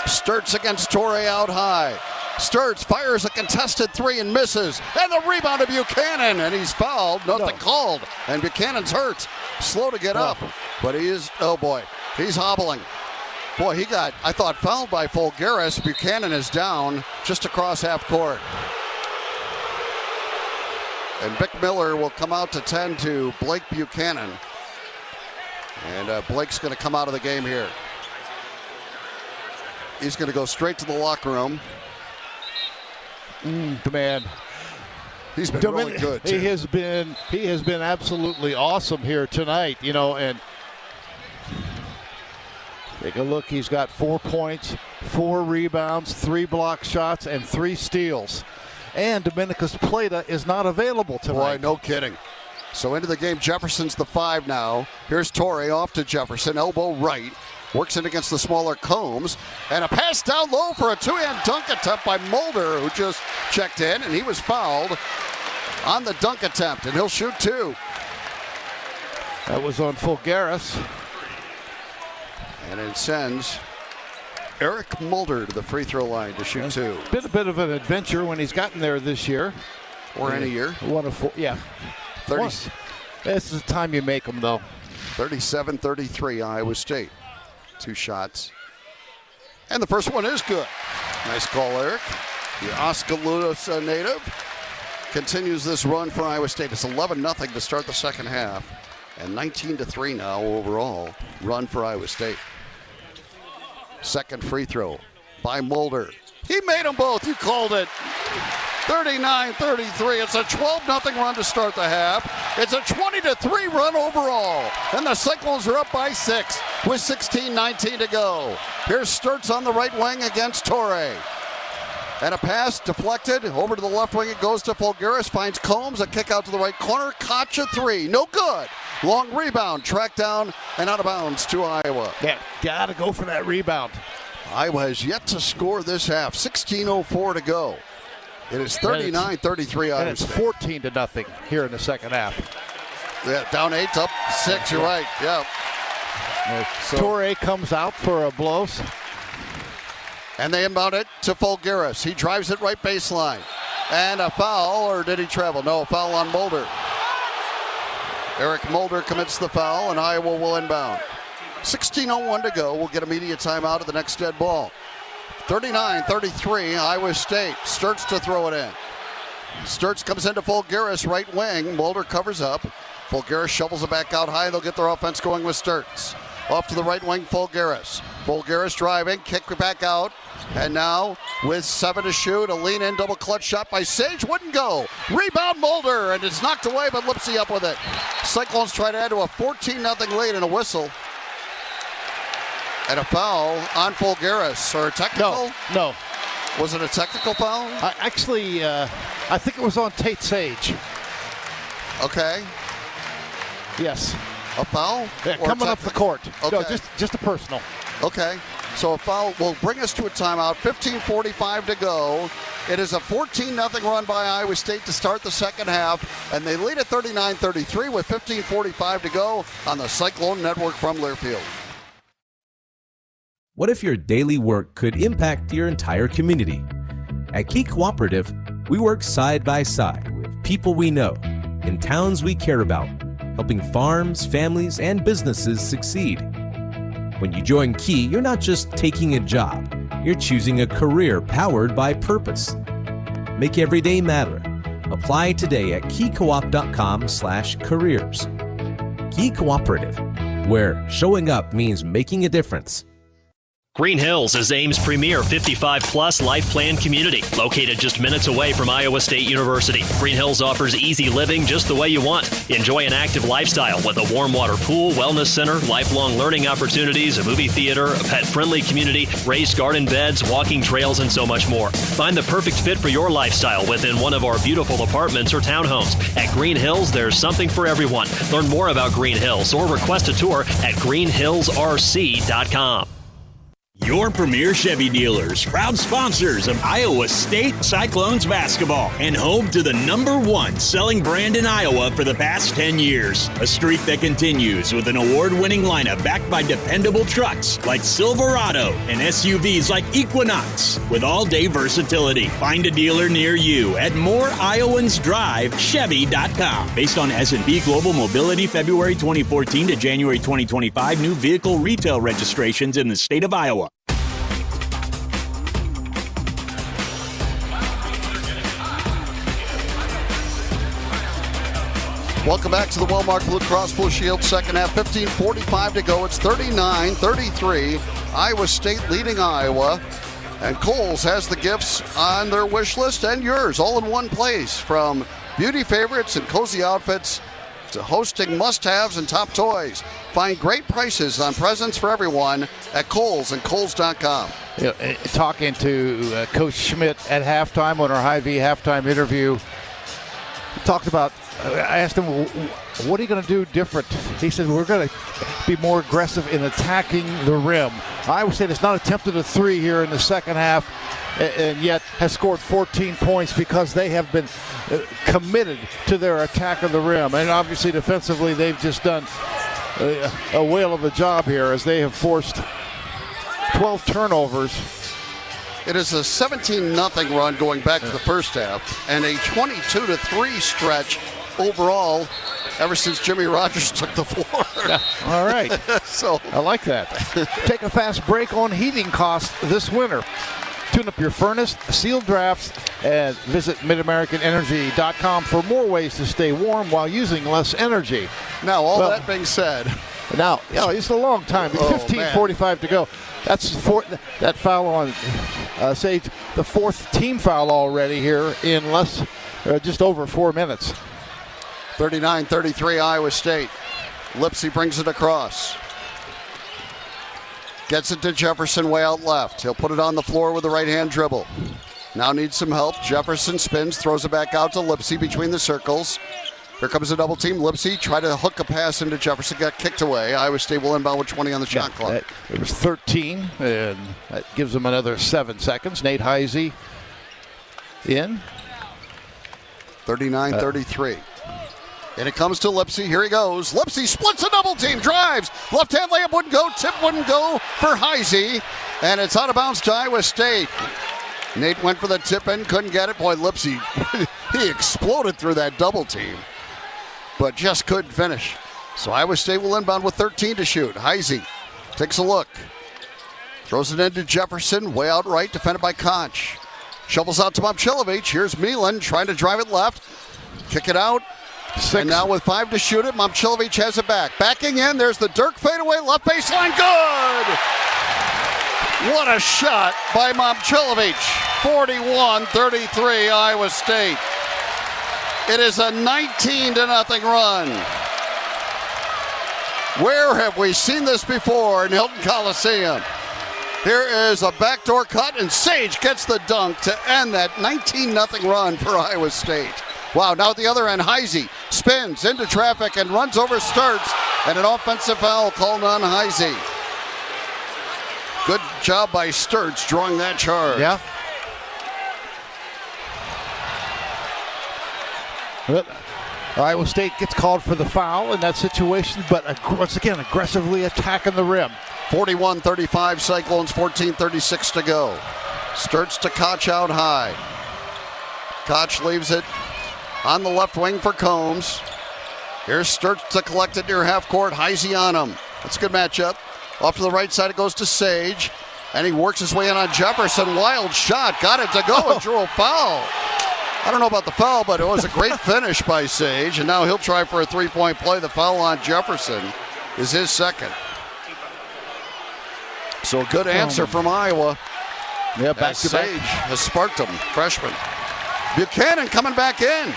Sturtz against Torrey out high. Sturtz fires a contested 3 and misses. And the rebound to Buchanan, and he's fouled. Nothing called. And Buchanan's hurt. Slow to get up. But he is, oh boy, he's hobbling. Boy, he got, I thought, fouled by Folgaris. Buchanan is down just across half court. And Vic Miller will come out to tend to Blake Buchanan. And Blake's going to come out of the game here. He's going to go straight to the locker room. Man, he's been really good, too. He has been absolutely awesome here tonight, and take a look. He's got 4 points, 4 rebounds, 3 block shots, and 3 steals. And Dominicus Plata is not available tonight. Boy, no kidding. So into the game, Jefferson's the 5 now. Here's Torrey off to Jefferson, elbow right. Works in against the smaller Combs. And a pass down low for a 2-hand dunk attempt by Mulder, who just checked in, and he was fouled on the dunk attempt, and he'll shoot 2. That was on Folgaris. And it sends Eric Mulder to the free throw line to shoot 2. Been a bit of an adventure when he's gotten there this year. Or any year. 1 of 4, yeah. 30. This is the time you make them, though. 37-33, Iowa State. 2 shots. And the first one is good. Nice call, Eric. The Oskaloosa native continues this run for Iowa State. It's 11-0 to start the second half. And 19-3 now overall run for Iowa State. Second free throw by Mulder. He made them both. You called it. 39-33. It's a 12-0 run to start the half. It's a 20-3 run overall. And the Cyclones are up by 6 with 16:19 to go. Here's Sturtz on the right wing against Torrey. And a pass deflected. Over to the left wing it goes to Folgaris. Finds Combs. A kick out to the right corner. Koch a 3. No good. Long rebound, tracked down and out of bounds to Iowa. Yeah, got to go for that rebound. Iowa has yet to score this half. 16:04 to go. It is 39-33 Iowa. And it's 14-0 here in the second half. Yeah, down 8, up 6. You're right. Yeah. So, Torre comes out for a blow. And they inbound it to Fulgaris. He drives it right baseline. And a foul, or did he travel? No, a foul on Mulder. Eric Mulder commits the foul, and Iowa will inbound. 16:01 to go. We'll get a media timeout at the next dead ball. 39-33, Iowa State. Sturtz to throw it in. Sturtz comes into Fulgaris, right wing. Mulder covers up. Fulgaris shovels it back out high. They'll get their offense going with Sturtz. Off to the right wing, Fulgaris. Fulgaris driving, kick back out. And now, with 7 to shoot, a lean-in double clutch shot by Sage. Wouldn't go. Rebound Mulder, and it's knocked away, but Lipsy up with it. Cyclones try to add to a 14-0 lead and a whistle. And a foul on Fulgaris, or a technical? No. Was it a technical foul? I think it was on Tate Sage. Okay. Yes. A foul? Yeah, coming up the court. Okay. No, just a personal. Okay. So a foul will bring us to a timeout. 15:45 to go. It is a 14-0 run by Iowa State to start the second half, and they lead at 39-33 with 15:45 to go on the Cyclone Network from Learfield. What if your daily work could impact your entire community? At Key Cooperative, we work side by side with people we know in towns we care about, helping farms, families, and businesses succeed. When you join Key, you're not just taking a job, you're choosing a career powered by purpose. Make every day matter. Apply today at keycoop.com/careers. Key Cooperative, where showing up means making a difference. Green Hills is Ames' premier 55-plus life plan community, located just minutes away from Iowa State University. Green Hills offers easy living just the way you want. Enjoy an active lifestyle with a warm water pool, wellness center, lifelong learning opportunities, a movie theater, a pet-friendly community, raised garden beds, walking trails, and so much more. Find the perfect fit for your lifestyle within one of our beautiful apartments or townhomes. At Green Hills, there's something for everyone. Learn more about Green Hills or request a tour at greenhillsrc.com. Your premier Chevy dealers, proud sponsors of Iowa State Cyclones basketball, and home to the #1 selling brand in Iowa for the past 10 years. A streak that continues with an award-winning lineup backed by dependable trucks like Silverado and SUVs like Equinox with all-day versatility. Find a dealer near you at moreiowansdrivechevy.com. Based on S&P Global Mobility February 2014 to January 2025 new vehicle retail registrations in the state of Iowa. Welcome back to the Wellmark Blue Cross Blue Shield second half. 15:45 to go. It's 39-33. Iowa State leading Iowa. And Kohl's has the gifts on their wish list and yours all in one place. From beauty favorites and cozy outfits to hosting must-haves and top toys. Find great prices on presents for everyone at Kohl's and Kohl's.com. You know, talking to Coach Schmidt at halftime on our Hy-Vee halftime interview, talked about, I asked him, what are you going to do different? He said, we're going to be more aggressive in attacking the rim. Iowa State has not attempted a three here in the second half, and yet has scored 14 points because they have been committed to their attack of the rim. And obviously defensively, they've just done a whale of a job here as they have forced 12 turnovers. It is a 17-0 run going back to the first half, and a 22-3 stretch overall ever since Jimmy Rogers took the floor. Yeah. All right. So I like that. Take a fast break on heating costs this winter. Tune up your furnace, seal drafts, and visit MidAmericanEnergy.com for more ways to stay warm while using less energy. Now, that being said. Now, it's a long time. 15:45 to go. That's that foul on Sage, the fourth team foul already here in just over 4 minutes. 39-33 Iowa State. Lipsy brings it across. Gets it to Jefferson way out left. He'll put it on the floor with a right-hand dribble. Now needs some help. Jefferson spins, throws it back out to Lipsy between the circles. Here comes a double team. Lipsy tried to hook a pass into Jefferson, got kicked away. Iowa State will inbound with 20 on the shot clock. It was 13, and that gives them another 7 seconds. Nate Heisey in. 39-33. And it comes to Lipsy. Here he goes. Lipsy splits a double team, drives. Left-hand layup wouldn't go. Tip wouldn't go for Heisey. And it's out of bounds to Iowa State. Nate went for the tip in, couldn't get it. Boy, Lipsy, he exploded through that double team, but just couldn't finish. So Iowa State will inbound with 13 to shoot. Heisey takes a look. Throws it into Jefferson, way out right, defended by Koch. Shovels out to Momcilovic. Here's Milan trying to drive it left. Kick it out. 6. And now with 5 to shoot it, Momcilovic has it back. Backing in, there's the Dirk fadeaway, left baseline, good! What a shot by Momcilovic. 41-33, Iowa State. It is a 19-0 run. Where have we seen this before in Hilton Coliseum? Here is a backdoor cut, and Sage gets the dunk to end that 19-0 run for Iowa State. Wow, now at the other end, Heisey spins into traffic and runs over Sturtz, and an offensive foul called on Heisey. Good job by Sturtz drawing that charge. Yeah. But Iowa State gets called for the foul in that situation, but once again, aggressively attacking the rim. 41-35, Cyclones, 14:36 to go. Sturtz to Koch out high. Koch leaves it on the left wing for Combs. Here's Sturtz to collect it near half court. Heisey on him. That's a good matchup. Off to the right side, it goes to Sage. And he works his way in on Jefferson. Wild shot. Got it to go and drew a foul. I don't know about the foul, but it was a great finish by Sage. And now he'll try for a three-point play. The foul on Jefferson is his second. So a good answer from Iowa. Yeah, back to Sage back. has sparked him, freshman. Buchanan coming back in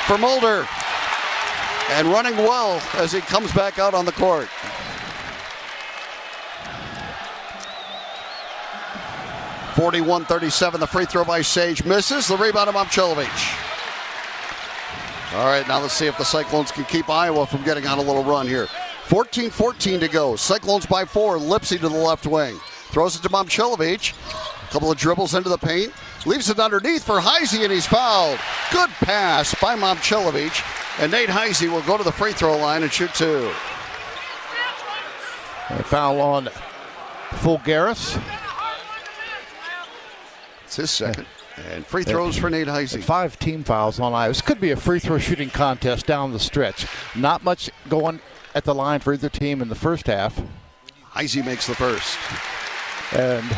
for Mulder. And running well as he comes back out on the court. (41-37), the free throw by Sage misses. The rebound of Momcilovic. All right, now let's see if the Cyclones can keep Iowa from getting on a little run here. 14-14 to go. Cyclones by 4. Lipsy to the left wing. Throws it to Momcilovic. A couple of dribbles into the paint. Leaves it underneath for Heisey, and he's fouled. Good pass by Momcilovic. And Nate Heisey will go to the free throw line and shoot 2. A foul on Fulgaris. It's his second. And free throws for Nate Heisey. 5 team fouls on Iowa. This could be a free throw shooting contest down the stretch. Not much going at the line for either team in the first half. Heisey makes the first. And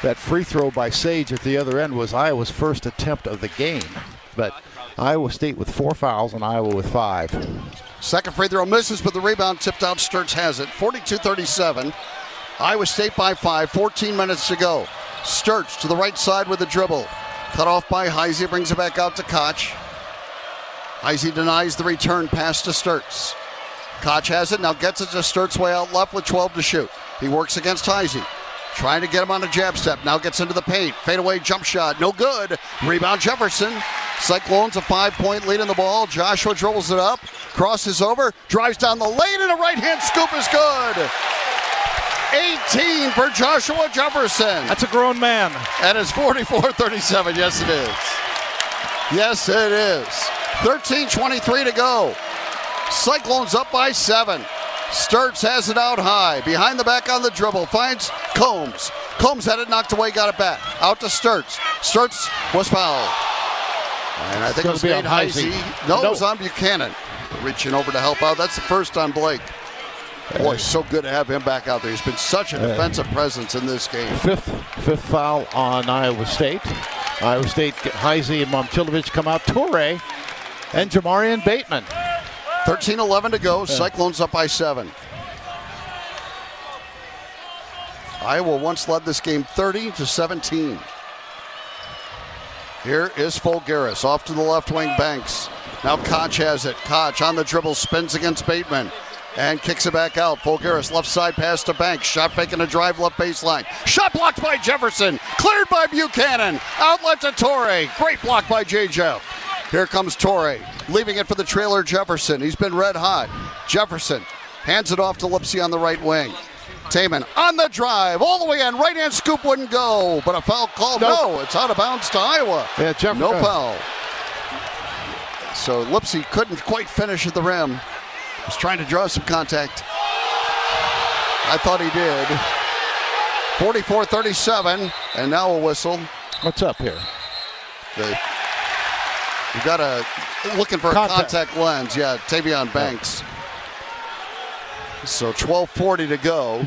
that free throw by Sage at the other end was Iowa's first attempt of the game. But Iowa State with 4 fouls and Iowa with 5. Second free throw misses, but the rebound tipped out. Sturtz has it. 42-37. Iowa State by 5. 14 minutes to go. Sturtz to the right side with the dribble. Cut off by Heisey. Brings it back out to Koch. Heisey denies the return pass to Sturtz. Koch has it. Now gets it to Sturtz way out left with 12 to shoot. He works against Heisey. Trying to get him on a jab step. Now gets into the paint. Fadeaway jump shot. No good. Rebound Jefferson. Cyclones a 5-point lead in the ball. Joshua dribbles it up. Crosses over. Drives down the lane, and a right-hand scoop is good. 18 for Joshua Jefferson. That's a grown man. And it's 44-37. Yes, it is. Yes, it is. 13:23 to go. Cyclones up by 7. Sturtz has it out high. Behind the back on the dribble. Finds Combs. Combs had it knocked away. Got it back. Out to Sturtz. Sturtz was fouled. And I think it was Nate Heisey. No, it was on Buchanan. Reaching over to help out. That's the first on Blake. Boy, so good to have him back out there. He's been such a defensive presence in this game. Fifth foul on Iowa State. Iowa State, Heisey and Momcilovic come out. Torrey and Jamarian Bateman. 13:11 to go. Cyclones up by 7. Iowa once led this game 30-17. Here is Fulgaris off to the left wing. Banks. Now Koch has it. Koch on the dribble, spins against Bateman and kicks it back out. Fulgaris left side pass to Banks. Shot faking a drive left baseline. Shot blocked by Jefferson. Cleared by Buchanan. Outlet to Torrey. Great block by J. Jeff. Here comes Torrey, leaving it for the trailer Jefferson. He's been red hot. Jefferson hands it off to Lipsy on the right wing. Taman on the drive, all the way in. Right-hand scoop wouldn't go, but a foul called. No, it's out of bounds to Iowa. Yeah, no foul. So Lipsy couldn't quite finish at the rim. Was trying to draw some contact. I thought he did. 44-37, and now a whistle. What's up here? You've got looking for a contact lens. Yeah, Tavion Banks. So 12:40 to go.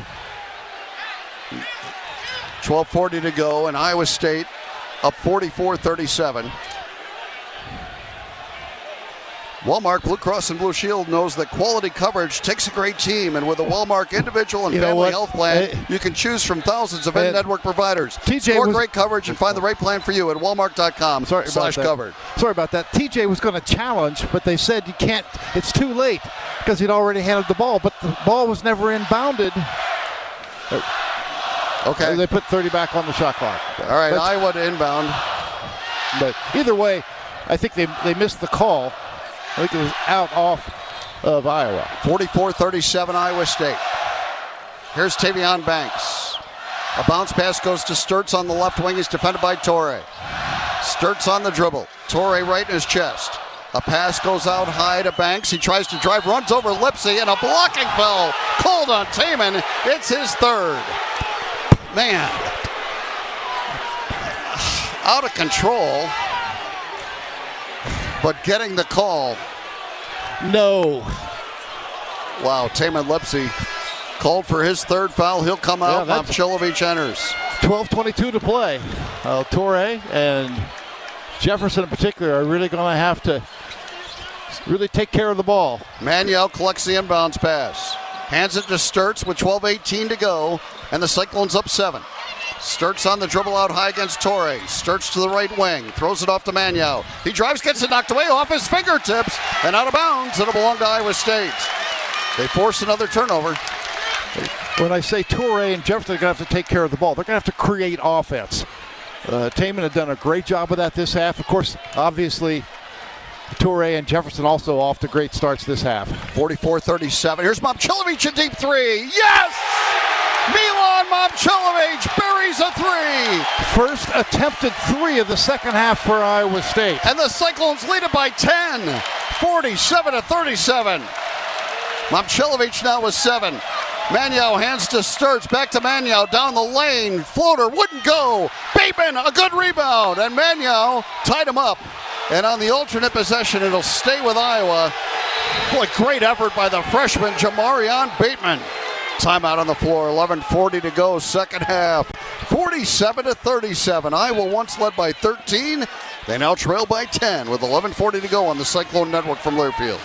12:40 to go, and Iowa State up 44-37. Walmart Blue Cross and Blue Shield knows that quality coverage takes a great team, and with a Walmart individual and family health plan, you can choose from thousands of in-network providers. Score great coverage and find the right plan for you at walmart.com/covered. Sorry about that. TJ was going to challenge, but they said you can't. It's too late because he'd already handled the ball, but the ball was never inbounded. Okay. They put 30 back on the shot clock. All right, Iowa to inbound. But either way, I think they missed the call. I think it was out off of Iowa. 44-37 Iowa State. Here's Tavion Banks. A bounce pass goes to Sturtz on the left wing. He's defended by Torrey. Sturtz on the dribble. Torrey right in his chest. A pass goes out high to Banks. He tries to drive, runs over Lipsy, and a blocking foul called on Taman. It's his third. Man. Out of control. But getting the call. No. Wow, Taman Lipsy called for his third foul. He'll come out. Momcilovic enters. 12:22 to play. Torrey and Jefferson in particular are really going to have to really take care of the ball. Manuel collects the inbounds pass. Hands it to Sturtz with 12:18 to go, and the Cyclones up 7. Sturtz on the dribble out high against Torrey. Sturtz to the right wing. Throws it off to Manuel. He drives, gets it knocked away off his fingertips and out of bounds. It'll belong to Iowa State. They force another turnover. When I say Torrey and Jefferson are going to have to take care of the ball, they're going to have to create offense. Taman had done a great job of that this half. Of course, obviously, Torrey and Jefferson also off to great starts this half. 44-37. Here's Momcilovic, a deep three. Yes! Milan Momcilovic buries a three. First attempted three of the second half for Iowa State. And the Cyclones lead it by 10, 47-37. Momcilovic now with 7. Manuel hands to Sturtz, back to Manuel, down the lane. Floater wouldn't go. Bateman, a good rebound, and Manuel tied him up. And on the alternate possession, it'll stay with Iowa. Boy, great effort by the freshman, Jamarion Bateman. Timeout on the floor, 11:40 to go, second half. 47-37. Iowa once led by 13. They now trail by 10 with 11:40 to go on the Cyclone Network from Learfield.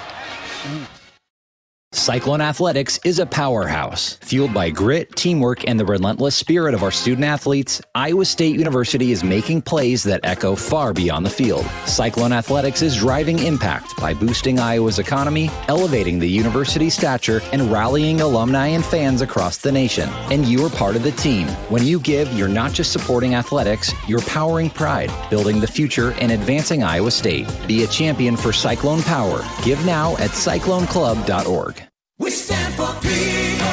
Cyclone Athletics is a powerhouse. Fueled by grit, teamwork, and the relentless spirit of our student athletes, Iowa State University is making plays that echo far beyond the field. Cyclone Athletics is driving impact by boosting Iowa's economy, elevating the university's stature, and rallying alumni and fans across the nation. And you are part of the team. When you give, you're not just supporting athletics, you're powering pride, building the future, and advancing Iowa State. Be a champion for Cyclone Power. Give now at cycloneclub.org. We stand for people,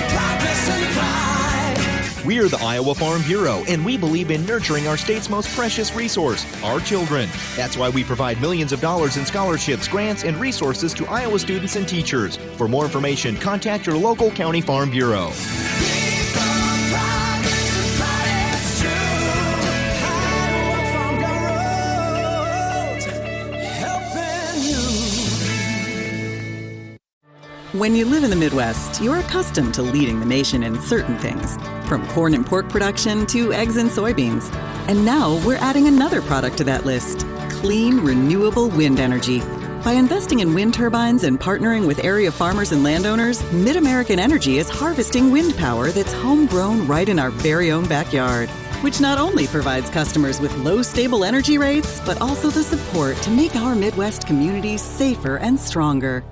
progress and pride. We are the Iowa Farm Bureau, and we believe in nurturing our state's most precious resource, our children. That's why we provide millions of dollars in scholarships, grants, and resources to Iowa students and teachers. For more information, contact your local county farm bureau. When you live in the Midwest, you're accustomed to leading the nation in certain things, from corn and pork production to eggs and soybeans. And now we're adding another product to that list, clean, renewable wind energy. By investing in wind turbines and partnering with area farmers and landowners, MidAmerican Energy is harvesting wind power that's homegrown right in our very own backyard, which not only provides customers with low, stable energy rates, but also the support to make our Midwest communities safer and stronger.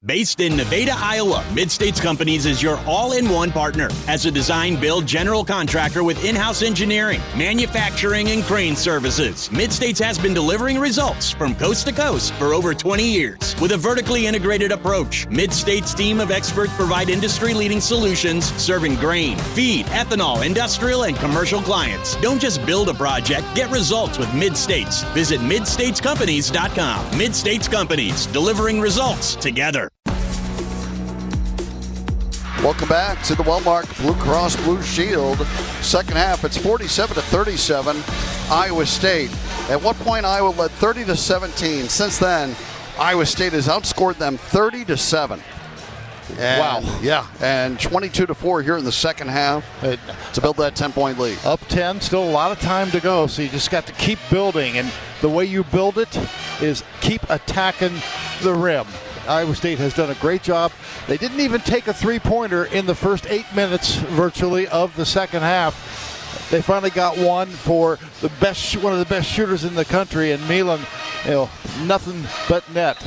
Based in Nevada, Iowa, Mid-States Companies is your all-in-one partner. As a design-build general contractor with in-house engineering, manufacturing, and crane services, Mid-States has been delivering results from coast to coast for over 20 years. With a vertically integrated approach, Mid-States' team of experts provide industry-leading solutions serving grain, feed, ethanol, industrial, and commercial clients. Don't just build a project, get results with Mid-States. Visit midstatescompanies.com. Mid-States Companies, delivering results together. Welcome back to the well-marked Blue Cross Blue Shield. Second half, it's 47-37, Iowa State. At one point, Iowa led 30-17. Since then, Iowa State has outscored them 30-7. Wow. Yeah, and 22-4 here in the second half to build that 10-point lead. Up 10, still a lot of time to go, so you just got to keep building. And the way you build it is keep attacking the rim. Iowa State has done a great job. They didn't even take a three-pointer in the first 8 minutes, virtually, of the second half. They finally got one for one of the best shooters in the country, and Milan, nothing but net.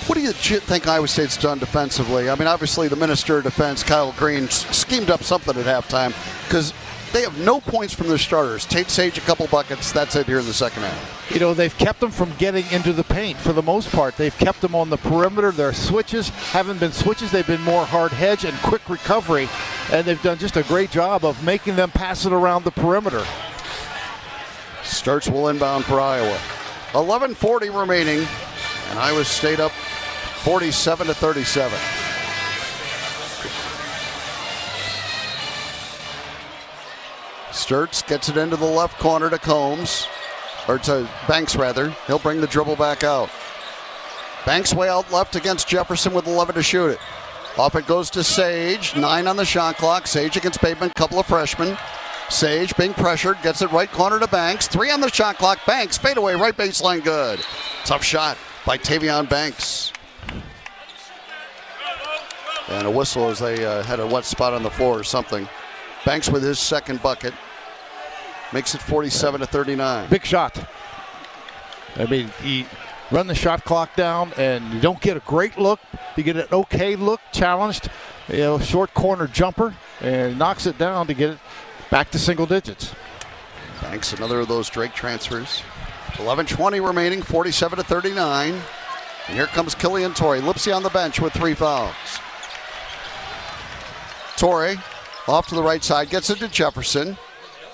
What do you think Iowa State's done defensively? I mean, obviously the Minister of Defense, Kyle Green, schemed up something at halftime because they have no points from their starters. Tate Sage, a couple buckets. That's it here in the second half. They've kept them from getting into the paint for the most part. They've kept them on the perimeter. Their switches haven't been switches. They've been more hard hedge and quick recovery, and they've done just a great job of making them pass it around the perimeter. Sturts will inbound for Iowa. 11:40 remaining, and Iowa State up 47-37. Sturts gets it into the left corner to Combs, or to Banks rather. He'll bring the dribble back out. Banks way out left against Jefferson with 11 to shoot it. Off it goes to Sage, 9 on the shot clock. Sage against Bateman, couple of freshmen. Sage being pressured, gets it right corner to Banks. 3 on the shot clock. Banks, fadeaway, right baseline, good. Tough shot by Tavion Banks. And a whistle as they had a wet spot on the floor or something. Banks with his second bucket. Makes it 47-39. Big shot. I mean, you run the shot clock down and you don't get a great look. You get an okay look, challenged, short corner jumper, and knocks it down to get it back to single digits. Banks, another of those Drake transfers. 11:20 remaining, 47-39. And here comes Killian Torrey. Lipsy on the bench with 3 fouls. Torrey off to the right side, gets it to Jefferson.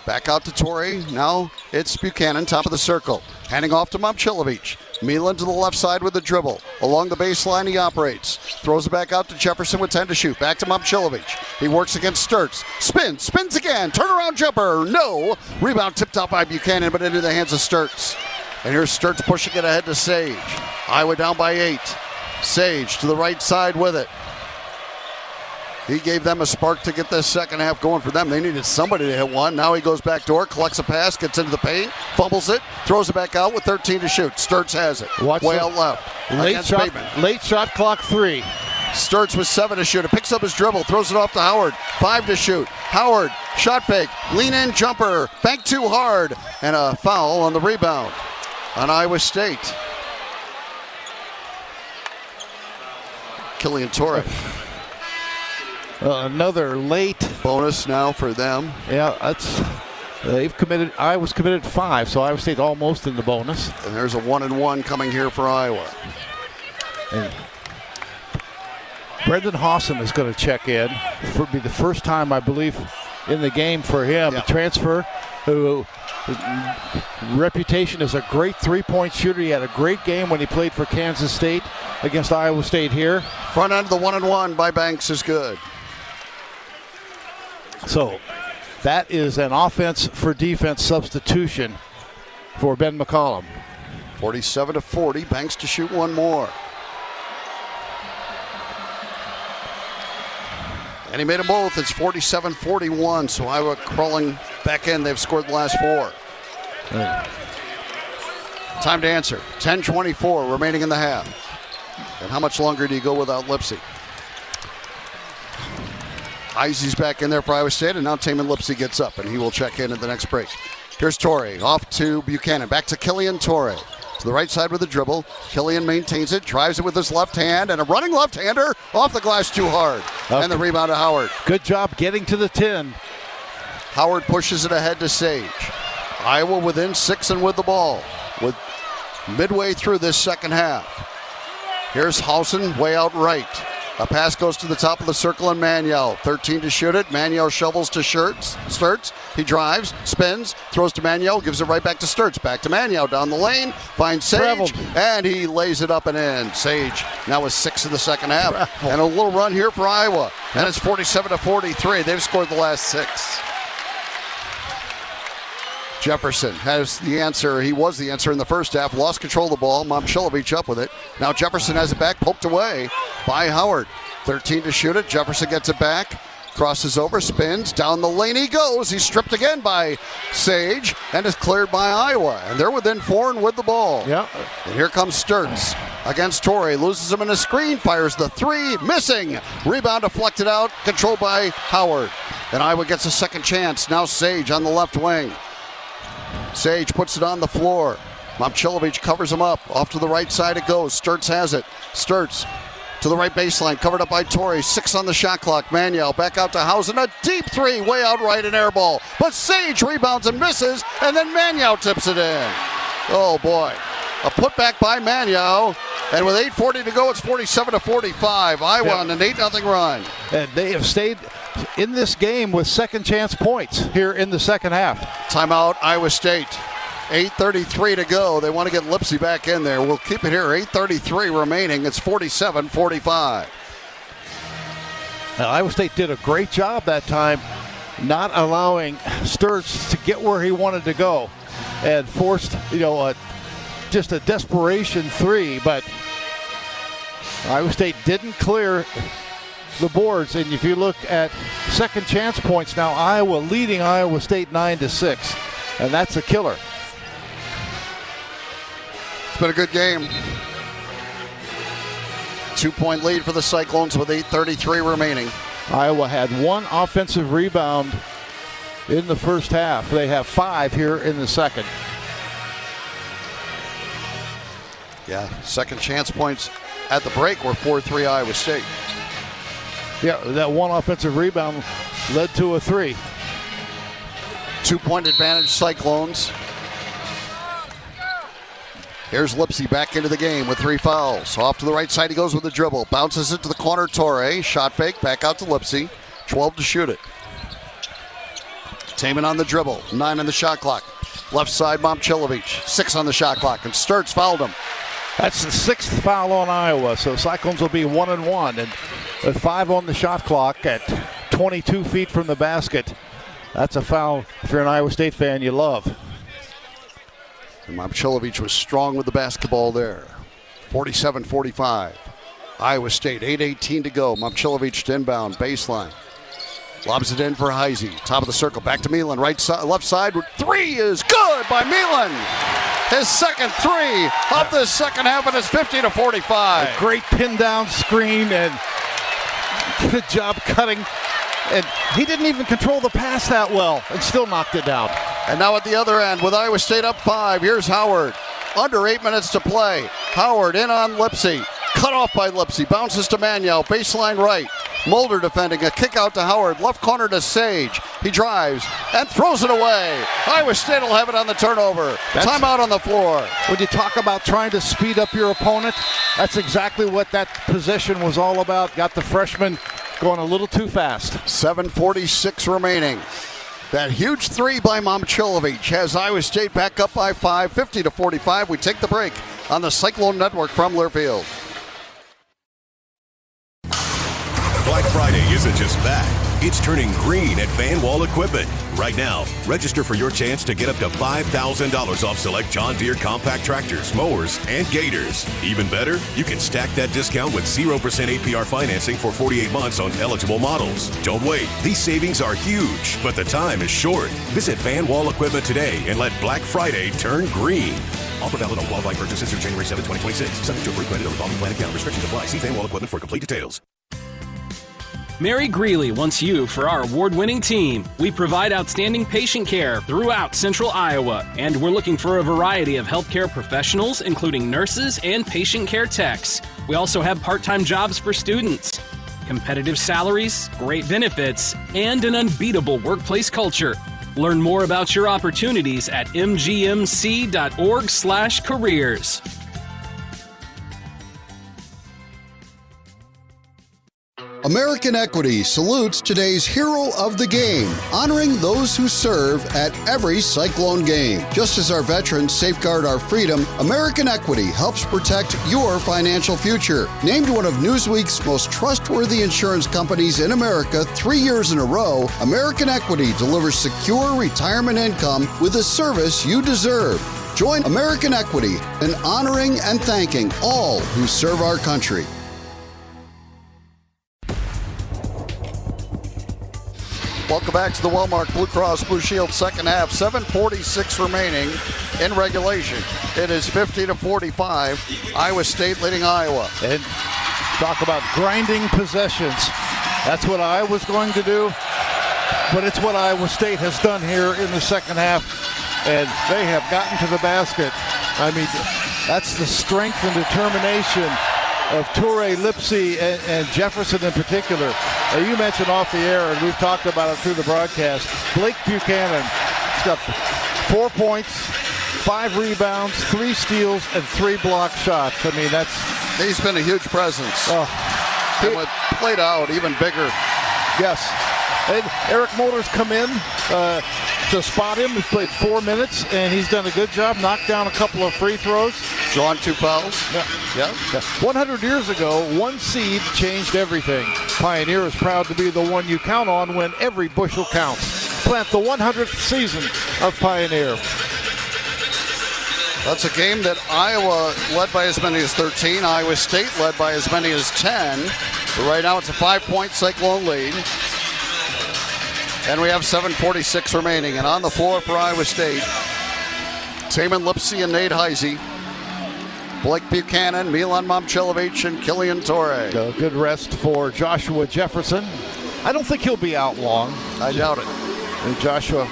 Back out to Torrey. Now it's Buchanan, top of the circle. Handing off to Momcilovic. Milan to the left side with the dribble. Along the baseline he operates. Throws it back out to Jefferson with 10 to shoot. Back to Momcilovic. He works against Sturts. Spins again. Turnaround jumper. No. Rebound tipped out by Buchanan, but into the hands of Sturts. And here's Sturts pushing it ahead to Sage. Iowa down by 8. Sage to the right side with it. He gave them a spark to get this second half going for them. They needed somebody to hit one. Now he goes back door, collects a pass, gets into the paint, fumbles it, throws it back out with 13 to shoot. Sturts has it. Way out left. Late shot clock 3. Sturts with 7 to shoot. It picks up his dribble, throws it off to Howard. 5 to shoot. Howard, shot fake, lean in jumper, bank too hard, and a foul on the rebound on Iowa State. Killian Torrey. Another late bonus now for them. Yeah, Iowa's committed 5, so Iowa State almost in the bonus. And there's a 1-and-1 coming here for Iowa. And Brendan Hawson is going to check in. For be the first time, I believe, in the game for him. Yeah. A transfer who reputation as a great three-point shooter. He had a great game when he played for Kansas State against Iowa State here. Front end of the 1-and-1 by Banks is good. So that is an offense for defense substitution for Ben McCollum. 47-40. Banks to shoot one more. And he made them both. It's 47-41. So Iowa crawling back in. They've scored the last 4. Time to answer. 10:24 remaining in the half. And how much longer do you go without Lipsy? Izzy's back in there for Iowa State, and now Taman Lipsy gets up, and he will check in at the next break. Here's Torrey, off to Buchanan, back to Killian Torrey. To the right side with a dribble. Killian maintains it, drives it with his left hand, and a running left-hander off the glass too hard. Okay. And the rebound to Howard. Good job getting to the 10. Howard pushes it ahead to Sage. Iowa within 6 and with the ball. With midway through this second half. Here's Hausen way out right. A pass goes to the top of the circle and Manuel. 13 to shoot it. Manuel shovels to Sturtz. He drives, spins, throws to Manuel, gives it right back to Sturtz. Back to Manuel down the lane. Finds Sage. Traveled. And he lays it up and in. Sage now with 6 in the second half. Traveled. And a little run here for Iowa. And it's 47-43. They've scored the last 6. Jefferson has the answer. He was the answer in the first half. Lost control of the ball. Momcilovic up with it. Now Jefferson has it back, poked away by Howard. 13 to shoot it. Jefferson gets it back. Crosses over, spins. Down the lane he goes. He's stripped again by Sage and is cleared by Iowa. And they're within 4 and with the ball. Yeah. And here comes Sturtz against Torrey. Loses him in a screen. Fires the 3. Missing. Rebound deflected out. Controlled by Howard. And Iowa gets a second chance. Now Sage on the left wing. Sage puts it on the floor. Momcilovic covers him up. Off to the right side it goes. Sturtz has it. Sturtz to the right baseline. Covered up by Torrey. 6 on the shot clock. Manuel back out to Hausen. A deep 3 way out right, an air ball. But Sage rebounds and misses. And then Manuel tips it in. Oh boy. A putback by Manuel. And with 8:40 to go, it's 47-45. Iowa on an 8-0 run. And they have stayed in this game with second chance points here in the second half. Timeout, Iowa State. 8:33 to go. They want to get Lipsy back in there. We'll keep it here. 8:33 remaining. It's 47-45. Now, Iowa State did a great job that time not allowing Sturtz to get where he wanted to go and forced, just a desperation 3, but Iowa State didn't clear the boards. And if you look at second chance points now, Iowa leading Iowa State 9-6, and that's a killer. It's been a good game. 2-point lead for the Cyclones with 8:33 remaining. Iowa had 1 offensive rebound in the first half. They have 5 here in the second. Yeah, second chance points at the break were 4-3 Iowa State. Yeah, that 1 offensive rebound led to a 3. 2-point advantage Cyclones. Here's Lipsy back into the game with 3 fouls. Off to the right side he goes with the dribble. Bounces it to the corner, Torrey. Shot fake, back out to Lipsy. 12 to shoot it. Taman on the dribble. 9 on the shot clock. Left side, Momcilovic. 6 on the shot clock, and Sturtz fouled him. That's the 6th foul on Iowa, so Cyclones will be 1-1. And with 5 on the shot clock at 22 feet from the basket, that's a foul if you're an Iowa State fan you love. And Momcilovic was strong with the basketball there. 47-45. Iowa State, 8:18 to go. Momcilovic to inbound, baseline. Lobs it in for Heisey. Top of the circle, back to Milan. Right side, left side. 3 is good by Milan. His second 3 of the second half, and it's 50-45. A great pin down screen and good job cutting. And he didn't even control the pass that well and still knocked it down. And now at the other end with Iowa State up 5, here's Howard. Under 8 minutes to play. Howard in on Lipsy. Cut off by Lipsy. Bounces to Manuel. Baseline right. Mulder defending. A kick out to Howard. Left corner to Sage. He drives and throws it away. Iowa State will have it on the turnover. Timeout on the floor. When you talk about trying to speed up your opponent, that's exactly what that possession was all about. Got the freshman going a little too fast. 7:46 remaining. That huge 3 by Momcilovic has Iowa State back up by 5, 50-45. We take the break on the Cyclone Network from Learfield. Black Friday isn't just back. It's turning green at Van Wall Equipment. Right now, register for your chance to get up to $5,000 off select John Deere compact tractors, mowers, and gators. Even better, you can stack that discount with 0% APR financing for 48 months on eligible models. Don't wait. These savings are huge, but the time is short. Visit Van Wall Equipment today and let Black Friday turn green. Offer valid on qualified purchases through January 7, 2026. Subject to a free credit or revolving plan account. Restrictions apply. See Van Wall Equipment for complete details. Mary Greeley wants you for our award-winning team. We provide outstanding patient care throughout Central Iowa, and we're looking for a variety of healthcare professionals, including nurses and patient care techs. We also have part-time jobs for students, competitive salaries, great benefits, and an unbeatable workplace culture. Learn more about your opportunities at mgmc.org/careers. American Equity salutes today's hero of the game, honoring those who serve at every Cyclone game. Just as our veterans safeguard our freedom, American Equity helps protect your financial future. Named one of Newsweek's most trustworthy insurance companies in America 3 years in a row, American Equity delivers secure retirement income with the service you deserve. Join American Equity in honoring and thanking all who serve our country. Welcome back to the Wellmark Blue Cross Blue Shield second half. 7:46 remaining in regulation. It is 50-45. Iowa State leading Iowa. And talk about grinding possessions. That's what Iowa's going to do, but it's what Iowa State has done here in the second half, and they have gotten to the basket. I mean, that's the strength and determination of Toure, Lipsy, and Jefferson in particular. You mentioned off the air, and we've talked about it through the broadcast, Blake Buchanan. He's got 4 points, 5 rebounds, 3 steals, and 3 block shots. I mean, he's been a huge presence. And with played out, even bigger. Yes. And Eric Mulder's come in to spot him. He's played 4 minutes, and he's done a good job. Knocked down a couple of free throws. Drawn 2 fouls. Yeah. 100 years ago, 1 seed changed everything. Pioneer is proud to be the one you count on when every bushel counts. Plant the 100th season of Pioneer. That's a game that Iowa led by as many as 13. Iowa State led by as many as 10. But right now it's a 5-point Cyclone lead. And we have 7:46 remaining. And on the floor for Iowa State, Taman Lipsy and Nate Heisey. Blake Buchanan, Milan Momcilovic, and Killian Toure. A good rest for Joshua Jefferson. I don't think he'll be out long. I doubt it. And Joshua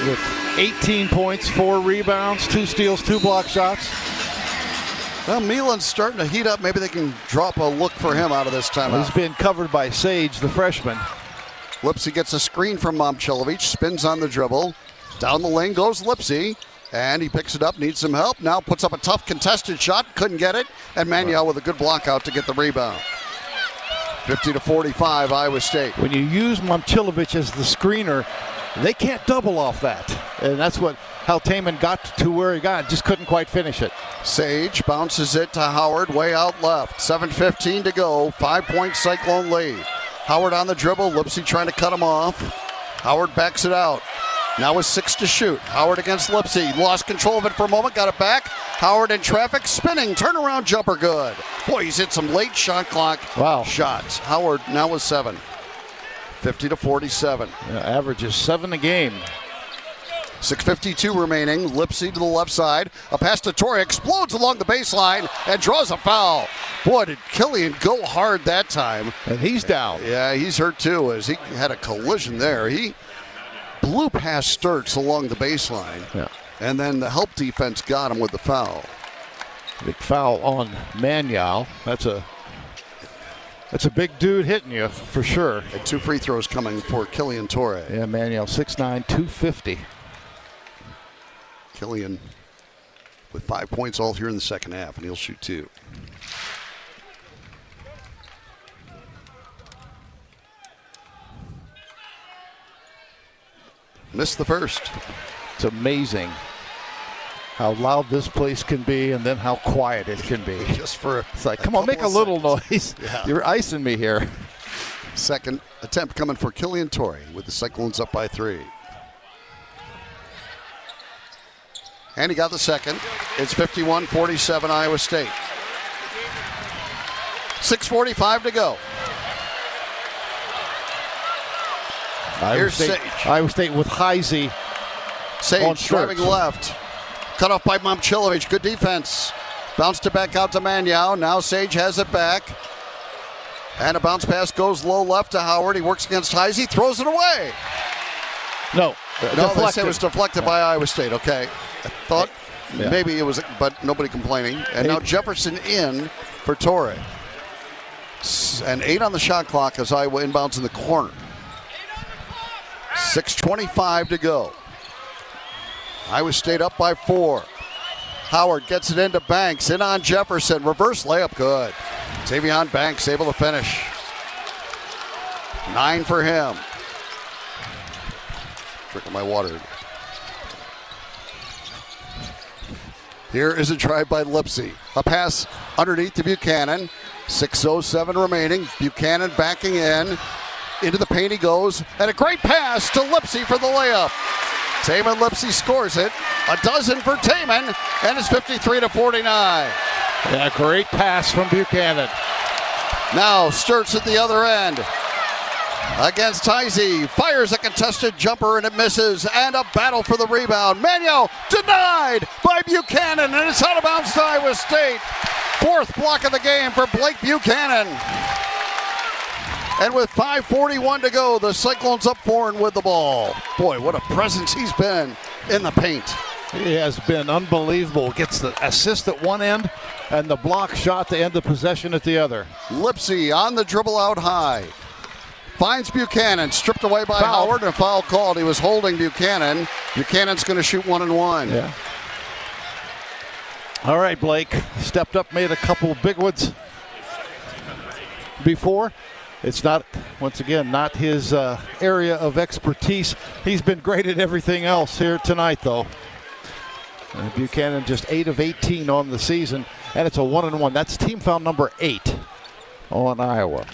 with 18 points, 4 rebounds, 2 steals, 2 block shots. Well, Milan's starting to heat up. Maybe they can drop a look for him out of this timeout. He's been covered by Sage, the freshman. Lipsy gets a screen from Momcilovic, spins on the dribble. Down the lane goes Lipsy. And he picks it up, needs some help. Now puts up a tough contested shot, couldn't get it. And Manuel with a good block out to get the rebound. 50-45, Iowa State. When you use Momcilovic as the screener, they can't double off that. And that's how Taman got to where he got. Just couldn't quite finish it. Sage bounces it to Howard, way out left. 7:15 to go, 5-point Cyclone lead. Howard on the dribble, Lipsy trying to cut him off. Howard backs it out. Now with 6 to shoot. Howard against Lipsy. Lost control of it for a moment. Got it back. Howard in traffic. Spinning. Turnaround jumper good. Boy, he's hit some late shot clock shots. Howard now with 7. 50-47. Average is 7 a game. 6:52 remaining. Lipsy to the left side. A pass to Toure. Explodes along the baseline and draws a foul. Boy, did Killian go hard that time. And he's down. Yeah, he's hurt too as he had a collision there. He blew past Sturts along the baseline. Yeah. And then the help defense got him with the foul. Big foul on Manuel. That's a big dude hitting you for sure. And 2 free throws coming for Killian Toure. Yeah, Manuel 6'9", 250. Killian with 5 points all here in the second half, and he'll shoot 2. Missed the first. It's amazing how loud this place can be and then how quiet it can be. Just for it's like, come on, make a little noise. Yeah. You're icing me here. Second attempt coming for Killian Toure with the Cyclones up by 3. And he got the second. It's 51-47 Iowa State. 6:45 to go. Here's Sage. Iowa State with Heisey. Sage driving left. Cut off by Momcilovic. Good defense. Bounced it back out to Manuel. Now Sage has it back. And a bounce pass goes low left to Howard. He works against Heisey, throws it away. No, they say it was deflected by Iowa State. Okay. I thought maybe it was, but nobody complaining. And now Jefferson in for Torrey. And 8 on the shot clock as Iowa inbounds in the corner. 6:25 to go. Iowa State up by 4. Howard gets it into Banks, in on Jefferson. Reverse layup, good. Tavion Banks able to finish. 9 for him. Drinking my water. Here is a drive by Lipsey. A pass underneath to Buchanan. 6:07 remaining. Buchanan backing in. Into the paint he goes. And a great pass to Lipsey for the layup. Taman Lipsey scores it. A dozen for Taman. And it's 53-49. Yeah, great pass from Buchanan. Now Sturts at the other end. Against Heisey. Fires a contested jumper and it misses. And a battle for the rebound. Manuel denied by Buchanan. And it's out of bounds to Iowa State. 4th block of the game for Blake Buchanan. And with 5:41 to go, the Cyclones up 4 and with the ball. Boy, what a presence he's been in the paint. He has been unbelievable. Gets the assist at one end and the block shot to end the possession at the other. Lipsey on the dribble out high. Finds Buchanan, stripped away by Howard, and a foul called. He was holding Buchanan. Buchanan's going to shoot 1 and 1. Yeah. All right, Blake. Stepped up, made a couple of big ones before. It's not, once again, not his area of expertise. He's been great at everything else here tonight, though. And Buchanan just 8 of 18 on the season, and it's a 1 and 1. That's team foul number 8 on Iowa.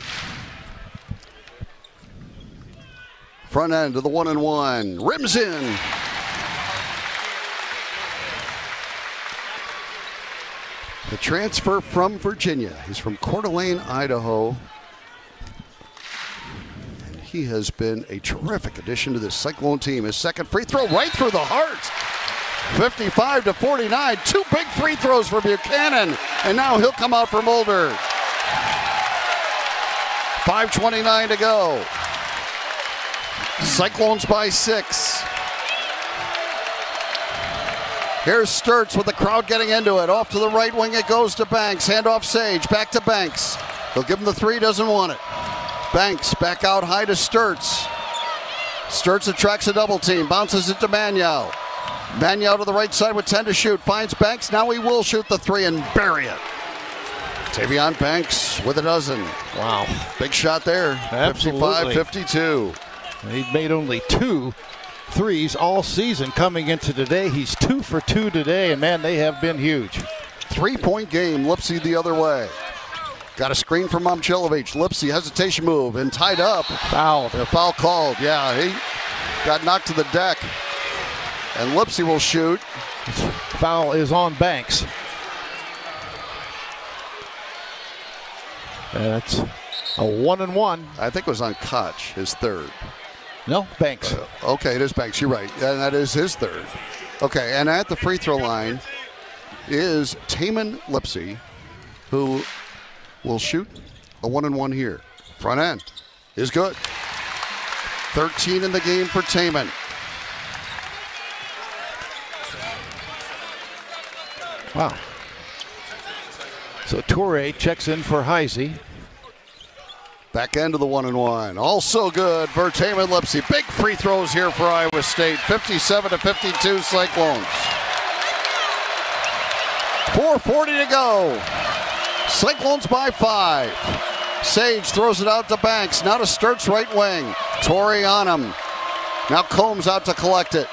Front end of the 1 and 1. Rims in. The transfer from Virginia. He's from Coeur d'Alene, Idaho. And he has been a terrific addition to this Cyclone team. His second free throw right through the heart. 55-49. 2 big free throws for Buchanan. And now he'll come out for Mulder. 5:29 to go. Cyclones by 6. Here's Sturts with the crowd getting into it. Off to the right wing it goes to Banks. Handoff Sage. Back to Banks. He'll give him the 3. Doesn't want it. Banks back out high to Sturts. Sturts attracts a double team. Bounces it to Manuel. Manuel to the right side with 10 to shoot. Finds Banks. Now he will shoot the 3 and bury it. Tavion Banks with a dozen. Wow. Big shot there. 55-52. He made only 2 threes all season coming into today. He's 2 for 2 today, and man, they have been huge. 3-point game. Lipsey the other way. Got a screen from Momcilovic. Lipsey hesitation move and tied up. Foul. A foul called. Yeah, he got knocked to the deck. And Lipsey will shoot. Foul is on Banks. That's a 1 and 1. I think it was on Koch, his 3rd. No, Banks. Okay, it is Banks. You're right. And that is his 3rd. Okay, and at the free throw line is Taman Lipsey, who will shoot a 1 and 1 here. Front end is good. 13 in the game for Taman. Wow. So Toure checks in for Heisey. Back end of the 1 and 1. Also good for Taman Lipsey. Big free throws here for Iowa State. 57-52 Cyclones. 4:40 to go. Cyclones by 5. Sage throws it out to Banks. Now to Sturts right wing. Torrey on him. Now Combs out to collect it.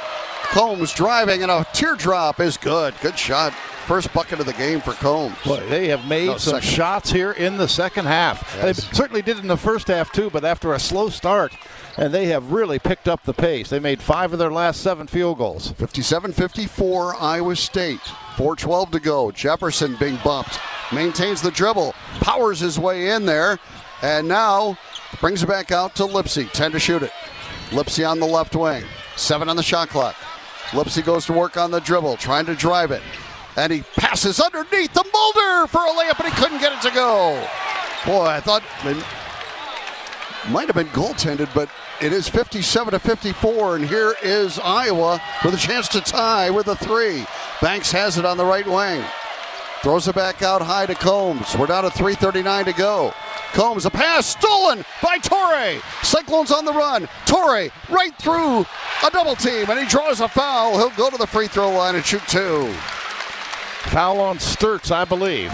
Combs driving and a teardrop is good. Good shot. First bucket of the game for Combs. Boy, they have made some shots here in the second half. Yes. They certainly did in the first half too, but after a slow start, and they have really picked up the pace. They made 5 of their last 7 field goals. 57-54 Iowa State. 4:12 to go. Jefferson being bumped. Maintains the dribble. Powers his way in there. And now brings it back out to Lipsey. 10 to shoot it. Lipsey on the left wing. 7 on the shot clock. Lipsey goes to work on the dribble, trying to drive it. And he passes underneath the Mulder for a layup, but he couldn't get it to go. Boy, I thought Might have been goaltended, but it is 57-54, and here is Iowa with a chance to tie with a 3. Banks has it on the right wing. Throws it back out high to Combs. We're down to 3:39 to go. Combs, a pass stolen by Torre. Cyclones on the run. Torre right through a double team, and he draws a foul. He'll go to the free throw line and shoot 2. Foul on Sturts, I believe.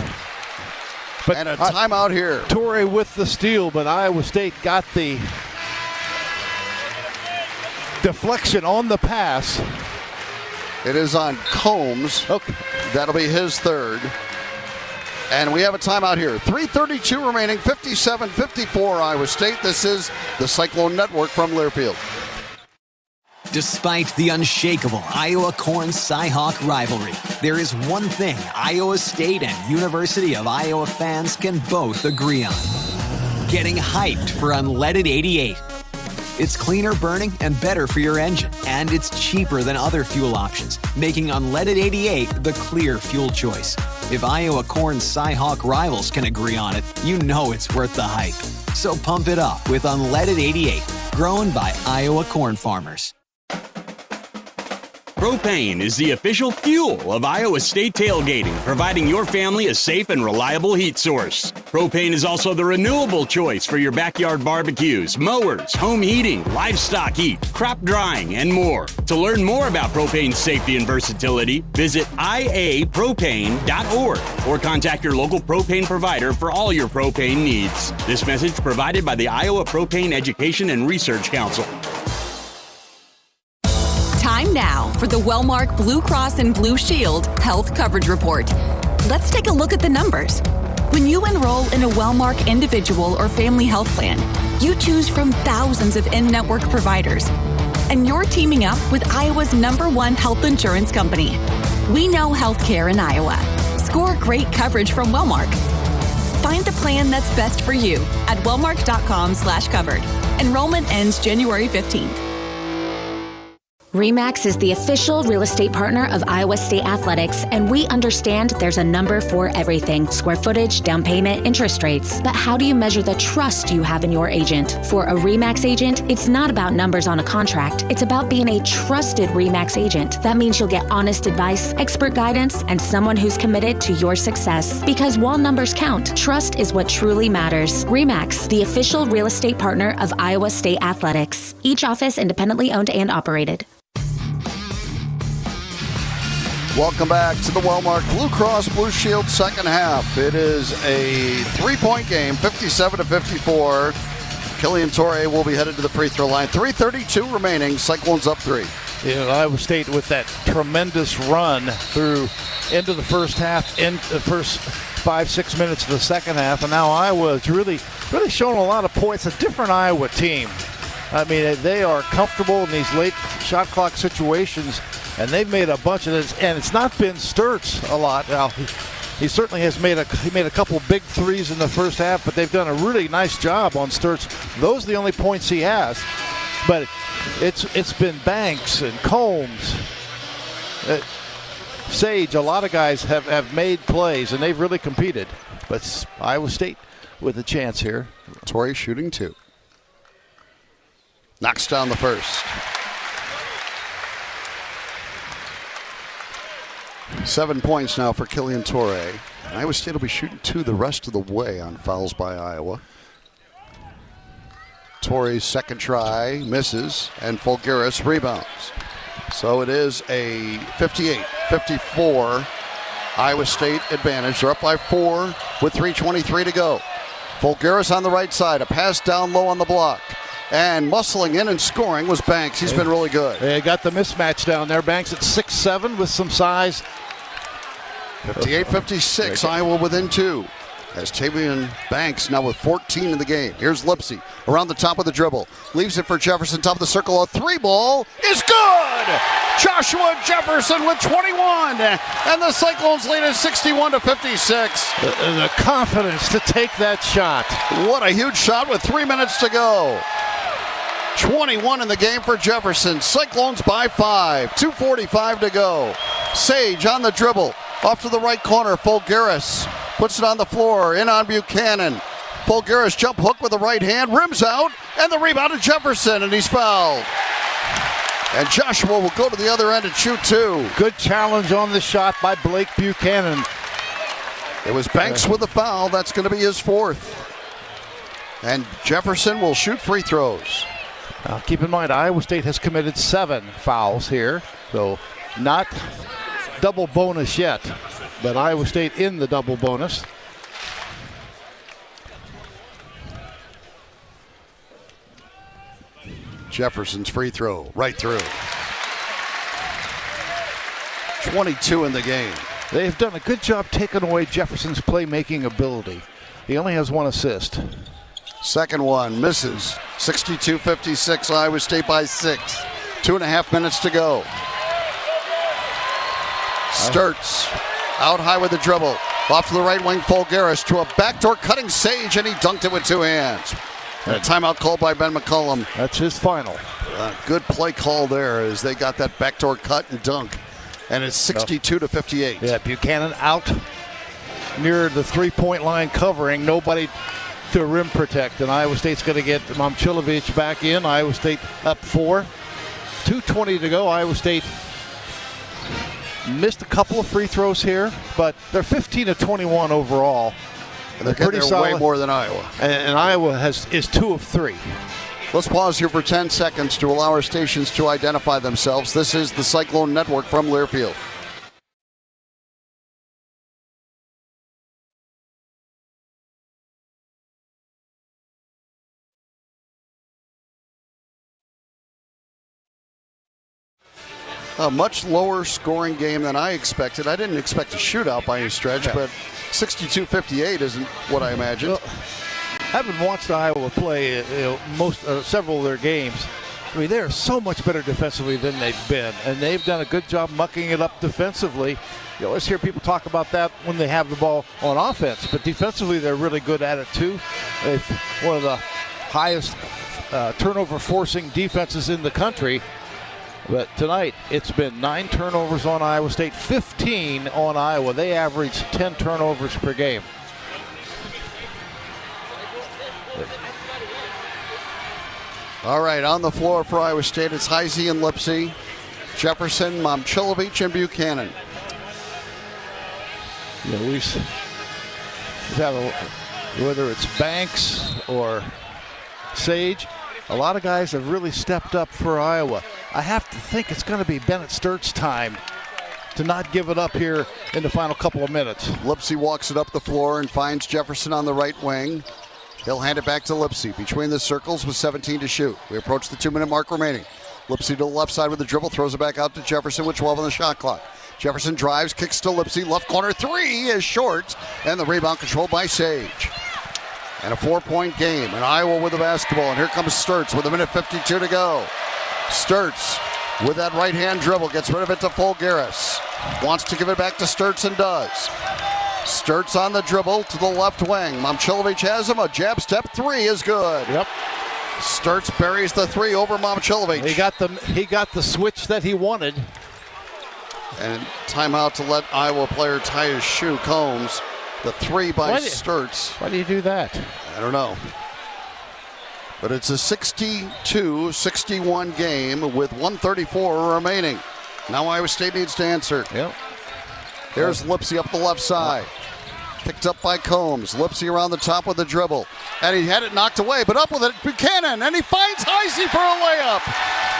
But and a timeout here. Torre with the steal, but Iowa State got the deflection on the pass. It is on Combs. Okay. That'll be his 3rd. And we have a timeout here. 3:32 remaining, 57-54 Iowa State. This is the Cyclone Network from Learfield. Despite the unshakable Iowa-Corn Cy-Hawk rivalry, there is one thing Iowa State and University of Iowa fans can both agree on. Getting hyped for Unleaded 88. It's cleaner burning and better for your engine, and it's cheaper than other fuel options, making Unleaded 88 the clear fuel choice. If Iowa Corn Cy-Hawk rivals can agree on it, you know it's worth the hype. So pump it up with Unleaded 88, grown by Iowa corn farmers. Propane is the official fuel of Iowa State tailgating, providing your family a safe and reliable heat source. Propane is also the renewable choice for your backyard barbecues, mowers, home heating, livestock heat, crop drying, and more. To learn more about propane's safety and versatility, visit iapropane.org or contact your local propane provider for all your propane needs. This message provided by the Iowa Propane Education and Research Council. Time now for the Wellmark Blue Cross and Blue Shield Health Coverage Report. Let's take a look at the numbers. When you enroll in a Wellmark individual or family health plan, you choose from thousands of in-network providers. And you're teaming up with Iowa's #1 health insurance company. We know healthcare in Iowa. Score great coverage from Wellmark. Find the plan that's best for you at wellmark.com/covered. Enrollment ends January 15th. RE/MAX is the official real estate partner of Iowa State Athletics, and we understand there's a number for everything: square footage, down payment, interest rates. But how do you measure the trust you have in your agent? For a RE/MAX agent, it's not about numbers on a contract. It's about being a trusted RE/MAX agent. That means you'll get honest advice, expert guidance, and someone who's committed to your success. Because while numbers count, trust is what truly matters. RE/MAX, the official real estate partner of Iowa State Athletics. Each office independently owned and operated. Welcome back to the Wellmark Blue Cross Blue Shield second half. It is a 3-point game, 57-54. Killian Torre will be headed to the free throw line. 3:32 remaining. Cyclones up 3. Iowa State with that tremendous run through into the first half, in the first 5-6 minutes of the second half, and now Iowa is really showing a lot of points. A different Iowa team. I mean, they are comfortable in these late shot clock situations, and they've made a bunch of this. And it's not been Sturts a lot. Now, he certainly has made a couple big threes in the first half, but they've done a really nice job on Sturts. Those are the only points he has. But it's been Banks and Combs, Sage. A lot of guys have made plays, and they've really competed. But Iowa State with a chance here. Torrey shooting 2. Knocks down the first. 7 points now for Killian Torrey. Iowa State will be shooting 2 the rest of the way on fouls by Iowa. Torrey's second try misses, and Fulgaris rebounds. So it is a 58-54 Iowa State advantage. They're up by 4 with 3:23 to go. Fulgaris on the right side, a pass down low on the block. And muscling in and scoring was Banks. He's been really good. They got the mismatch down there. Banks at 6'7" with some size. 58-56, Iowa within 2. As Tavian Banks now with 14 in the game. Here's Lipsy around the top of the dribble. Leaves it for Jefferson, top of the circle. A 3 ball is good! Joshua Jefferson with 21. And the Cyclones lead is 61-56. The confidence to take that shot. What a huge shot with 3 minutes to go. 21 in the game for Jefferson. Cyclones by 5. 2:45 to go. Sage on the dribble. Off to the right corner. Fulgaris puts it on the floor. In on Buchanan. Folgaris jump hook with the right hand, rims out, and the rebound to Jefferson, and he's fouled. And Joshua will go to the other end and shoot two. Good challenge on the shot by Blake Buchanan. It was Banks with the foul. That's going to be his fourth. And Jefferson will shoot free throws. Now keep in mind, Iowa State has committed 7 fouls here, so not double bonus yet, but Iowa State in the double bonus. Jefferson's free throw, right through. 22 in the game. They've done a good job taking away Jefferson's playmaking ability. He only has 1 assist. Second one, misses. 62-56, Iowa State by 6. 2.5 minutes to go. Sturts, out high with the dribble. Off to the right wing, Folgaris to a backdoor cutting Sage, and he dunked it with 2 hands. And a timeout called by Ben McCullum. That's his final. Good play call there as they got that backdoor cut and dunk. And it's 62-58. Yeah, Buchanan out near the 3-point line covering. Nobody to rim protect. And Iowa State's going to get Momcilovic back in. Iowa State up 4. 2:20 to go. Iowa State missed a couple of free throws here, but they're 15-21 overall. And they're pretty solid. Way more than Iowa. And Iowa is 2 of 3. Let's pause here for 10 seconds to allow our stations to identify themselves. This is the Cyclone Network from Learfield. A much lower scoring game than I expected. I didn't expect a shootout by any stretch, but 62-58 isn't what I imagined. Well, having watched Iowa play several of their games, I mean, they're so much better defensively than they've been, and they've done a good job mucking it up defensively. You always hear people talk about that when they have the ball on offense, but defensively they're really good at it too. They've one of the highest turnover forcing defenses in the country. But tonight, it's been 9 turnovers on Iowa State, 15 on Iowa. They average 10 turnovers per game. All right, on the floor for Iowa State, it's Heisey and Lipsey, Jefferson, Momcilovic, and Buchanan. Yeah, we've had whether it's Banks or Sage, a lot of guys have really stepped up for Iowa. I have to think it's going to be Bennett Sturt's time to not give it up here in the final couple of minutes. Lipsey walks it up the floor and finds Jefferson on the right wing. He'll hand it back to Lipsey between the circles with 17 to shoot. We approach the 2-minute mark remaining. Lipsey to the left side with the dribble, throws it back out to Jefferson with 12 on the shot clock. Jefferson drives, kicks to Lipsey, left corner 3 is short, and the rebound controlled by Sage. And a 4-point game, and Iowa with the basketball. And here comes Sturts with 1:52 to go. Sturts with that right-hand dribble, gets rid of it to Folgaris. Wants to give it back to Sturts and does. Sturts on the dribble to the left wing. Momcilovic has him. A jab step 3 is good. Yep. Sturts buries the 3 over Momcilovic. He got the switch that he wanted. And timeout to let Iowa player tie his shoe. Combs. The 3 by Sturts. Why do you do that? I don't know. But it's a 62-61 game with 1:34 remaining. Now Iowa State needs to answer. Yep. There's Lipsey up the left side. Picked up by Combs. Lipsey around the top with the dribble. And he had it knocked away, but up with it, Buchanan. And he finds Heisey for a layup.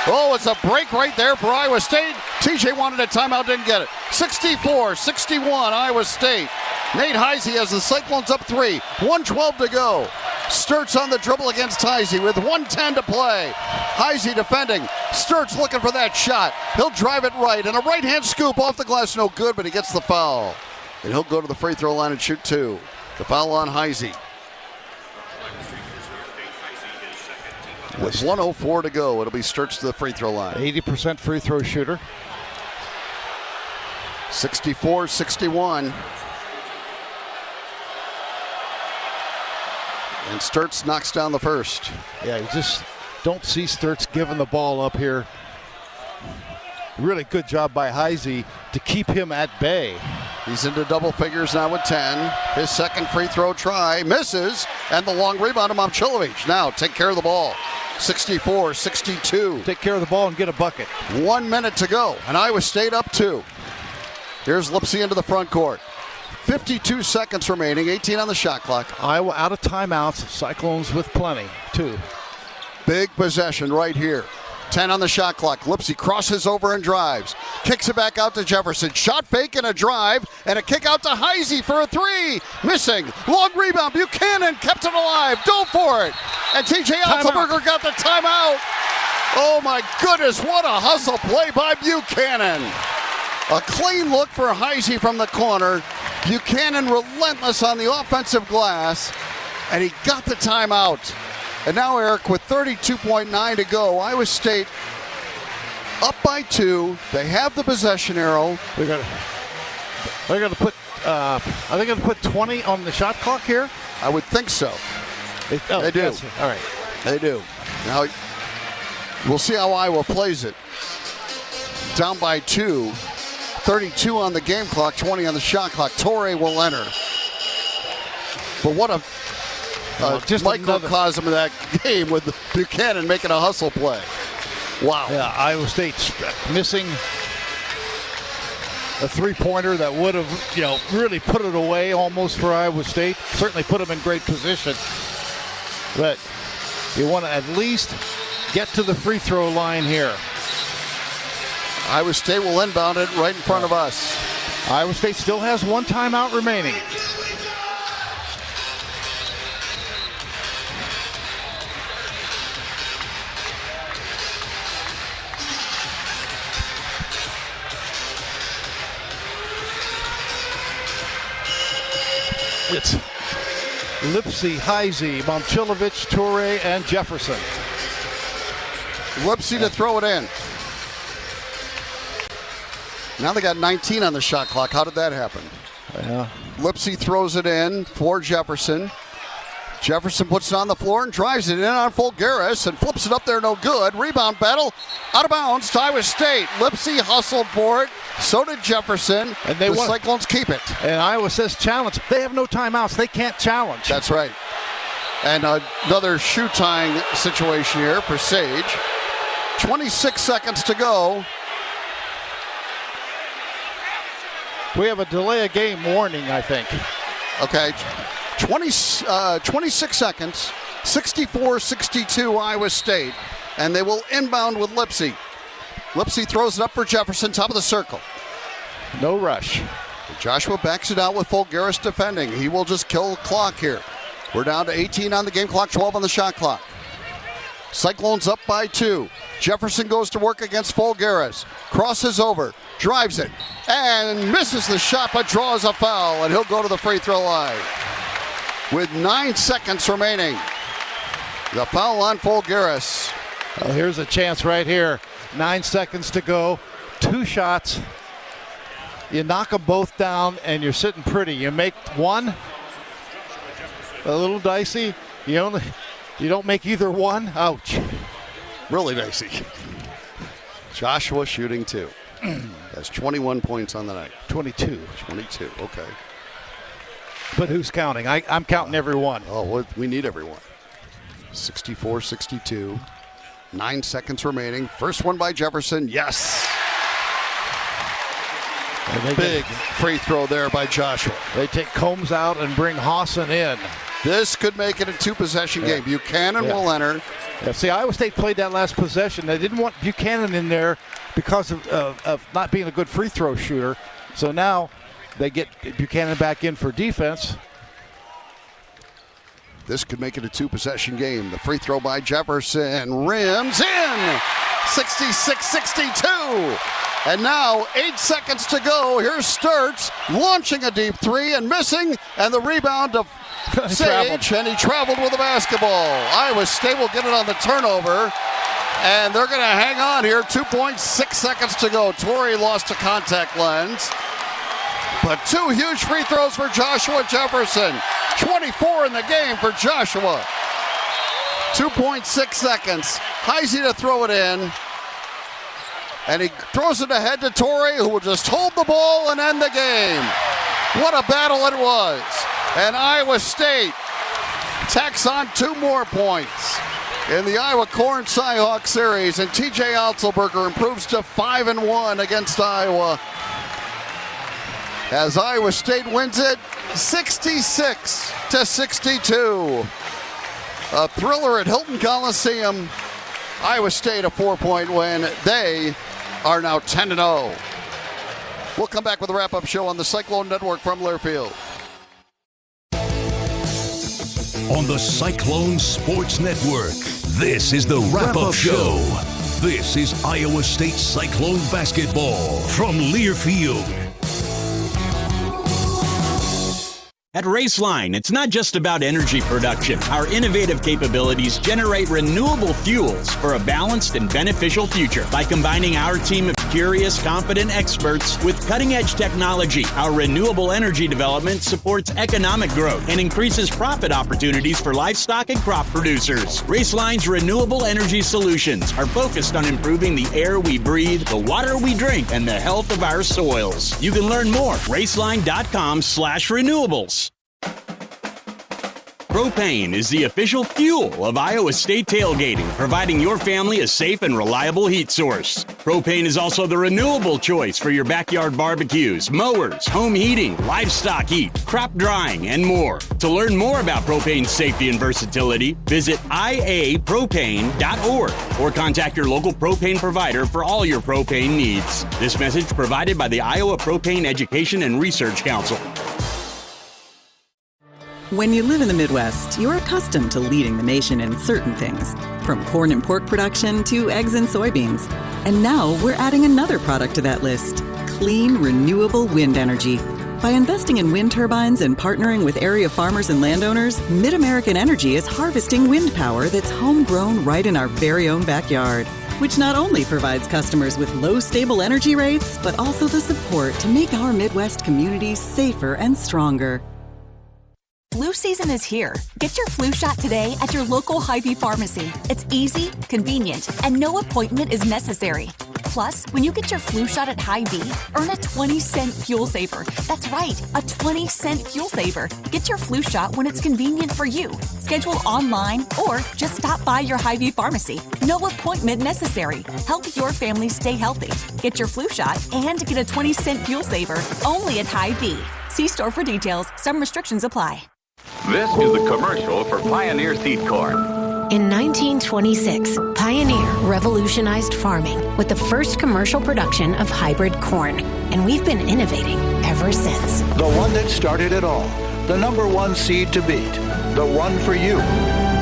Oh, it's a break right there for Iowa State. TJ wanted a timeout, didn't get it. 64-61, Iowa State. Nate Heisey has the Cyclones up 3. 1:12 to go. Sturts on the dribble against Heisey with 1:10 to play. Heisey defending. Sturts looking for that shot. He'll drive it right, and a right-hand scoop off the glass, no good, but he gets the foul. And he'll go to the free throw line and shoot 2. The foul on Heisey. With 1:04 to go, it'll be Sturts to the free throw line. 80% free throw shooter. 64-61. And Sturts knocks down the first. Yeah, you just don't see Sturts giving the ball up here. Really good job by Heisey to keep him at bay. He's into double figures now with 10. His second free throw try misses, and the long rebound to Momcilovic. Now take care of the ball. 64-62. Take care of the ball and get a bucket. 1 minute to go, and Iowa State up 2. Here's Lipsy into the front court. 52 seconds remaining, 18 on the shot clock. Iowa out of timeouts. Cyclones with plenty, 2. Big possession right here. 10 on the shot clock. Lipsy crosses over and drives. Kicks it back out to Jefferson. Shot fake and a drive. And a kick out to Heisey for a 3. Missing. Long rebound. Buchanan kept it alive. Dove for it. And TJ Otzelberger got the timeout. Oh my goodness. What a hustle play by Buchanan. A clean look for Heisey from the corner. Buchanan relentless on the offensive glass. And he got the timeout. And now, Eric, with 32.9 to go, Iowa State up by 2. They have the possession arrow. They're going to put. Are they going to put 20 on the shot clock here? I would think so. They do. Yes. All right. They do. Now, we'll see how Iowa plays it. Down by 2. 32 on the game clock, 20 on the shot clock. Torrey will enter. But what a microcosm of that game with Buchanan making a hustle play. Wow. Yeah, Iowa State missing a three-pointer that would have, really put it away almost for Iowa State. Certainly put them in great position. But you want to at least get to the free throw line here. Iowa State will inbound it right in front of us. Iowa State still has 1 timeout remaining. It's Lipsy, Heisey, Momcilovic, Toure, and Jefferson. Lipsy to throw it in. Now they got 19 on the shot clock. How did that happen? Yeah. Lipsy throws it in for Jefferson. Jefferson puts it on the floor and drives it in on Fulgaris and flips it up there, no good. Rebound battle, out of bounds to Iowa State. Lipsy hustled for it. So did Jefferson. And the Cyclones keep it. And Iowa says challenge. They have no timeouts. They can't challenge. That's right. And another shoe tying situation here for Sage. 26 seconds to go. We have a delay of game warning, I think. Okay. 26 seconds. 64-62 Iowa State. And they will inbound with Lipsy. Lipsy throws it up for Jefferson, top of the circle. No rush. Joshua backs it out with Fulgaris defending. He will just kill the clock here. We're down to 18 on the game clock, 12 on the shot clock. Cyclones up by 2. Jefferson goes to work against Fulgaris. Crosses over, drives it, and misses the shot, but draws a foul, and he'll go to the free throw line. With 9 seconds remaining. The foul on Fulgaris. Well, here's a chance right here. 9 seconds to go. 2 shots. You knock them both down, and you're sitting pretty. You make one, a little dicey. You don't make either one. Ouch. Really dicey. Joshua shooting 2. Has 21 points on the night. 22. 22, okay. But who's counting? I'm counting every one. Oh, we need everyone. 64-62. 9 seconds remaining. First one by Jefferson. Yes. Big free throw there by Joshua. They take Combs out and bring Hawson in. This could make it a 2-possession game. Buchanan will enter. Yeah, see, Iowa State played that last possession. They didn't want Buchanan in there because of not being a good free throw shooter. So now they get Buchanan back in for defense. This could make it a 2-possession game. The free throw by Jefferson rims in. 66-62. And now 8 seconds to go. Here's Sturts launching a deep 3 and missing. And the rebound to Sage, and he traveled with the basketball. Iowa State will get it on the turnover. And they're going to hang on here. 2.6 seconds to go. Torrey lost a contact lens. But 2 huge free throws for Joshua Jefferson. 24 in the game for Joshua. 2.6 seconds. Heisey to throw it in. And he throws it ahead to Torrey, who will just hold the ball and end the game. What a battle it was. And Iowa State tacks on 2 more points in the Iowa Corn Cyhawk series, and TJ Otzelberger improves to 5-1 against Iowa as Iowa State wins it 66-62. A thriller at Hilton Coliseum. Iowa State a 4-point win. They are now 10-0. We'll come back with a wrap-up show on the Cyclone Network from Learfield. On the Cyclone Sports Network, this is the wrap-up show. This is Iowa State Cyclone basketball from Learfield. At Raceline, it's not just about energy production. Our innovative capabilities generate renewable fuels for a balanced and beneficial future. By combining our team of curious, confident experts with cutting-edge technology, our renewable energy development supports economic growth and increases profit opportunities for livestock and crop producers. Raceline's renewable energy solutions are focused on improving the air we breathe, the water we drink, and the health of our soils. You can learn more at raceline.com/renewables. Propane is the official fuel of Iowa State tailgating, providing your family a safe and reliable heat source. Propane is also the renewable choice for your backyard barbecues, mowers, home heating, livestock heat, crop drying, and more. To learn more about propane's safety and versatility, visit iapropane.org or contact your local propane provider for all your propane needs. This message provided by the Iowa Propane Education and Research Council. When you live in the Midwest, you're accustomed to leading the nation in certain things, from corn and pork production to eggs and soybeans. And now we're adding another product to that list, clean, renewable wind energy. By investing in wind turbines and partnering with area farmers and landowners, Mid-American Energy is harvesting wind power that's homegrown right in our very own backyard, which not only provides customers with low, stable energy rates, but also the support to make our Midwest communities safer and stronger. Flu season is here. Get your flu shot today at your local Hy-Vee pharmacy. It's easy, convenient, and no appointment is necessary. Plus, when you get your flu shot at Hy-Vee, earn a 20-cent fuel saver. That's right, a 20-cent fuel saver. Get your flu shot when it's convenient for you. Schedule online or just stop by your Hy-Vee pharmacy. No appointment necessary. Help your family stay healthy. Get your flu shot and get a 20-cent fuel saver only at Hy-Vee. See store for details. Some restrictions apply. This is the commercial for Pioneer Seed Corn. In 1926, Pioneer revolutionized farming with the first commercial production of hybrid corn, and we've been innovating ever since. The one that started it all, the #1 seed to beat, the one for you.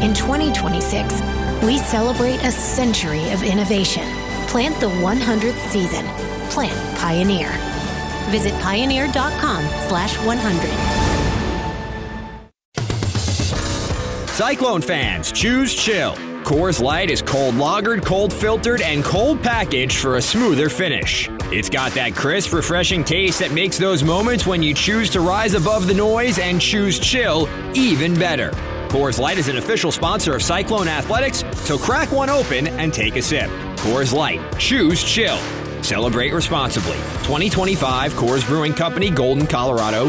In 2026, we celebrate a century of innovation. Plant the 100th season. Plant Pioneer. Visit pioneer.com/100. Cyclone fans, choose chill. Coors Light is cold lagered, cold filtered, and cold packaged for a smoother finish. It's got that crisp, refreshing taste that makes those moments when you choose to rise above the noise and choose chill even better. Coors Light is an official sponsor of Cyclone Athletics, so crack one open and take a sip. Coors Light, choose chill. Celebrate responsibly. 2025 Coors Brewing Company, Golden, Colorado.